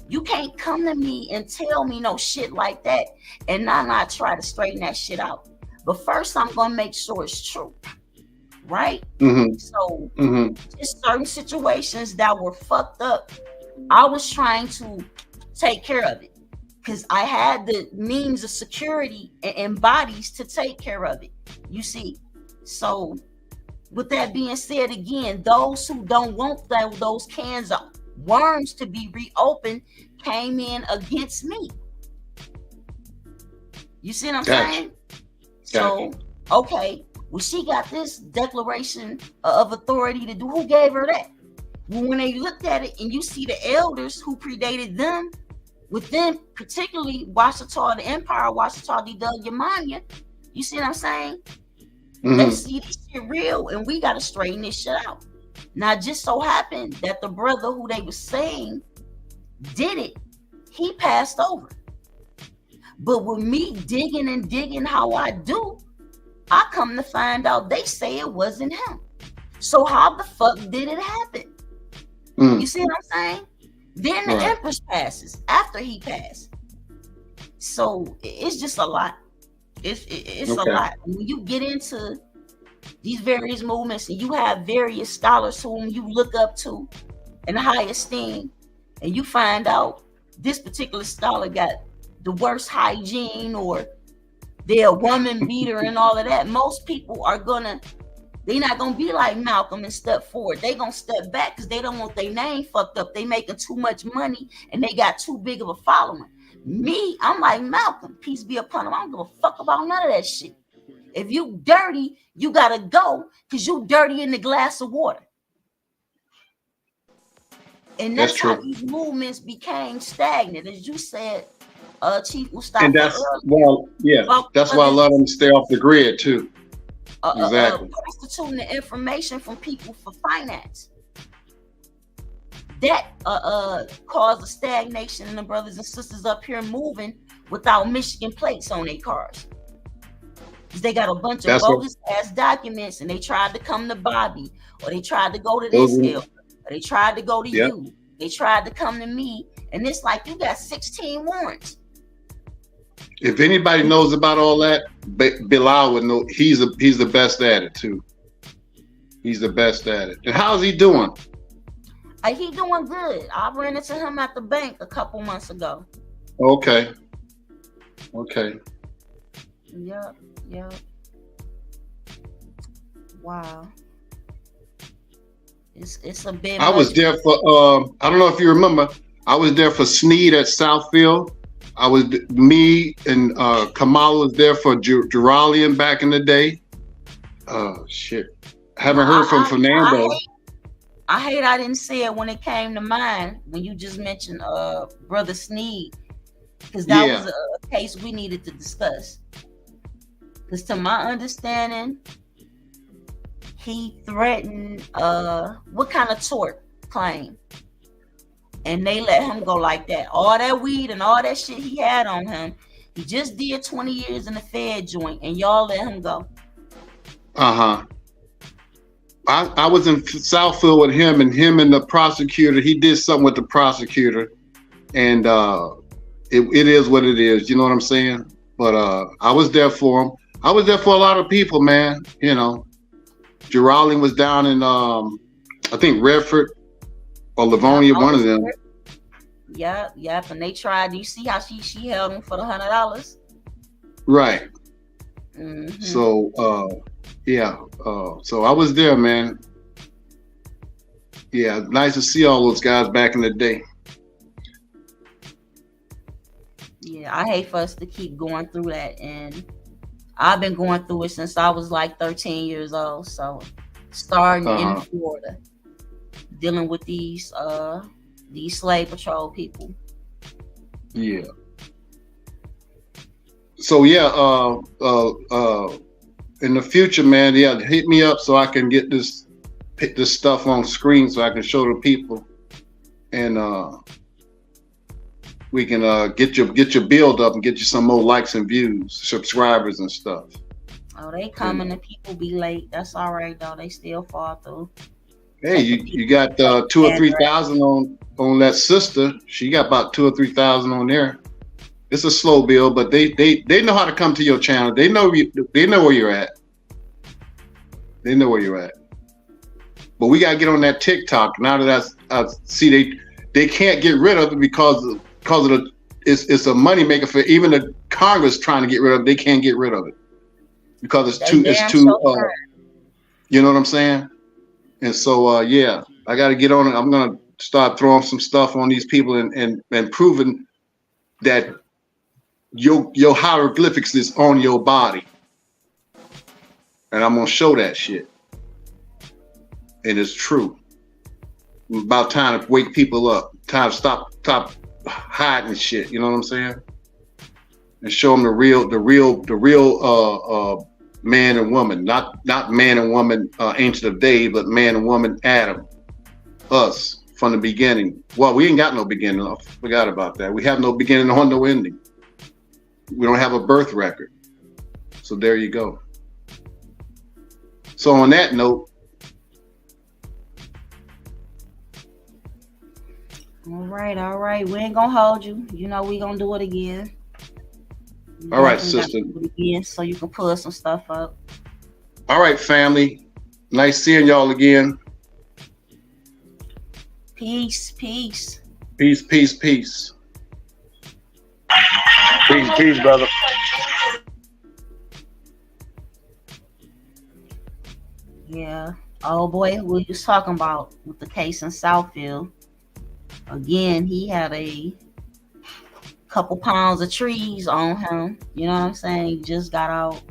You can't come to me and tell me no shit like that and not try to straighten that shit out. But first, I'm gonna make sure it's true, right? So just certain situations that were fucked up, I was trying to take care of it, because I had the means of security and bodies to take care of it, you see. So with that being said, again, those who don't want those cans of worms to be reopened came in against me. You see what I'm saying? So, okay, well, she got this declaration of authority to do. Who gave her that? Well, when they looked at it and you see the elders who predated them, within particularly Washita, the Empire, Washita, the Yamania, you see what I'm saying? They see this shit real, and we gotta straighten this shit out. Now, just so happened that the brother who they were saying did it, he passed over. But with me digging how I do, I come to find out they say it wasn't him. So how the fuck did it happen? You see what I'm saying? Then the Empress passes after he passed. So it's just a lot. It's a lot. When you get into these various movements and you have various scholars whom you look up to in high esteem, and you find out this particular scholar got the worst hygiene or they're a woman beater and all of that, most people are they're not gonna be like Malcolm and step forward. They gonna step back because they don't want their name fucked up. They making too much money and they got too big of a following. Me, I'm like Malcolm, peace be upon him. I don't give a fuck about none of that shit. If you dirty, you gotta go because you dirty in the glass of water. And that's how these movements became stagnant, as you said, Chief Mustapha. And that's that's why a lot of them stay off the grid too. Exactly. Prostituting the information from people for finance. That caused a stagnation in the brothers and sisters up here moving without Michigan plates on their cars. They got a bunch of bogus ass documents, and they tried to come to Bobby, or they tried to go to this hill, or they tried to go to you. They tried to come to me, and it's like you got 16 warrants. If anybody knows about all that, Bilal would know. He's the best at it too. He's the best at it. And how's he doing? He doing good. I ran into him at the bank a couple months ago. Okay. Yep. Wow. It's a bit. I was there for I don't know if you remember. I was there for Sneed at Southfield. Me and Kamala was there for Geralian back in the day. Oh shit. Haven't heard from Fernando. I hate I didn't say it when it came to mind when you just mentioned Brother Sneed, because that was a case we needed to discuss. Because to my understanding, he threatened what kind of tort claim, and they let him go like that. All that weed and all that shit he had on him, he just did 20 years in the Fed joint, and y'all let him go. I was in Southfield with him and the prosecutor. He did something with the prosecutor, and it is what it is. You know what I'm saying? But I was there for him. I was there for a lot of people, man. You know, Geraldine was down in I think Redford or Livonia, one of them. Yep. And they tried. You see how she held him for the $100? Right. Mm-hmm. So so I was there, man. Yeah, nice to see all those guys back in the day. Yeah, I hate for us to keep going through that, and I've been going through it since I was like 13 years old. So starting in Florida, dealing with these slave patrol people. Yeah. So in the future, man, hit me up so I can get this stuff on screen so I can show the people, and we can get your build up and get you some more likes and views, subscribers and stuff. Oh, they coming and people be late. That's all right though. They still fall through. Hey, you got 2,000 or 3,000 on that sister. She got about 2,000 or 3,000 on there. It's a slow build, but they know how to come to your channel. They know where you're at. They know where you're at. But we gotta get on that TikTok. Now that I see they can't get rid of it because of it's a money maker for even the Congress trying to get rid of it. They can't get rid of it because it's too you know what I'm saying? And so I gotta get on it. I'm gonna start throwing some stuff on these people and proving that your hieroglyphics is on your body, and I'm gonna show that shit, and it's true. It's about time to wake people up. Time to stop hiding shit. You know what I'm saying? And show them the real man and woman, not man and woman ancient of days, but man and woman Adam, us from the beginning. Well, we ain't got no beginning. I forgot about that. We have no beginning or no ending. We don't have a birth record. So there you go. So on that note. All right. We ain't gonna hold you. You know we gonna do it again. All right, sister. Do it again so you can pull some stuff up. All right, family. Nice seeing y'all again. Peace. Peace. Peace, brother. Yeah. Oh boy, we was talking about with the case in Southfield. Again, he had a couple pounds of trees on him. You know what I'm saying? He just got out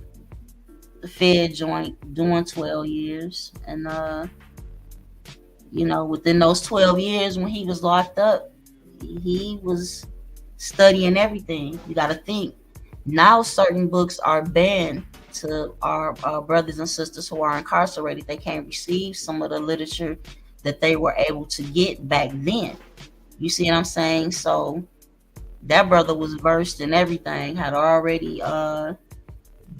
the Fed joint doing 12 years. And within those 12 years when he was locked up, he was studying everything. You got to think now certain books are banned to our brothers and sisters who are incarcerated. They can't receive some of the literature that they were able to get back then. You see what I'm saying? So that brother was versed in everything, had already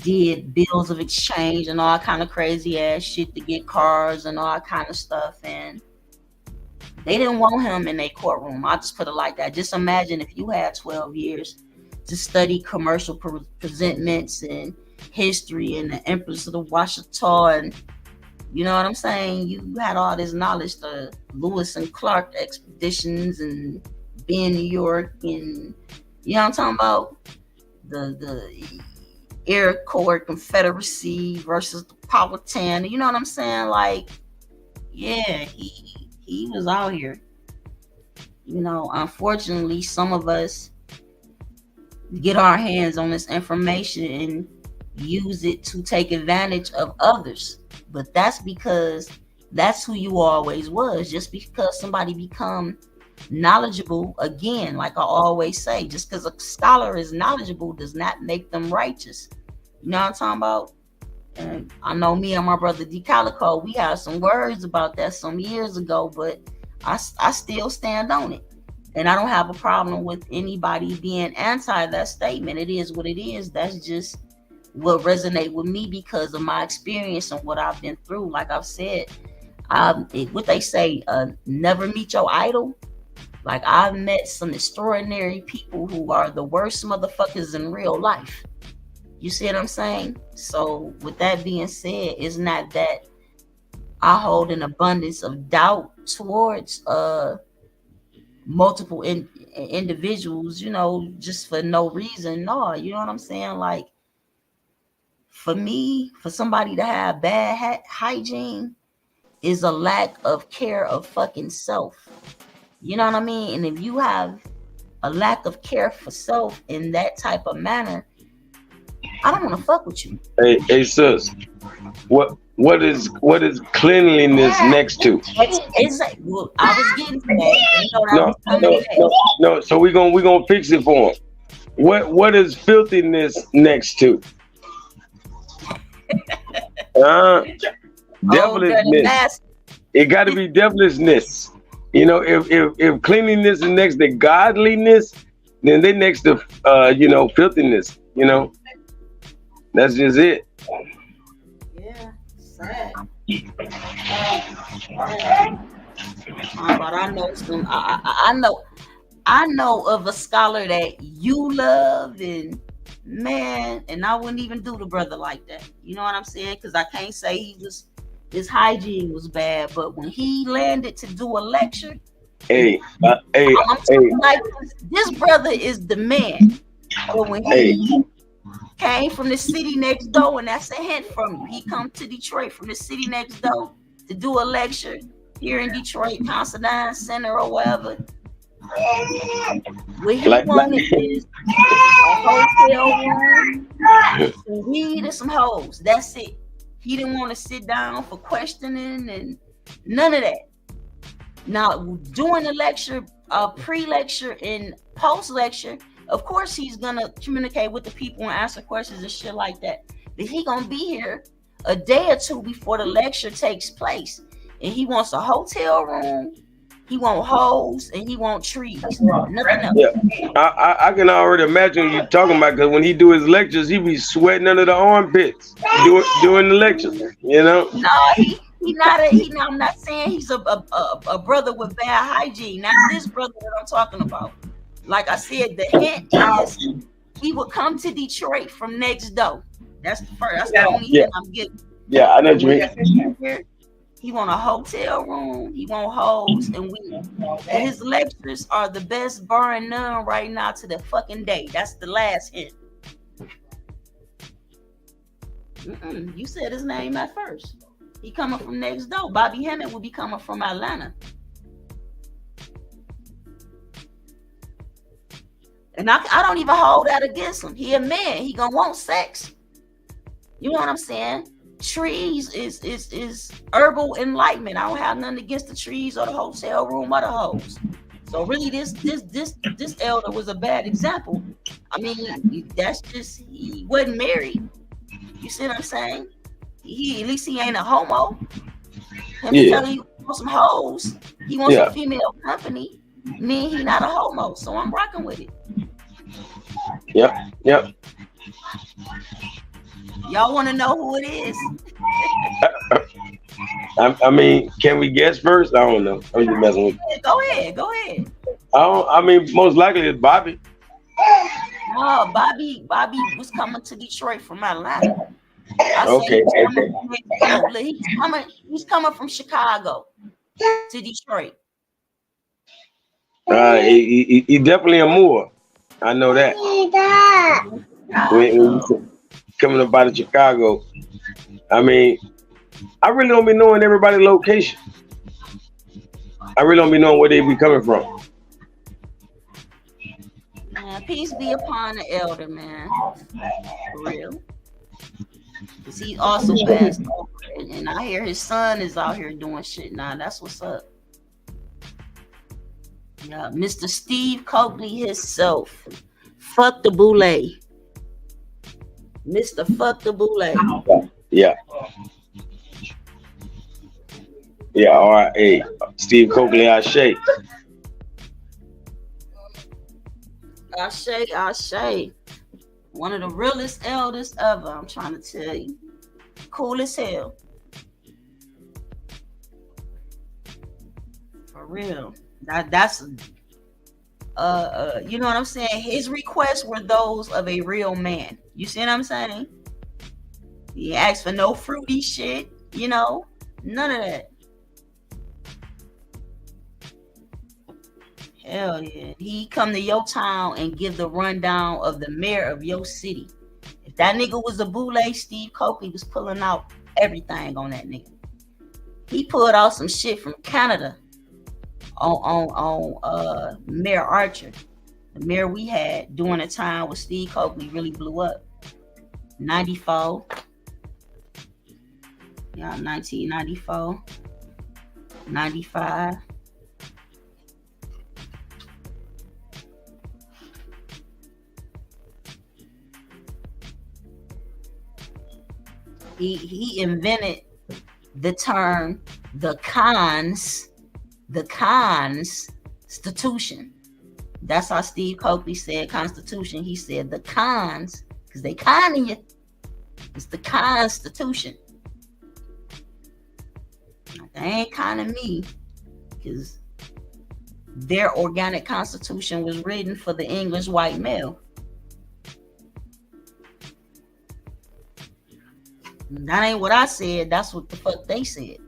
did bills of exchange and all kind of crazy ass shit to get cars and all kind of stuff. And they didn't want him in their courtroom. I'll just put it like that. Just imagine if you had 12 years to study commercial presentments and history and the Empress of the Washita, and you know what I'm saying? You had all this knowledge, the Lewis and Clark expeditions and being New York, and you know what I'm talking about? The Iroquois Confederacy versus the Powhatan. You know what I'm saying? Like, yeah, he was out here. You know, unfortunately, some of us get our hands on this information and use it to take advantage of others. But that's because that's who you always was. Just because somebody become knowledgeable, again, like I always say, just because a scholar is knowledgeable does not make them righteous. You know what I'm talking about? And I know me and my brother Calico, we had some words about that some years ago, but I still stand on it. And I don't have a problem with anybody being anti that statement. It is what it is. That's just what resonate with me because of my experience and what I've been through. Like I've said, what they say, never meet your idol. Like, I've met some extraordinary people who are the worst motherfuckers in real life. You see what I'm saying? So with that being said, it's not that I hold an abundance of doubt towards multiple individuals, you know, just for no reason. No, you know what I'm saying? Like, for me, for somebody to have bad hygiene is a lack of care of fucking self. You know what I mean? And if you have a lack of care for self in that type of manner, I don't want to fuck with you. Hey, sis, what is cleanliness next to? Well, I was getting to that. No. So we're gonna fix it for him. What is filthiness next to? Devilishness. It got to be devilishness. You know, if cleanliness is next to godliness, then they next to filthiness. You know, that's just it. Yeah, sad. But I know some. I know of a scholar that you love, and man, and I wouldn't even do the brother like that. You know what I'm saying? Because I can't say his hygiene was bad, but when he landed to do a lecture, I'm like, this brother is the man. But when he came from the city next door, and that's a hint from you, he come to Detroit from the city next door to do a lecture here in Detroit, Considine Center or whatever. What he wanted is a hotel room, some weed and some hoes. That's it. He didn't want to sit down for questioning and none of that. Now, during the lecture, pre-lecture and post-lecture, of course he's gonna communicate with the people and answer questions and shit like that. But he gonna be here a day or two before the lecture takes place, and he wants a hotel room. He want hoes and he want trees. Nothing else. Yeah, I can already imagine what you're talking about, because when he do his lectures, he be sweating under the armpits doing the lectures. You know? No, he not. I'm not saying he's a brother with bad hygiene. Not this brother that I'm talking about. Like I said, the hint is he would come to Detroit from next door. That's the first. That's the only hint I'm getting. Yeah, I know what you mean. He want a hotel room. He want hoes and weed. And his lectures are the best, barring none, right now to the fucking day. That's the last hint. You said his name at first. He coming from next door. Bobby Hemmett will be coming from Atlanta. And I don't even hold that against him. He a man. He gonna want sex. You know what I'm saying? Trees is herbal enlightenment. I don't have nothing against the trees or the hotel room or the hoes. So really, this elder was a bad example. I mean, that's just, he wasn't married. You see what I'm saying? He at least he ain't a homo. Him telling you he wants some hoes, he wants a female company. Me, he not a homo, so I'm rocking with it. Yep. Y'all want to know who it is? I mean, can we guess first? I don't know. I'm just messing with you. Go ahead. I mean, most likely it's Bobby. Oh, Bobby was coming to Detroit from Atlanta. I say Okay. he's coming from Chicago to Detroit. He definitely a Moor. I know that. When you coming up out of Chicago, I mean, I really don't be knowing everybody's location. I really don't be knowing where they be coming from. Man, peace be upon the elder, man. For real. Cause he also passed over, and I hear his son is out here doing shit now. That's what's up. Yeah, Mr. Steve Coakley himself. Fuck the boule. Mr. Fuck the boule. Yeah. Yeah, all right. Hey, Steve Coakley, Ashe. Ashe. One of the realest elders ever, I'm trying to tell you. Cool as hell. For real. That's you know what I'm saying? His requests were those of a real man. You see what I'm saying? He asked for no fruity shit, you know? None of that. Hell yeah. He come to your town and give the rundown of the mayor of your city. If that nigga was a boule, Steve Coakley was pulling out everything on that nigga. He pulled out some shit from Canada on Mayor Archer. The mayor we had during the time when Steve Coakley really blew up. 94. Yeah, 1994. 95. He invented the term the Constitution. That's how Steve Coakley said Constitution. He said the cons, because they conning you. It's the Constitution. They ain't conning me, because their organic constitution was written for the English white male. That ain't what I said. That's what the fuck they said.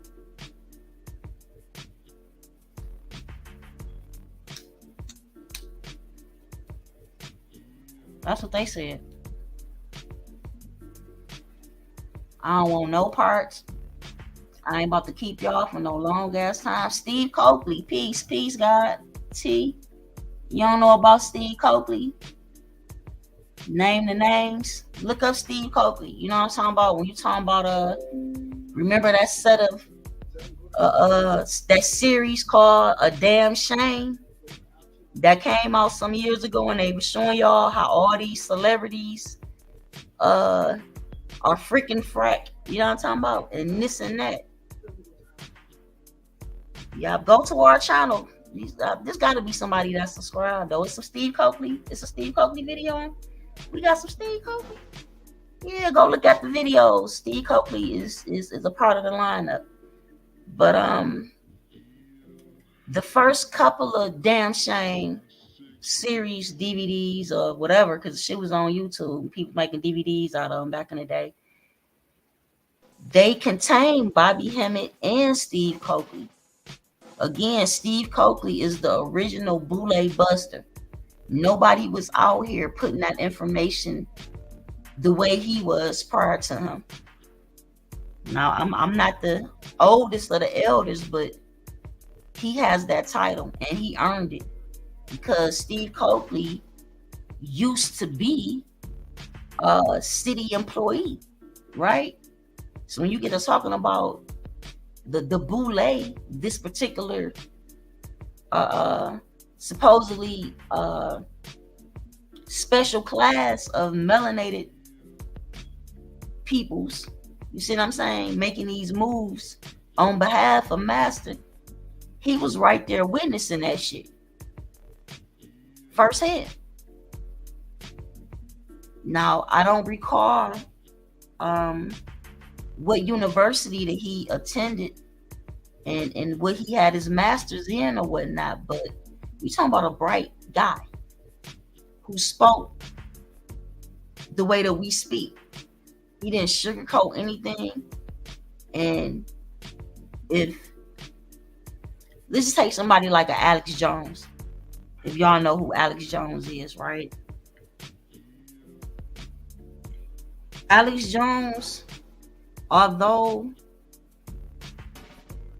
That's what they said. I don't want no parts. I ain't about to keep y'all for no long ass time. Steve Coakley, peace, God. T. You don't know about Steve Coakley? Name the names. Look up Steve Coakley. You know what I'm talking about? When you talking about remember that set of that series called A Damn Shame that came out some years ago, and they were showing y'all how all these celebrities are freaking frack. You know what I'm talking about? And this and that. Yeah, go to our channel. There's got to be somebody that's subscribed though. It's some Steve Coakley. It's a Steve Coakley video. We got some Steve Coakley. Yeah, go look at the videos. Steve Coakley is a part of the lineup. But the first couple of Damn Shame series DVDs or whatever, because shit was on YouTube, people making DVDs out of them back in the day. They contain Bobby Hemmett and Steve Coakley. Again, Steve Coakley is the original boule buster. Nobody was out here putting that information the way he was prior to him. Now, I'm not the oldest of the elders, but he has that title and he earned it because Steve Coakley used to be a city employee, right? So when you get to talking about the boule, this particular supposedly special class of melanated peoples, you see what I'm saying, making these moves on behalf of Master, he was right there witnessing that shit firsthand. Now, I don't recall what university that he attended and what he had his master's in or whatnot, but we talking about a bright guy who spoke the way that we speak. He didn't sugarcoat anything. And if let's just take somebody like a Alex Jones. If y'all know who Alex Jones is, right? Alex Jones, although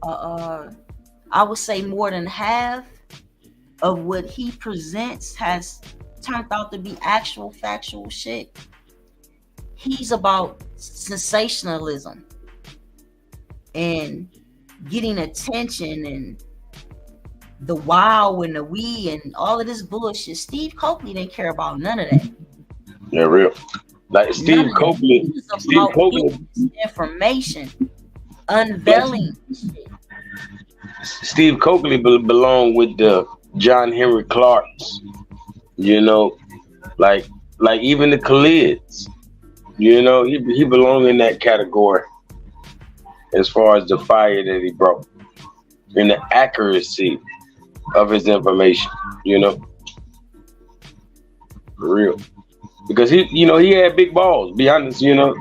I would say more than half of what he presents has turned out to be actual factual shit. He's about sensationalism and getting attention and the wow and the we and all of this bullshit. Steve Coakley didn't care about none of that. Yeah, real. Like Steve Coakley, information, unveiling shit. Steve Coakley belonged with the John Henry Clarks, you know, like even the Khalids, you know, he belonged in that category as far as the fire that he brought and the accuracy of his information, you know, for real. Because he had big balls. Be honest, you know,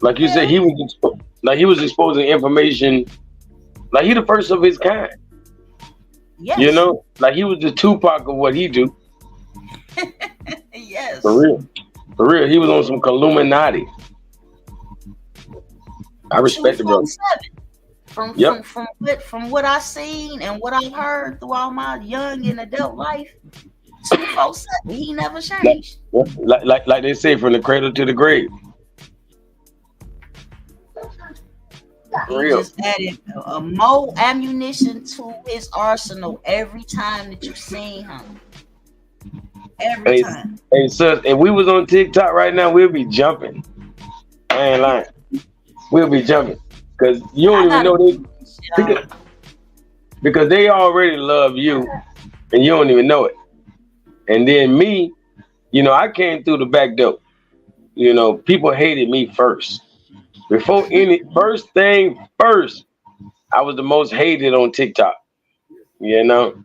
like you said, he was exposing information. Like he the first of his kind. Yes. You know, like he was the Tupac of what he do. Yes. For real. For real. He was on some Illuminati. I respect the brother. From what I've seen and what I've heard throughout my young and adult life, 247, he never changed. Like they say, from the cradle to the grave. He just added more ammunition to his arsenal every time that you seen him. Every time. Hey, sis, if we was on TikTok right now, we'll be jumping. I ain't lying. We'll be jumping. Because you don't even know because they already love you and you don't even know it. And then me, you know, I came through the back door. You know, people hated me first. Before first, I was the most hated on TikTok, you know?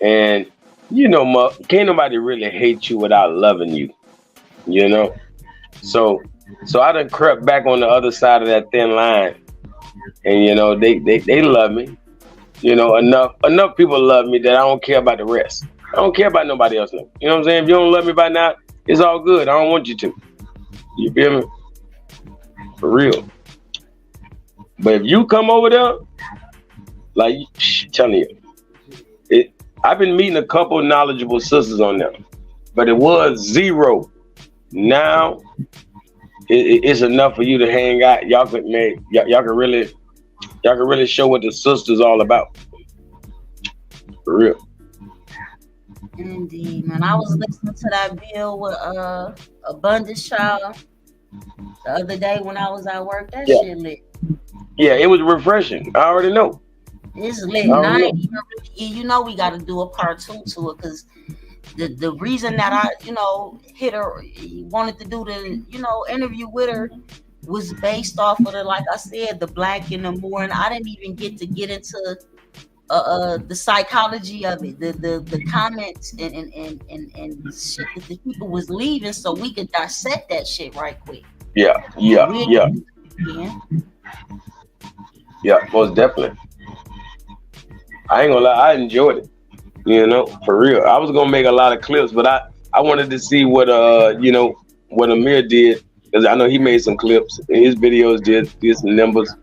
And, you know, can't nobody really hate you without loving you, you know? So I done crept back on the other side of that thin line. And, you know, they love me. You know, enough people love me that I don't care about the rest. I don't care about nobody else. No. You know what I'm saying? If you don't love me by now, it's all good. I don't want you to. You feel me? For real. But if you come over there, like, telling you, I've been meeting a couple knowledgeable sisters on there, but it was zero. Now, it's enough for you to hang out. Y'all can really show what the sister's all about. For real. Indeed, man. I was listening to that bill with Abundance Child the other day when I was at work. That shit lit. Yeah, it was refreshing. I already know. It's lit. You know we got to do a part 2 to it because the reason that I, you know, hit her, wanted to do the, you know, interview with her was based off of the, like I said, the black and the more, and I didn't even get into the psychology of it, the comments and shit that the people was leaving, so we could dissect that shit right quick. Yeah, most definitely. I ain't gonna lie, I enjoyed it. You know, for real. I was gonna make a lot of clips, but I wanted to see what you know, what Amir did, because I know he made some clips and his videos did some numbers.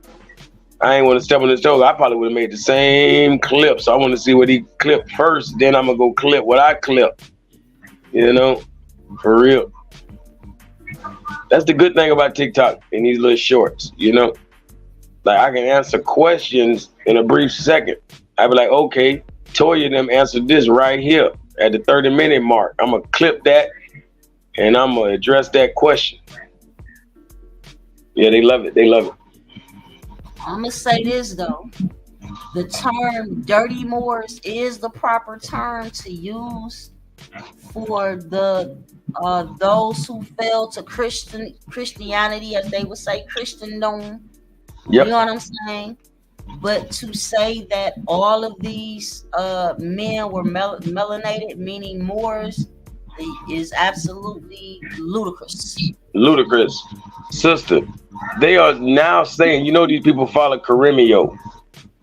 I ain't want to step on his toes. I probably would have made the same clip. So I want to see what he clipped first. Then I'm going to go clip what I clip. You know, for real. That's the good thing about TikTok and these little shorts, you know. Like I can answer questions in a brief second. I'd be like, okay, Toya and them answered this right here at the 30-minute mark. I'm going to clip that and I'm going to address that question. Yeah, they love it. They love it. I'm gonna say this though, the term "dirty Moors" is the proper term to use for the those who fell to Christianity, as they would say, Christendom. Yep. You know what I'm saying? But to say that all of these men were melanated, meaning Moors, is absolutely ludicrous. Ludicrous. Sister, they are now saying, these people follow Caremio.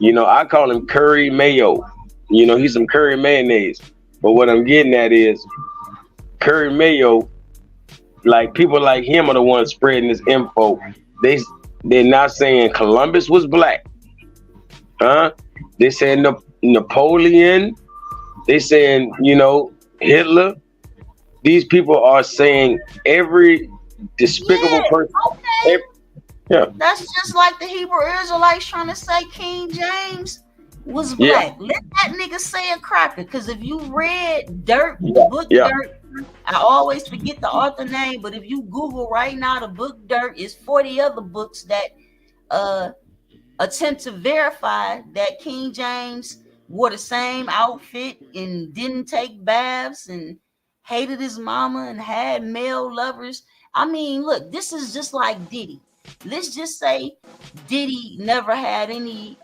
I call him Curry Mayo. He's some curry mayonnaise. But what I'm getting at is Curry Mayo, like people like him are the ones spreading this info. They're not saying Columbus was black. They saying Napoleon. They saying, Hitler. These people are saying every despicable person. Okay. Yeah. That's just like the Hebrew Israelites trying to say King James was black. Yeah. Let that nigga say a cracker. Because if you read Dirt, book Dirt, I always forget the author name, but if you Google right now, the book Dirt is 40 other books that attempt to verify that King James wore the same outfit and didn't take baths and hated his mama and had male lovers. I mean, look, this is just like Diddy. Let's just say Diddy never had any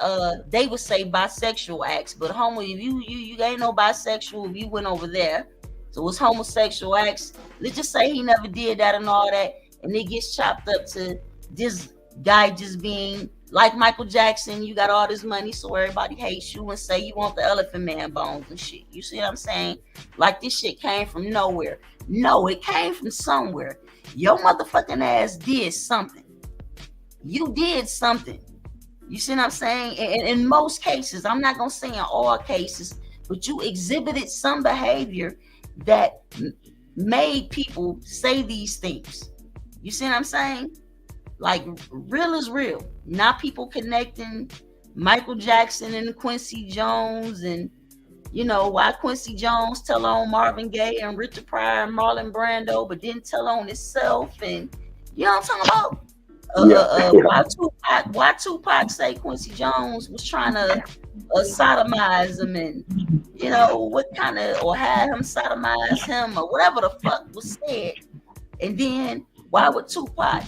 they would say bisexual acts, but homo, if you ain't no bisexual if you went over there. So it's homosexual acts. Let's just say he never did that and all that, and it gets chopped up to this guy just being like Michael Jackson. You got all this money, so everybody hates you and say you want the Elephant Man bones and shit. You see what I'm saying? Like this shit came from nowhere. No, it came from somewhere. Your motherfucking ass did something. You did something. You see what I'm saying? And in most cases, I'm not gonna say in all cases, but you exhibited some behavior that made people say these things. You see what I'm saying? Like real is real. Not people connecting Michael Jackson and Quincy Jones, and why Quincy Jones tell on Marvin Gaye and Richard Pryor and Marlon Brando, but didn't tell on himself. And you know what I'm talking about? Why Tupac say Quincy Jones was trying to sodomize him, and what kind of, or had him sodomize him, or whatever the fuck was said. And then why would Tupac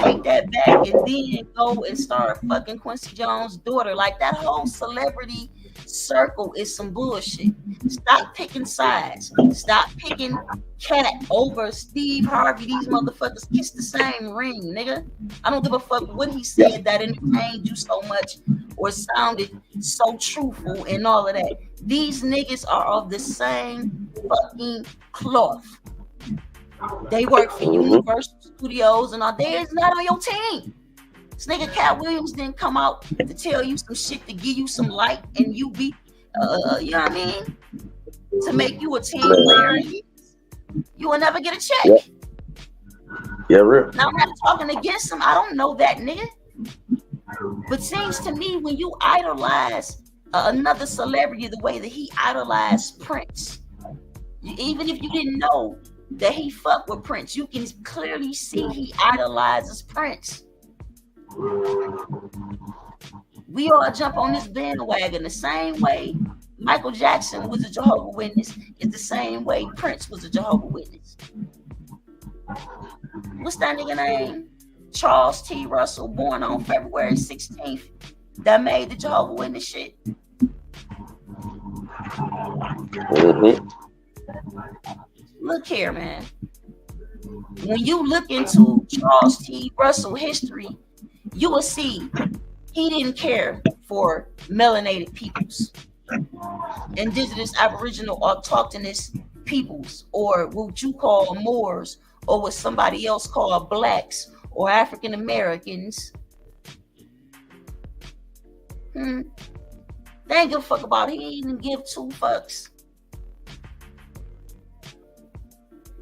take that back and then go and start fucking Quincy Jones' daughter? Like, that whole celebrity circle is some bullshit. Stop picking sides. Stop picking Cat over Steve Harvey. These motherfuckers kiss the same ring, nigga. I don't give a fuck what he said that entertained you so much or sounded so truthful and all of that. These niggas are of the same fucking cloth. They work for Universal Studios and all. They is not on your team. This nigga Cat Williams didn't come out to tell you some shit to give you some light and you be, you know what I mean? To make you a team player. You will never get a check. Yeah, real. Now I'm not talking against him. I don't know that nigga. But seems to me when you idolize another celebrity the way that he idolized Prince, even if you didn't know that he fucked with Prince, you can clearly see he idolizes Prince. We all jump on this bandwagon the same way Michael Jackson was a Jehovah's Witness is the same way Prince was a Jehovah's Witness. What's that nigga name? Charles T. Russell, born on February 16th, that made the Jehovah's Witness shit. Look here, man. When you look into Charles T. Russell history, you will see he didn't care for melanated peoples, indigenous, aboriginal, autochthonous peoples, or what you call Moors, or what somebody else called blacks or African Americans. They ain't give a fuck about it. He didn't give two fucks.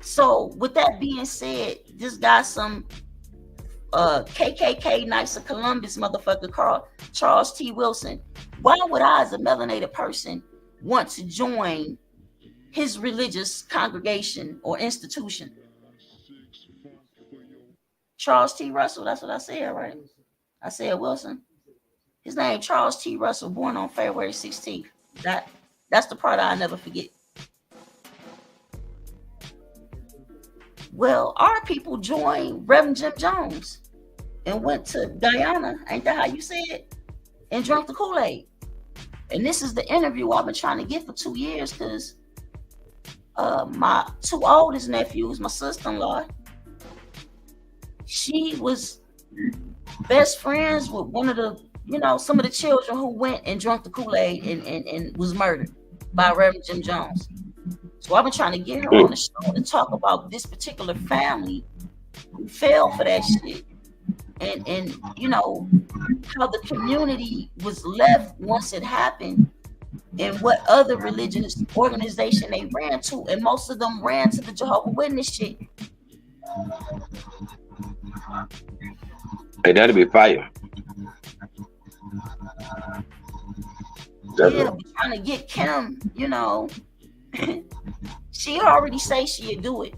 So with that being said, this guy some KKK Knights of Columbus motherfucker Charles T. Wilson. Why would I, as a melanated person, want to join his religious congregation or institution? Charles T. Russell, that's what I said, right? I said Wilson. His name Charles T. Russell, born on February 16th. That's the part I'll never forget. Well, our people joined Reverend Jim Jones and went to Guyana, ain't that how you say it? And drank the Kool-Aid. And this is the interview I've been trying to get for 2 years, because my two oldest nephews, my sister-in-law, she was best friends with one of the, some of the children who went and drank the Kool-Aid and was murdered by Reverend Jim Jones. So I've been trying to get her on the show to talk about this particular family who fell for that shit. And how the community was left once it happened, and what other religious organization they ran to, and most of them ran to the Jehovah's Witness shit. Hey, that'd be fire. Yeah, we're trying to get Kim, she already say she'd do it.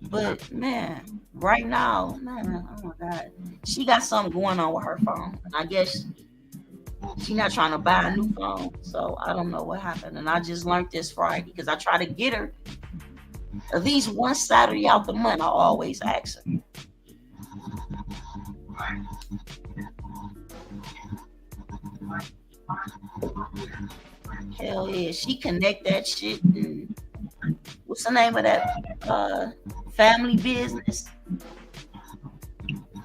But man, right now, oh my God, she got something going on with her phone. And I guess she's not trying to buy a new phone. So I don't know what happened. And I just learned this Friday because I try to get her at least one Saturday out the month. I always ask her. Hell yeah, she connect that shit. And what's the name of that family business?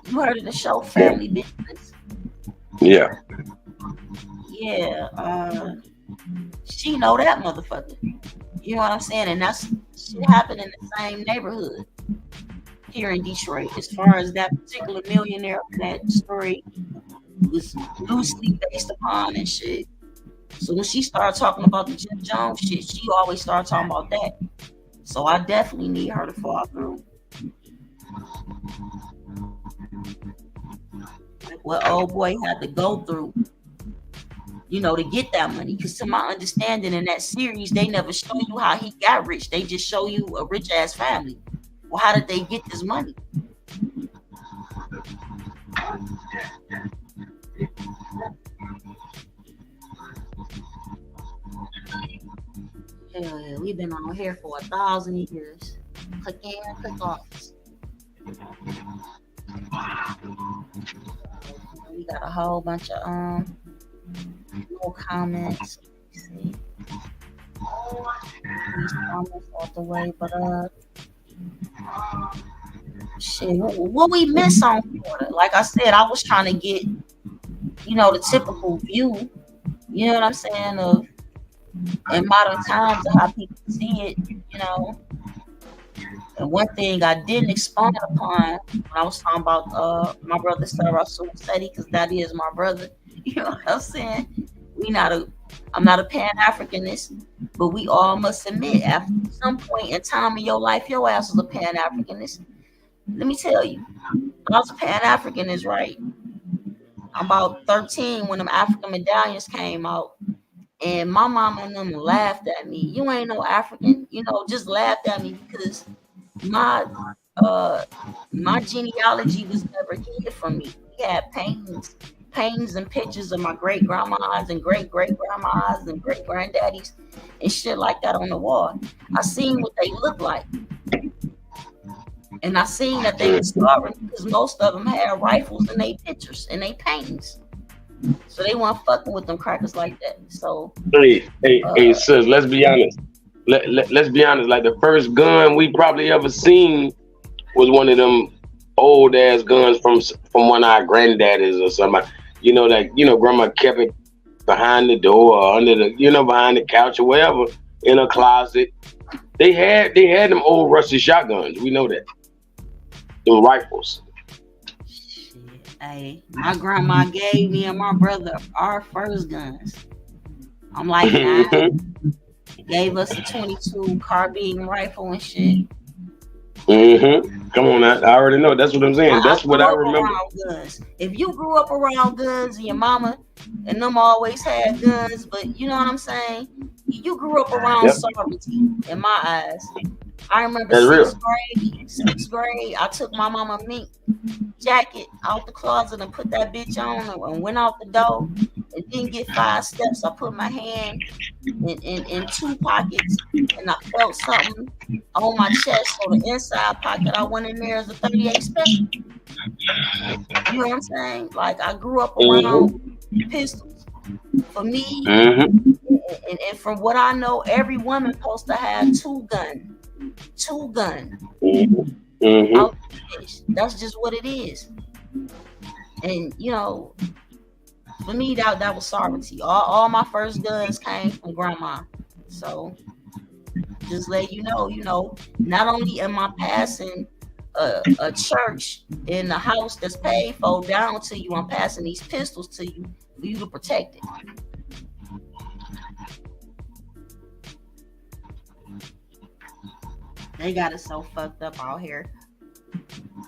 You heard of the show Family Business? Yeah. Yeah. She know that motherfucker. You know what I'm saying? And that's shit happened in the same neighborhood here in Detroit. As far as that particular millionaire, that story was loosely based upon and shit. So when she started talking about the Jim Jones shit, she always started talking about that. So I definitely need her to fall through. Like what old boy had to go through, to get that money. Because to my understanding, in that series, they never show you how he got rich. They just show you a rich ass family. Well, how did they get this money? Hell yeah, we've been on here for 1,000 years. Click in, click off. We got a whole bunch of no comments. Let's see. These comments out the way, but shit, what we miss on Florida? Like I said, I was trying to get, the typical view, you know what I'm saying, of in modern times of how people see it, And one thing I didn't expand upon when I was talking about my brother Sarah Seti, because that is my brother, you know what I'm saying? I'm not a Pan-Africanist, but we all must admit, after some point in time in your life, your ass was a Pan-Africanist. Let me tell you, I was a Pan-Africanist, right? I'm about 13 when them African medallions came out. And my mama and them laughed at me. You ain't no African, just laughed at me because my genealogy was never hid from me. We had paintings and pictures of my great grandmas and great grandmas and great granddaddies and shit like that on the wall. I seen what they looked like. And I seen that they were starving because most of them had rifles in their pictures and their paintings. So they weren't fucking with them crackers like that. So hey, sis, let's be honest. Let's be honest. Like the first gun we probably ever seen was one of them old ass guns from one of our granddaddies or something. Grandma kept it behind the door or under the, behind the couch or wherever in a closet. They had them old rusty shotguns. We know that. Them rifles. Hey, my grandma gave me and my brother our first guns. I'm like 9. Gave us a 22 carbine rifle and shit. Come on, I already know. That's what I'm saying. That's what I remember. Guns. If you grew up around guns and your mama and them always had guns, but you know what I'm saying? You grew up around sovereignty in my eyes. I remember sixth grade, I took my mama mink jacket out the closet and put that bitch on and went out the door and didn't get 5 steps. I put my hand in 2 pockets and I felt something on my chest. So the inside pocket I went in there as a 38 special. You know what I'm saying? Like I grew up around pistols. For me, And from what I know, every woman supposed to have two gun. Mm-hmm. That's just what it is. And for me, that was sovereignty. All my first guns came from grandma. So just let you know, not only am I passing a church in the house that's paid for down to you, I'm passing these pistols to you for you to protect it. They got it so fucked up out here.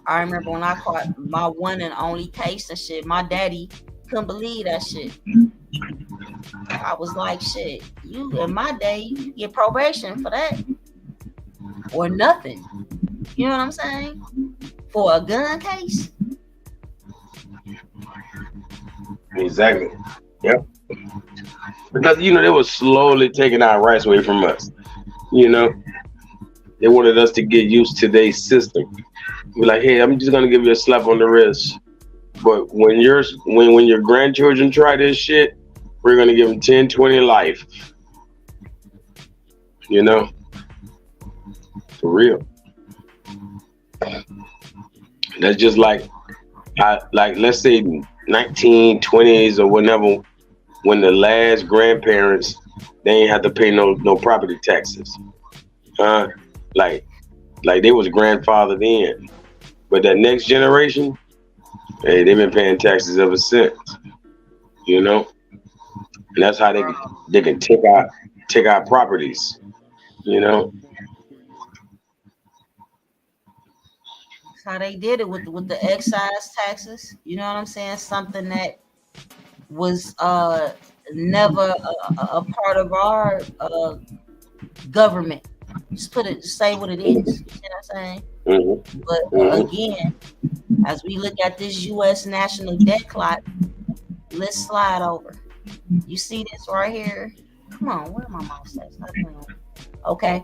I remember when I caught my one and only case and shit, my daddy couldn't believe that shit. I was like, shit, you in my day, you get probation for that. Or nothing. You know what I'm saying? For a gun case. Exactly. Yep. Because they were slowly taking our rights away from us. They wanted us to get used to their system. Be like, hey, I'm just gonna give you a slap on the wrist. But when your grandchildren try this shit, we're gonna give them 10, 20 life. For real. That's just like let's say 1920s or whenever, when the last grandparents, they ain't have to pay no property taxes. Like they was grandfathered in. But that next generation, hey, they've been paying taxes ever since. And that's how they can take our properties. That's how they did it with the excise taxes. You know what I'm saying? Something that was never a part of our government. Just say what it is. You know what I'm saying? Mm-hmm. But again, as we look at this U.S. national debt clock, let's slide over. You see this right here? Come on, where my mouse at? Okay.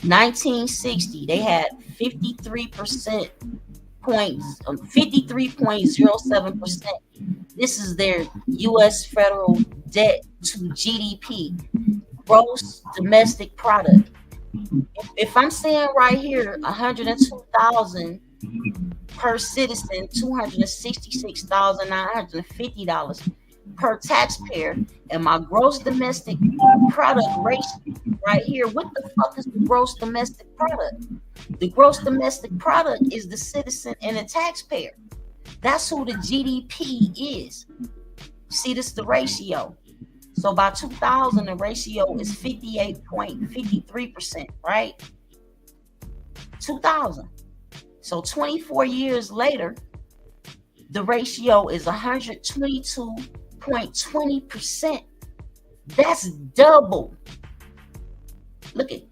1960, they had 53.07%. This is their U.S. federal debt to GDP, gross domestic product. If I'm saying right here, 102,000 per citizen, $266,950 per taxpayer, and my gross domestic product rate right here. What the fuck is the gross domestic product? The gross domestic product is the citizen and the taxpayer. That's who the GDP is. See, this is the ratio. So by 2000, the ratio is 58.53%, right? 2000. So 24 years later, the ratio is 122.20%. That's double. Look at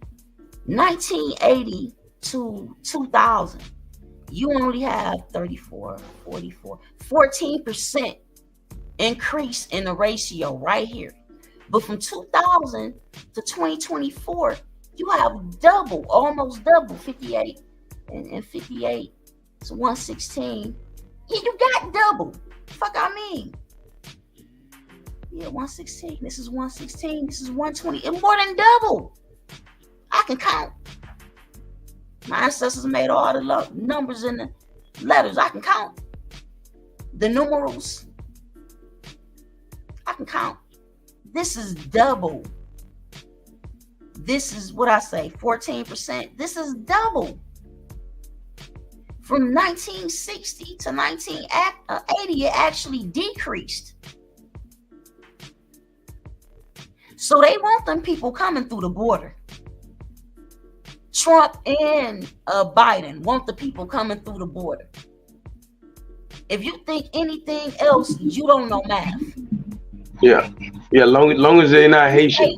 1980 to 2000. You only have 34, 44, 14% increase in the ratio right here. But from 2000 to 2024, you have double, almost double, 58 and 58 to 116. Yeah, you got double. Fuck I mean. Yeah, 116. This is 116. This is 120. It's more than double. I can count. My ancestors made all the numbers and the letters. I can count. The numerals. I can count. This is double. This is what I say, 14%. This is double. From 1960 to 1980, it actually decreased. So they want them people coming through the border. Trump and Biden want the people coming through the border. If you think anything else, you don't know math. Yeah. Long as they're not Haitian. Hey,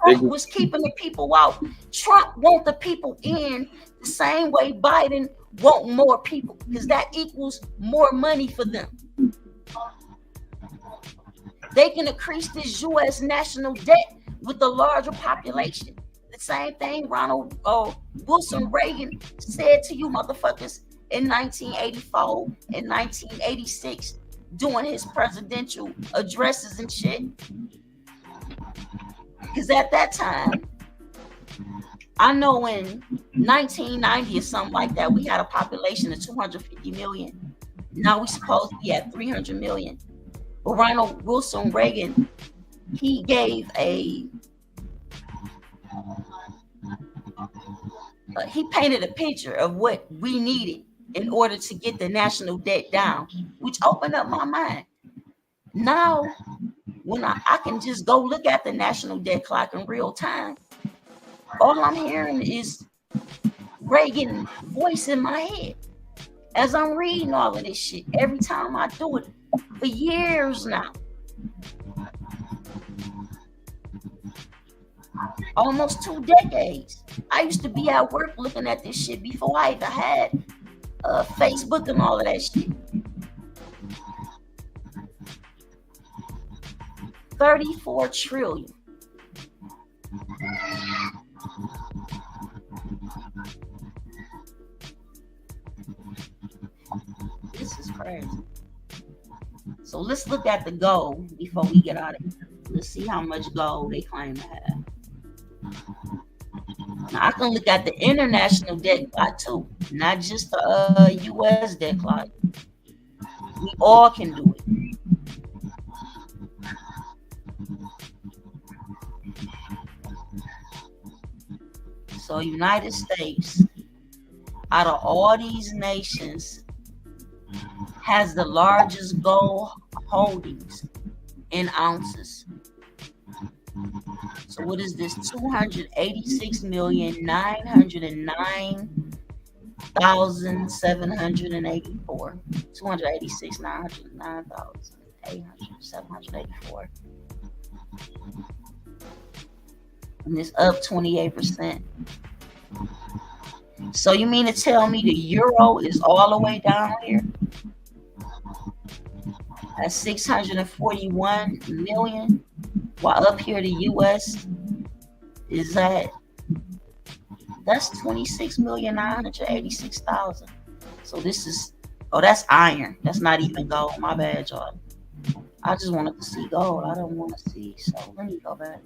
Trump was keeping the people out. Trump want the people in the same way Biden want more people, because that equals more money for them. They can increase this U.S. national debt with the larger population. The same thing Ronald Wilson Reagan said to you motherfuckers in 1984 and 1986 doing his presidential addresses and shit. Because at that time, I know in 1990 or something like that, we had a population of 250 million. Now we're supposed to be at 300 million. But Ronald Wilson Reagan, he gave he painted a picture of what we needed in order to get the national debt down, which opened up my mind. Now, when I can just go look at the national debt clock in real time, all I'm hearing is Reagan voice in my head as I'm reading all of this shit every time I do it for years now. Almost 2 decades. I used to be at work looking at this shit before I even had Facebook and all of that shit. 34 trillion. This is crazy. So let's look at the gold before we get out of here. Let's see how much gold they claim to have. Now I can look at the international debt clock too, not just the U.S. debt clock. We all can do it. So United States, out of all these nations, has the largest gold holdings in ounces. So what is this? 286,909,784. 286,909,784. And it's up 28%. So you mean to tell me the euro is all the way down here at 641 million, while up here the US is that's 26,986,000. So this is, oh, that's iron. That's not even gold. My bad, y'all. I just wanted to see gold. I don't want to see. So let me go back.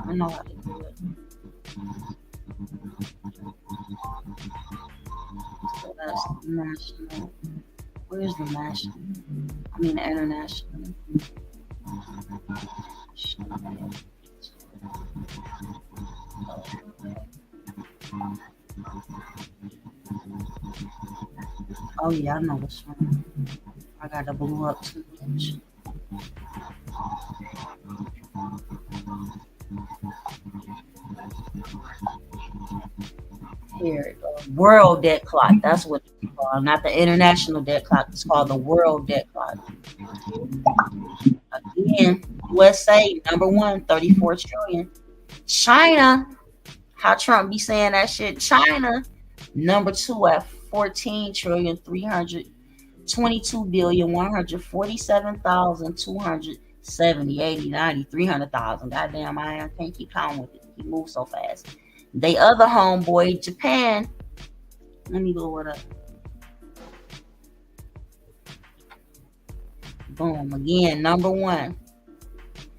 I know how to do it. So that's national. Where's the national? I mean the international. Oh yeah, I know what's wrong. I gotta blow up too much. Here it goes. World debt clock. That's what it's called. Not the international debt clock. It's called the world debt clock. Again, USA number 1, 34 trillion. China, how Trump be saying that shit? China number 2 at 14 trillion 322,147,270, 80, 90, 300,000. Goddamn, I can't keep counting with it. He moves so fast. They other homeboy, Japan. Let me blow it up. Boom. Again, number 1.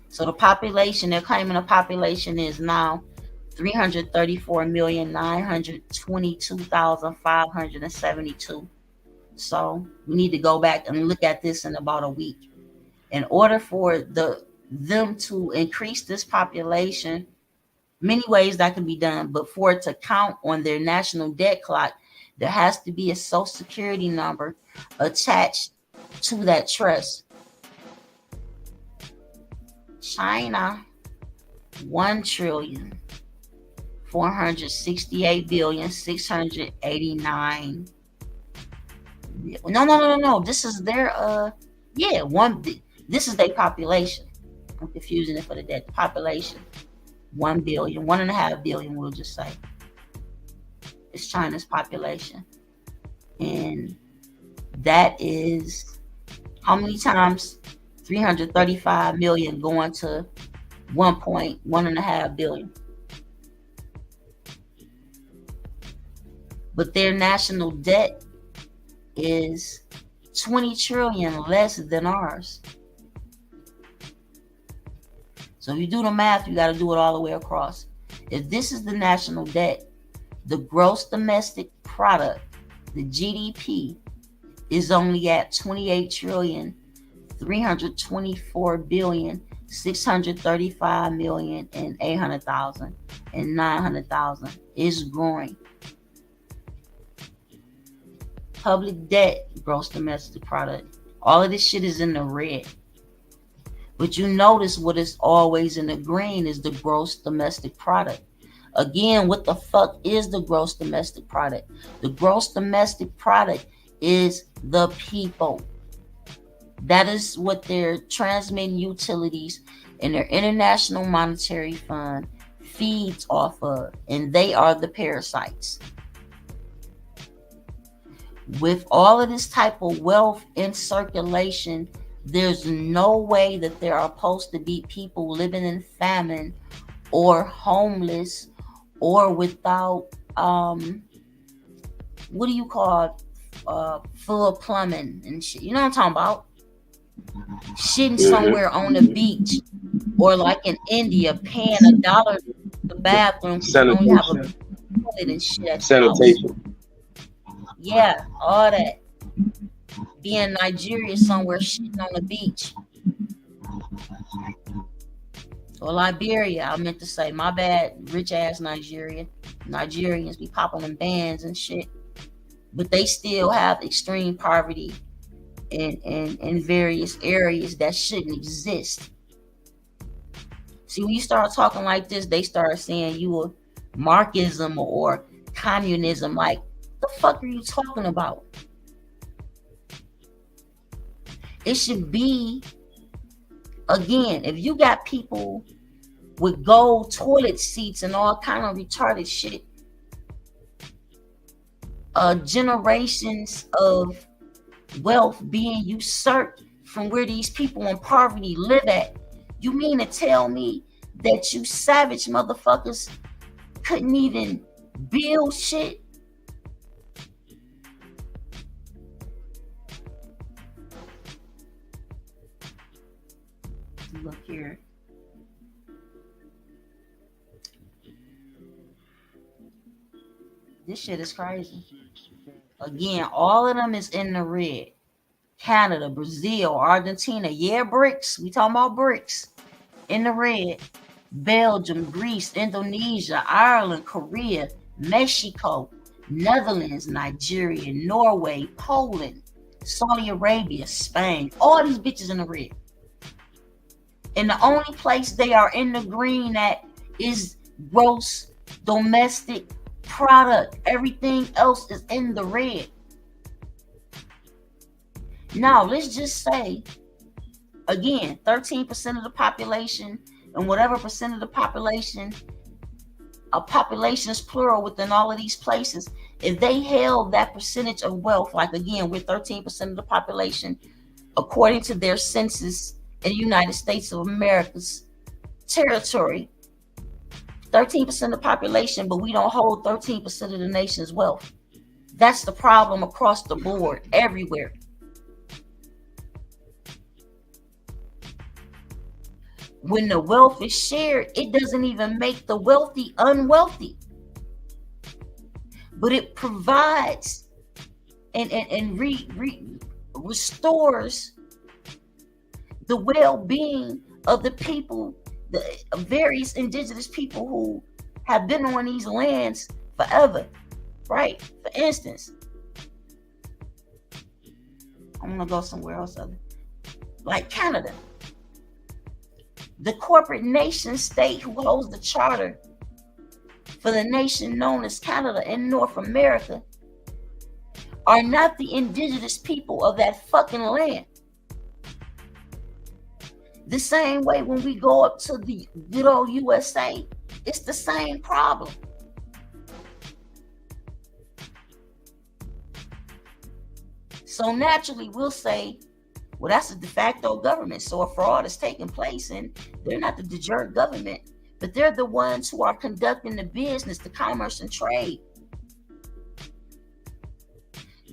So the population, they're claiming the population is now 334,922,572. So we need to go back and look at this in about a week. In order for them to increase this population, many ways that can be done, but for it to count on their national debt clock, there has to be a social security number attached to that trust. China, 1,468,689. No. This is their this is their population. I'm confusing it for the debt population. 1 billion, 1.5 billion, we'll just say. It's China's population. And that is how many times? 335 million going to 1.5 billion. But their national debt is 20 trillion less than ours. So if you do the math, you got to do it all the way across. If this is the national debt, the gross domestic product, the GDP, is only at 28,324,635,800,000 and 900,000 is growing. Public debt, gross domestic product, all of this shit is in the red. But you notice what is always in the green is the gross domestic product. Again, what the fuck is the gross domestic product? The gross domestic product is the people. That is what their transmitting utilities and their International Monetary Fund feeds off of, and they are the parasites. With all of this type of wealth in circulation, there's no way that there are supposed to be people living in famine or homeless or without what do you call it? Full plumbing and shit. You know what I'm talking about? Shitting somewhere on the beach, or like in India, paying $1 to the bathroom because you only have a toilet and shit at the house. Sanitation. Yeah, all that. Be in Nigeria somewhere shitting on the beach. Or Liberia, I meant to say. My bad, rich ass Nigeria. Nigerians be popping them bands and shit. But they still have extreme poverty in various areas that shouldn't exist. See, when you start talking like this, they start saying you are Marxism or communism. Like, the fuck are you talking about? It should be, again, if you got people with gold toilet seats and all kind of retarded shit, generations of wealth being usurped from where these people in poverty live at, you mean to tell me that you savage motherfuckers couldn't even build shit? Look here. This shit is crazy. Again, all of them is in the red. Canada, Brazil, Argentina. Yeah, BRICS. We talking about BRICS. In the red. Belgium, Greece, Indonesia, Ireland, Korea, Mexico, Netherlands, Nigeria, Norway, Poland, Saudi Arabia, Spain. All these bitches in the red. And the only place they are in the green at is gross domestic product. Everything else is in the red. Now, let's just say, again, 13% of the population and whatever percent of the population, a population is plural within all of these places. If they held that percentage of wealth, like again, we're 13% of the population, according to their census in the United States of America's territory, 13% of the population, but we don't hold 13% of the nation's wealth. That's the problem across the board, everywhere. When the wealth is shared, it doesn't even make the wealthy unwealthy, but it provides and restores the well-being of the people, the various indigenous people who have been on these lands forever, right? For instance, I'm gonna go somewhere else other, like Canada. The corporate nation state who holds the charter for the nation known as Canada in North America are not the indigenous people of that fucking land. The same way when we go up to the good old USA, it's the same problem. So naturally we'll say, well, that's a de facto government. So a fraud is taking place and they're not the de jure government, but they're the ones who are conducting the business, the commerce and trade.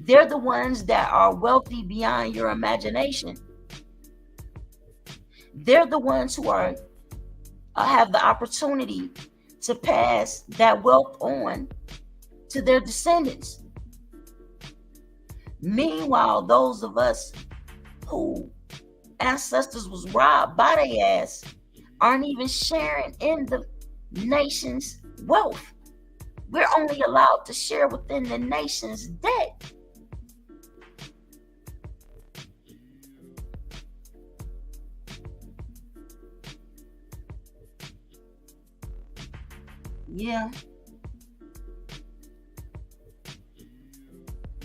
They're the ones that are wealthy beyond your imagination. They're the ones who are have the opportunity to pass that wealth on to their descendants. Meanwhile, those of us who ancestors was robbed by their ass aren't even sharing in the nation's wealth. We're only allowed to share within the nation's debt. Yeah.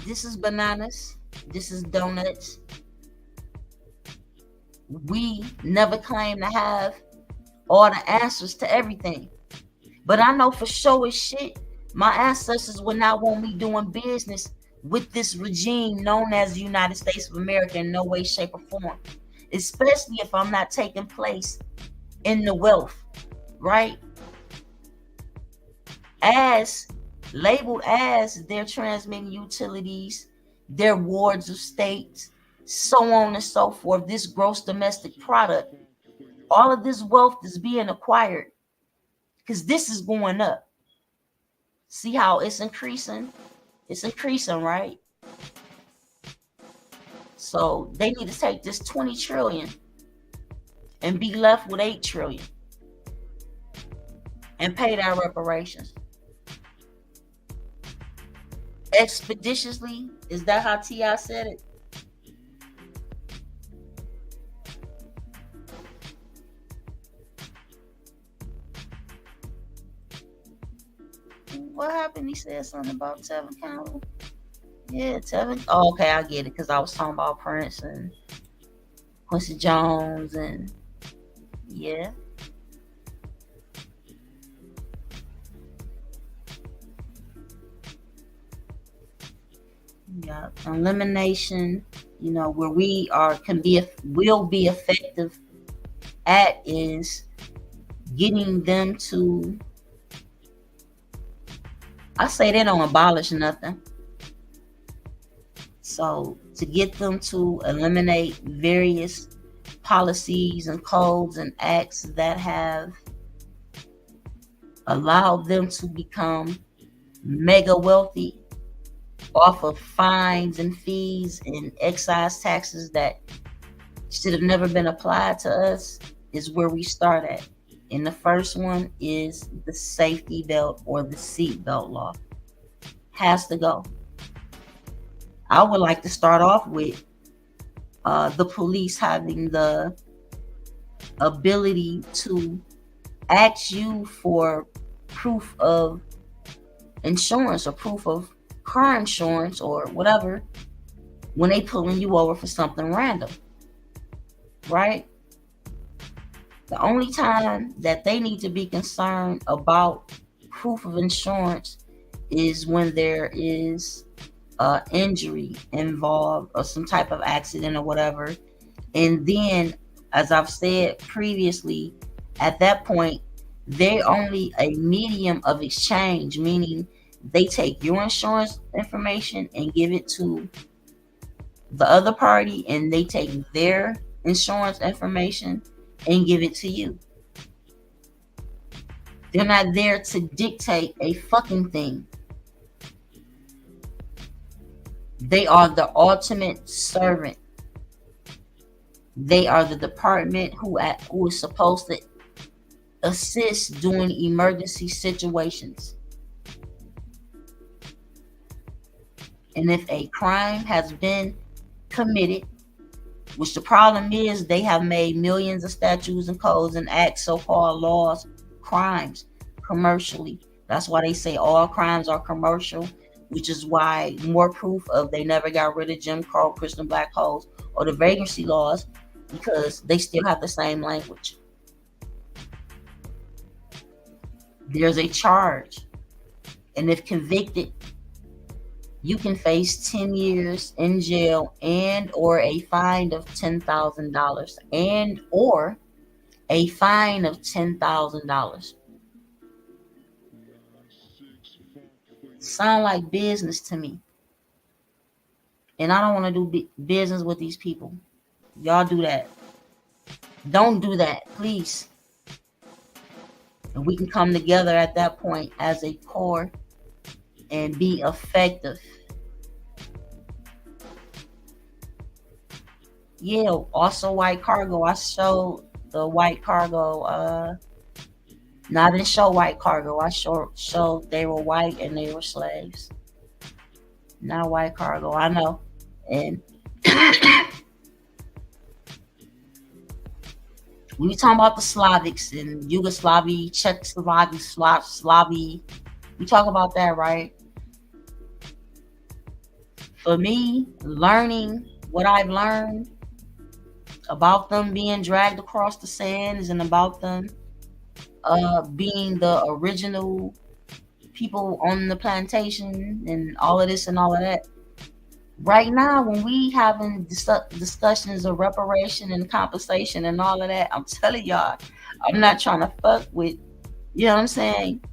This is bananas. This is donuts. We never claim to have all the answers to everything. But I know for sure as shit, my ancestors would not want me doing business with this regime known as the United States of America in no way, shape, or form. Especially if I'm not taking place in the wealth, right? As labeled as their transmitting utilities, their wards of states, so on and so forth, this gross domestic product, all of this wealth is being acquired because this is going up. See how it's increasing? It's increasing, right? So they need to take this 20 trillion and be left with 8 trillion and pay their reparations. Expeditiously, is that how T.I. said it? What happened? He said something about Tevin Campbell. Yeah, Tevin. Oh, okay, I get it because I was talking about Prince and Quincy Jones and yeah. Yeah, elimination. You know where we are will be effective at is getting them to. I say they don't abolish nothing. So to get them to eliminate various policies and codes and acts that have allowed them to become mega wealthy off of fines and fees and excise taxes that should have never been applied to us is where we start at. And the first one is the safety belt or the seat belt law. Has to go. I would like to start off with the police having the ability to ask you for proof of insurance or proof of car insurance or whatever when they pulling you over for something random, right? The only time that they need to be concerned about proof of insurance is when there is injury involved or some type of accident or whatever. And then, as I've said previously, at that point, they're only a medium of exchange, meaning they take your insurance information and give it to the other party, and they take their insurance information and give it to you. They're not there to dictate a fucking thing. They are the ultimate servant. They are the department who is supposed to assist during emergency situations. And if a crime has been committed, which the problem is they have made millions of statutes and codes and acts, so-called laws, crimes commercially. That's why they say all crimes are commercial, which is why more proof of they never got rid of Jim Crow, Christian black holes, or the vagrancy laws, because they still have the same language. There's a charge, and if convicted, you can face 10 years in jail and or a fine of $10,000 and or a fine of $10,000. Sound like business to me. And I don't want to do business with these people. Y'all do that. Don't do that, please. And we can come together at that point as a core and be effective. Yeah, also white cargo. I showed the white cargo. No, I didn't show white cargo. I showed they were white and they were slaves. Not white cargo. I know. And we talking about the Slavics and Yugoslavia, Czechoslovakia, Slavia. We talk about that, right? For me, learning what I've learned about them being dragged across the sands and about them being the original people on the plantation and all of this and all of that. Right now, when we having discussions of reparation and compensation and all of that, I'm telling y'all, I'm not trying to fuck with, you know what I'm saying?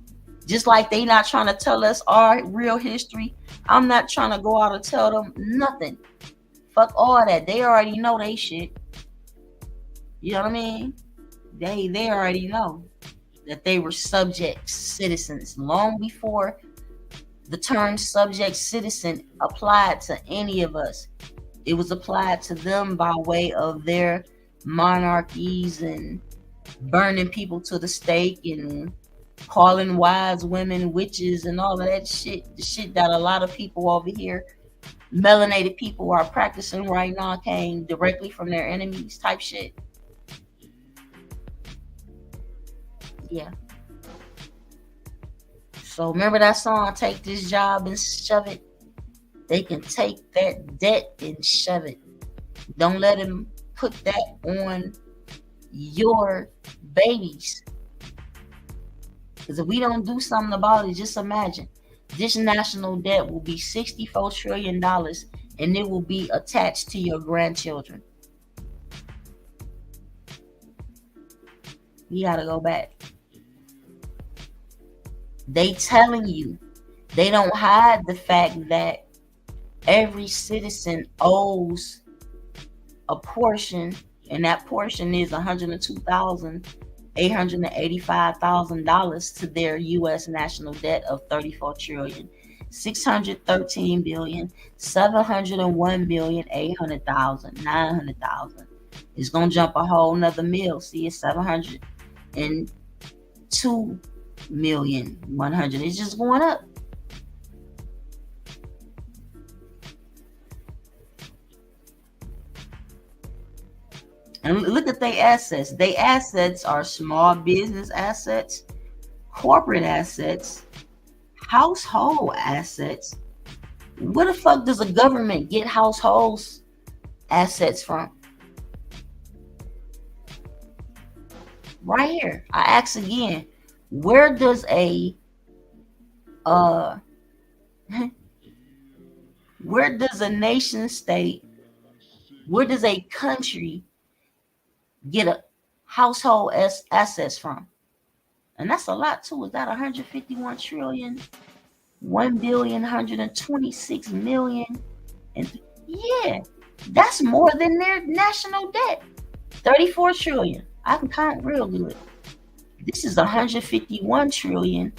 Just like they not trying to tell us our real history, I'm not trying to go out and tell them nothing. Fuck all that. They already know they shit. You know what I mean? They already know that they were subject citizens long before the term subject citizen applied to any of us. It was applied to them by way of their monarchies and burning people to the stake and calling wise women witches and all of that shit. The shit that a lot of people over here, melanated people, are practicing right now came directly from their enemies type shit. Yeah. So remember that song, Take This Job and Shove It? They can take that debt and shove it. Don't let them put that on your babies. Because if we don't do something about it, just imagine. This national debt will be $64 trillion and it will be attached to your grandchildren. You gotta go back. They telling you, they don't hide the fact that every citizen owes a portion, and that portion is $102,885,000 to their U.S. national debt of $34,613,701,800,900,000. It's gonna jump a whole nother mill. See, it's 702,100,000. It's just going up. And look at their assets. Their assets are small business assets, corporate assets, household assets. Where the fuck does a government get households assets from? Right here. I ask again, where does a nation state, where does a country get a household assets from? And that's a lot too. Is that 151 trillion, 1,126,000,000? And yeah, that's more than their national debt. 34 trillion. I can count real good. This is 151 trillion,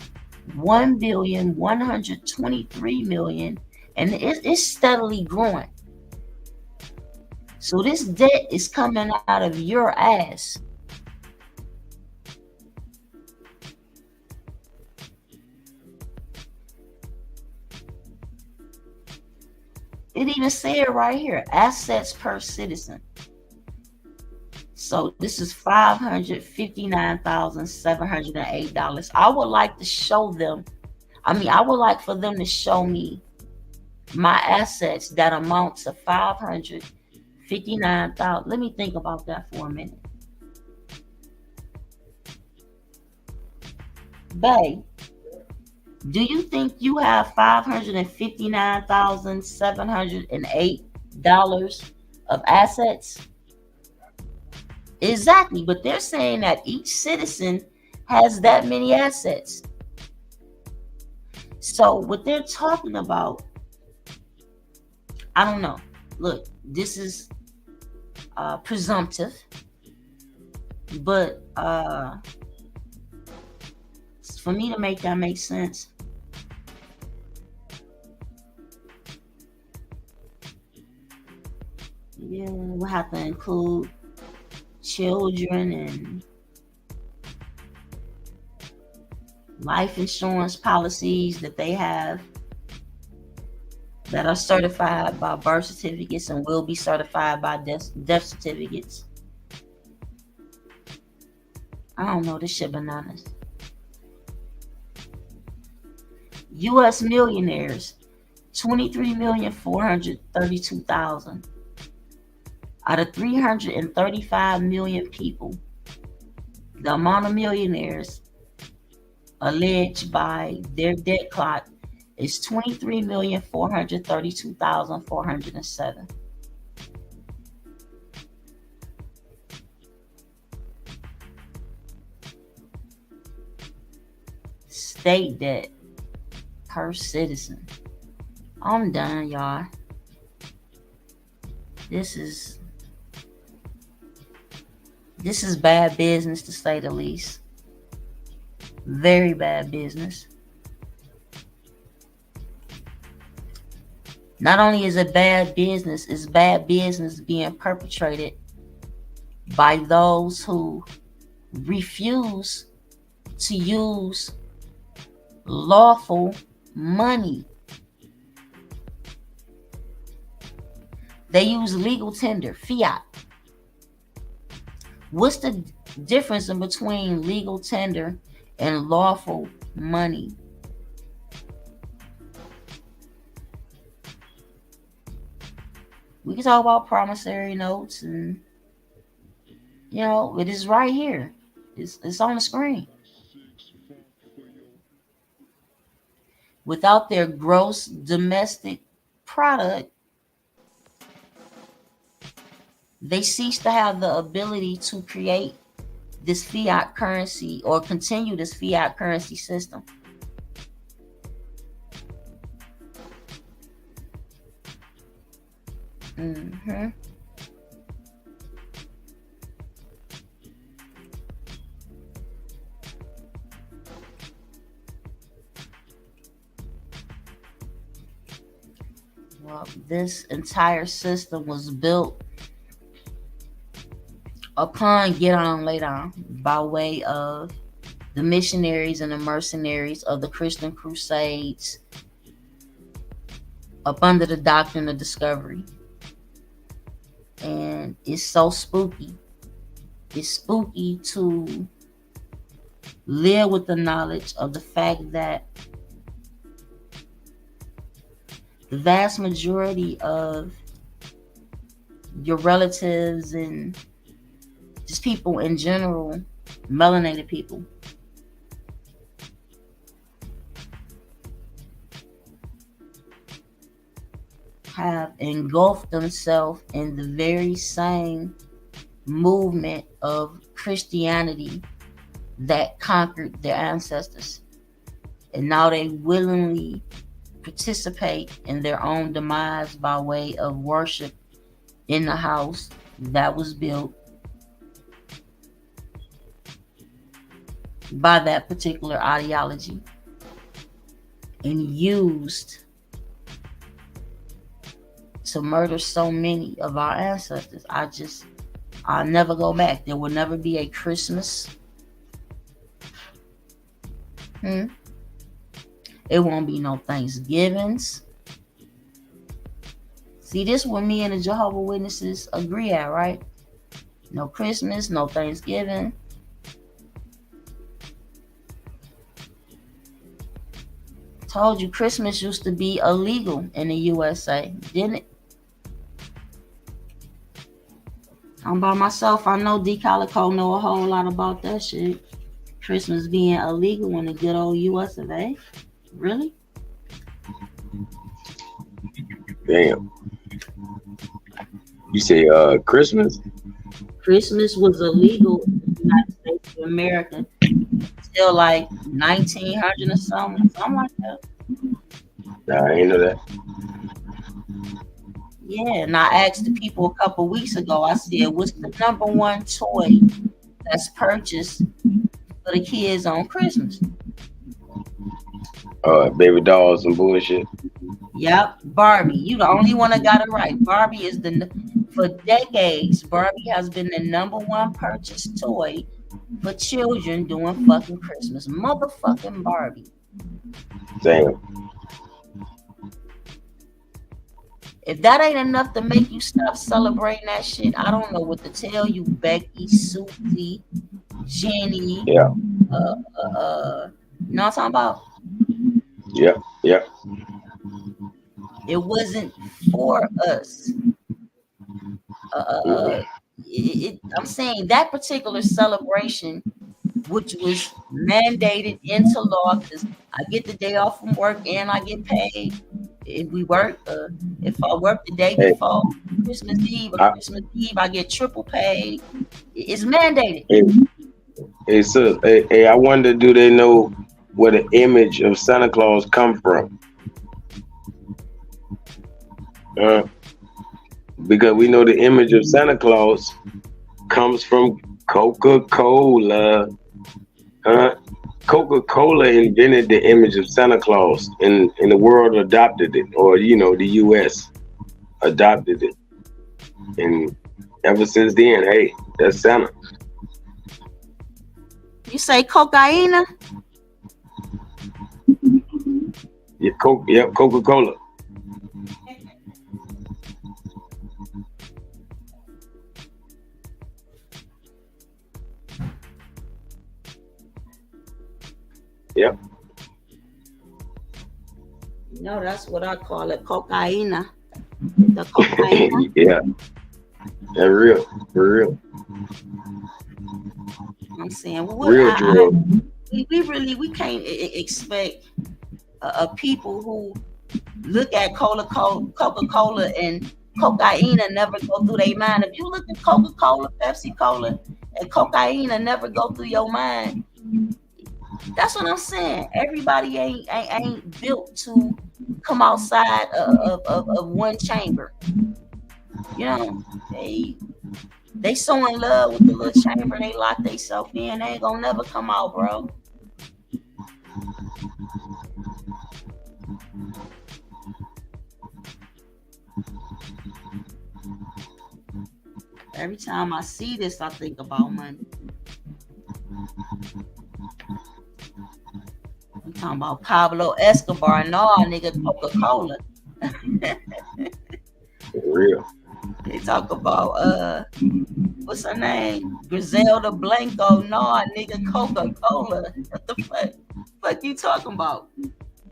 1,123,000,000, and it's steadily growing. So this debt is coming out of your ass. It even said right here, assets per citizen. So this is $559,708. I would like to show them. I would like for them to show me my assets that amount to 559,000. Let me think about that for a minute. Babe, do you think you have $559,708 of assets? Exactly, but they're saying that each citizen has that many assets. So what they're talking about, I don't know. Look, this is presumptive, but For me to make that make sense, yeah, we'll have to include children and life insurance policies that they have that are certified by birth certificates and will be certified by death certificates. I don't know, this shit bananas. U.S. millionaires, 23,432,000 out of 335 million people. The amount of millionaires alleged by their debt clock is 23,432,407. State debt per citizen. I'm done, y'all. This is bad business, to say the least. Very bad business. Not only is it bad business, it's bad business being perpetrated by those who refuse to use lawful money. They use legal tender, fiat. What's the difference in between legal tender and lawful money? We can talk about promissory notes, and it is right here. It's on the screen. Without their gross domestic product, they cease to have the ability to create this fiat currency or continue this fiat currency system. Well, this entire system was built upon get on lay down by way of the missionaries and the mercenaries of the Christian Crusades up under the doctrine of discovery. And it's so spooky. It's spooky to live with the knowledge of the fact that the vast majority of your relatives and just people in general, melanated people, have engulfed themselves in the very same movement of Christianity that conquered their ancestors. And now they willingly participate in their own demise by way of worship in the house that was built by that particular ideology and used to murder so many of our ancestors. I'll never go back. There will never be a Christmas. It won't be no Thanksgivings. See, this is what me and the Jehovah's Witnesses agree at, right? No Christmas, no Thanksgiving. Told you Christmas used to be illegal in the USA, didn't it? I'm by myself. I know Calico know a whole lot about that shit. Christmas being illegal in the good old US of A. Really? Damn. You say Christmas? Christmas was illegal in the United States of America till like 1900 or something like that. Nah, I ain't know that. Yeah, and I asked the people a couple weeks ago, I said, what's the #1 toy that's purchased for the kids on Christmas? Baby dolls and bullshit. Yep, Barbie. You the only one that got it right. Barbie is for decades. Barbie has been the #1 purchased toy for children during fucking Christmas. Motherfucking Barbie. Damn. If that ain't enough to make you stop celebrating that shit, I don't know what to tell you, Becky, Susie, Jenny. Yeah. You know what I'm talking about? Yeah. Yeah. It wasn't for us. I'm saying that particular celebration, which was mandated into law, because I get the day off from work and I get paid. If we work, if I work the day before Christmas Eve or Christmas Eve, I get triple paid. It's mandated. Hey, sis, hey, I wonder, do they know where the image of Santa Claus come from? Because we know the image of Santa Claus comes from Coca-Cola. Coca-Cola invented the image of Santa Claus, and the world adopted it, or the U.S. adopted it, and ever since then, hey, that's Santa. You say cocaine? Yeah, Coca-Cola. Yep. No, that's what I call it, cocaine. The cocaine. Yeah. That's real. For real. I'm saying, real drug. We can't expect people who look at Coca-Cola and cocaine and never go through their mind. If you look at Coca-Cola, Pepsi Cola, and cocaine and never go through your mind, that's what I'm saying. Everybody ain't built to come outside of one chamber. You know, they so in love with the little chamber they lock themselves in, they ain't gonna never come out, bro. Every time I see this, I think about money. I'm talking about Pablo Escobar. No, nigga, Coca-Cola. For real. They talk about what's her name? Griselda Blanco. No, nigga, Coca-Cola. What the fuck you talking about?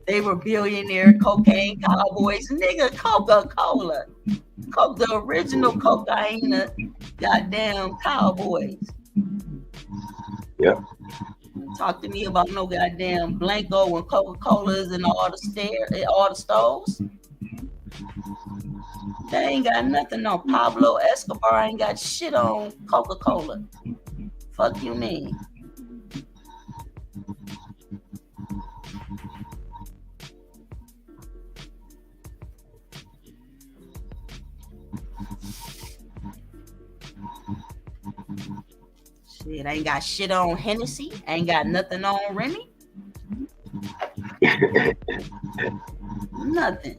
They were billionaire cocaine cowboys. Nigga, Coca-Cola. The original cocaine, goddamn cowboys. Yep. Talk to me about no goddamn Blanco and Coca-Colas and all the stoves. They ain't got nothing on Pablo Escobar. Ain't got shit on Coca-Cola. Fuck you mean? Shit, ain't got shit on Hennessy. Ain't got nothing on Remy. Nothing.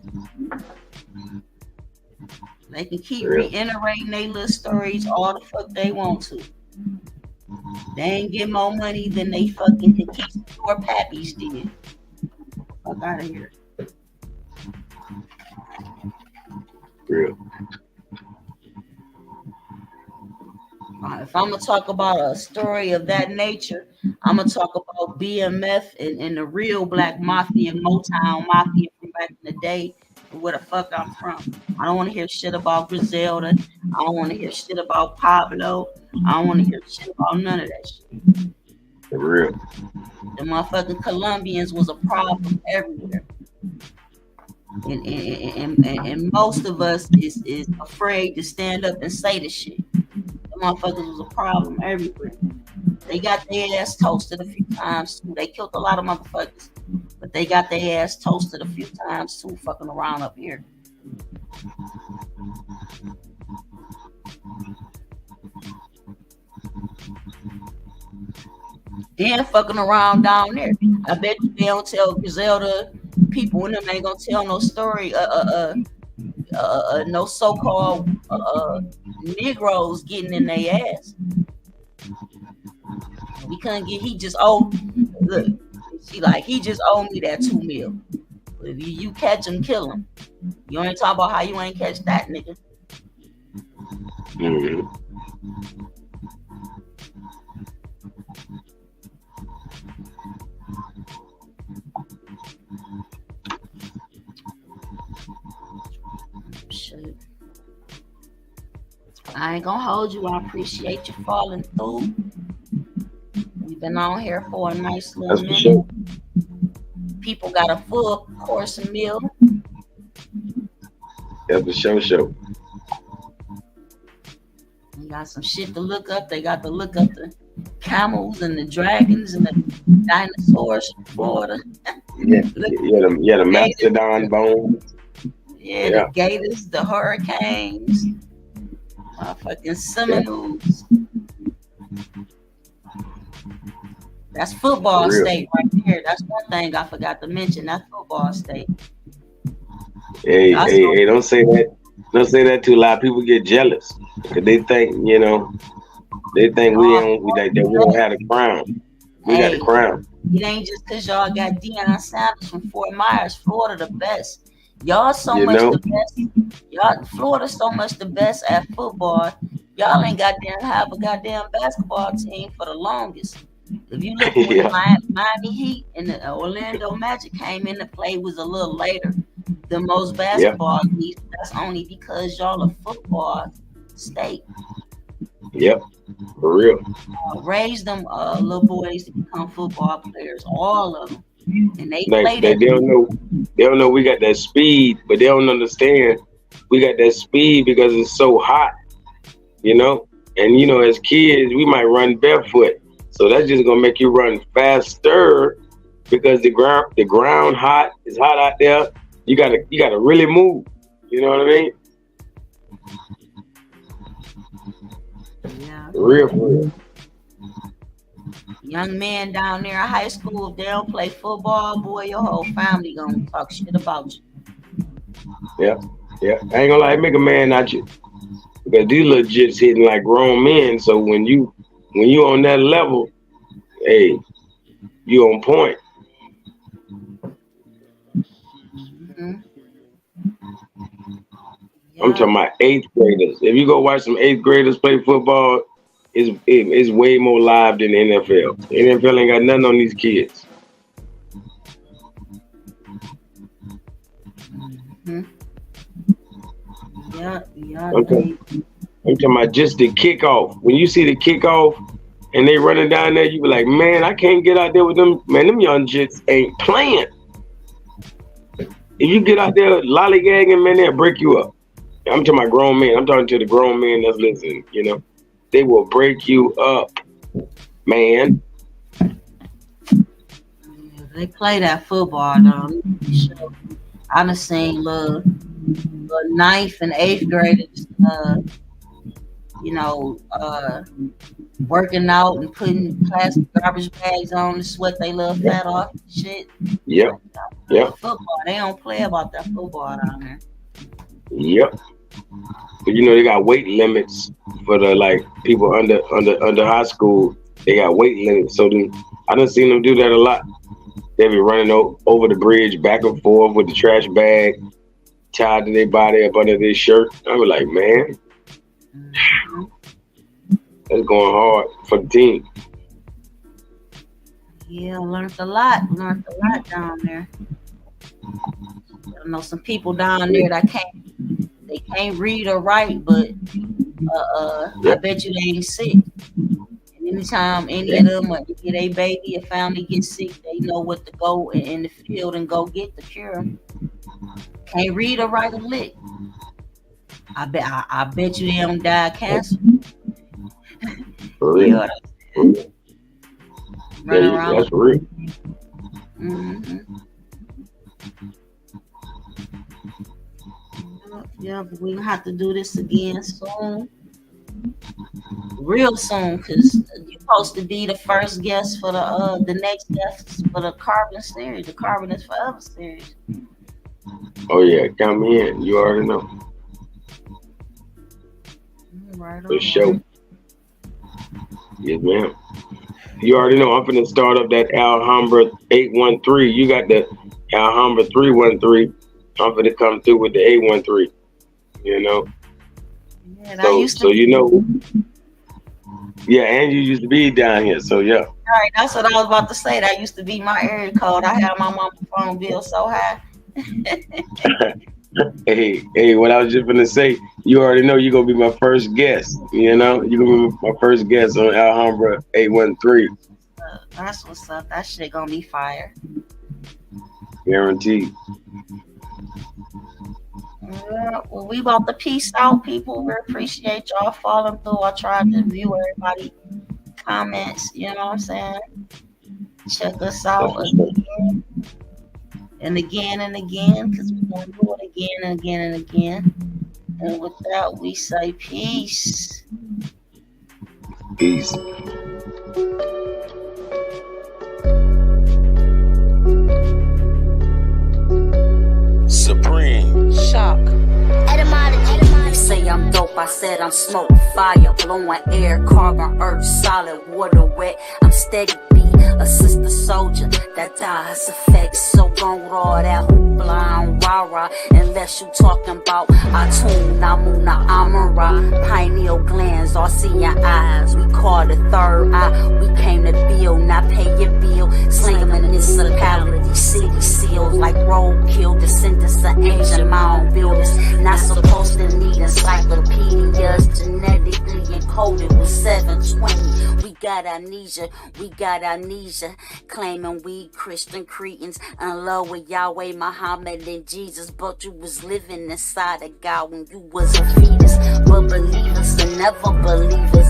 They can keep reiterating their little stories all the fuck they want to. They ain't get more money than they fucking conquistador pappies did. Fuck out of here. Real. If I'm gonna talk about a story of that nature, I'm gonna talk about BMF and the real black mafia, Motown mafia from back in the day, where the fuck I'm from. I don't want to hear shit about Griselda. I don't want to hear shit about Pablo. I don't want to hear shit about none of that shit. For real. The motherfucking Colombians was a problem everywhere. And most of us is afraid to stand up and say the shit. The motherfuckers was a problem everywhere. They got their ass toasted a few times too. They killed a lot of motherfuckers, but they got their ass toasted a few times too, fucking around up here. He ain't fucking around down there. I bet you they don't tell Griselda people and them ain't gonna tell no story. No so-called Negroes getting in their ass. We couldn't get. He just owed. Look, he just owed me that $2 million. If you catch him, kill him. You ain't talking about how you ain't catch that nigga. Mm-hmm. Shit. I ain't gonna hold you. I appreciate you falling through. We've been on here for a nice little That's for minute. sure. People got a full course meal. That's for sure. They got some shit to look up. They got to look up the camels and the dragons and the dinosaurs from Florida. Yeah, the mastodon bones. Yeah, the gators, the hurricanes, motherfucking Seminoles. That's football state right there. That's one thing I forgot to mention. That's football state. Hey, don't say that. Don't say that to a lot of people. Get jealous because they think, we don't have the crown. We got the crown. It ain't just because y'all got Deion Sanders from Fort Myers, Florida, the best. Y'all so much the best. Y'all Florida so much the best at football. Y'all ain't have a goddamn basketball team for the longest. If you look when the Miami Heat and the Orlando Magic came into play was a little later than most basketball leagues. That's only because y'all a football state. Yep, for real. Raise them little boys to become football players, all of them. And they don't know we got that speed, but they don't understand we got that speed because it's so hot, and as kids we might run barefoot, so that's just gonna make you run faster because the ground hot is hot out there. You gotta really move, you know what I mean? Yeah. For real. Young men down there in high school, if they don't play football, boy, your whole family gonna talk shit about you. Yeah. I ain't gonna lie, make a man out you. Because these little jits hitting like grown men, so when you on that level, hey, you on point. Mm-hmm. Yeah. I'm talking about 8th graders. If you go watch some 8th graders play football, it's way more live than the NFL. The NFL ain't got nothing on these kids. Mm-hmm. Yeah. I'm talking about just the kickoff. When you see the kickoff and they running down there, you be like, man, I can't get out there with them. Man, them young jits ain't playing. If you get out there lollygagging, man, they'll break you up. I'm talking about grown men. I'm talking to the grown men that's listening, They will break you up, man. Yeah, they play that football, though. I done seen little 9th and 8th graders, working out and putting plastic garbage bags on to sweat they little fat off and shit. Yep. Football, they don't play about that football down there. Yep. But they got weight limits for the people under high school. They got weight limits, so I done seen them do that a lot. They be running over the bridge back and forth with the trash bag tied to their body up under their shirt. I was like, man, that's going hard for the team. Yeah, learned a lot down there. I know some people down there that can't read or write, but I bet you they ain't sick. And anytime any of them or get a baby, a family gets sick, they know what to go in the field and go get the cure. Can't read or write a lick. I bet you they don't die of cancer. For real. Run around. That's real. Mm-hmm. Yeah, but we're gonna have to do this again soon. Real soon, because you supposed to be the first guest for the next guest for the Carbon series, the Carbon is Forever series. Oh yeah, count me in. You already know. Right For on. sure. Yes, ma'am. You already know. I'm finna start up that Alhambra 813. You got the Alhambra 313. I'm finna come through with the 813. You know. Yeah, and I used to So you know. Yeah, and you used to be down here. So yeah. Right, that's what I was about to say. That used to be my area code. I had my mama's phone bill so high. Hey, what I was just gonna say, you already know you're gonna be my first guest. You know, you're gonna be my first guest on Alhambra 813. That's what's up. That shit gonna be fire. Guaranteed. Yeah, well, we about to peace out, people. We appreciate y'all following through. I tried to view everybody comments. You know what I'm saying? Check us out again and again and again, because we're gonna do it again and again and again. And with that, we say peace. Peace. Supreme. Shock. Etymology. They say I'm dope, I said I'm smoke, fire, blowing air, carbon, earth, solid, water, wet. I'm steady beat, a sister soldier that dies effects. So gone with all that hoopla and rah-rah, unless you talking about Atun, Namuna, Amara, pineal glands, all seeing eyes. We call the third eye, we came to build, not pay your bill. Sling them in municipality, city seals like roadkill, descendants of ancient mound builders. Not supposed to need encyclopedias, genetically encoded with 720. We got amnesia, claiming we Christian cretins in love with Yahweh, Muhammad, and Jesus. But you was living inside of God when you was a fetus. But believers and never believers.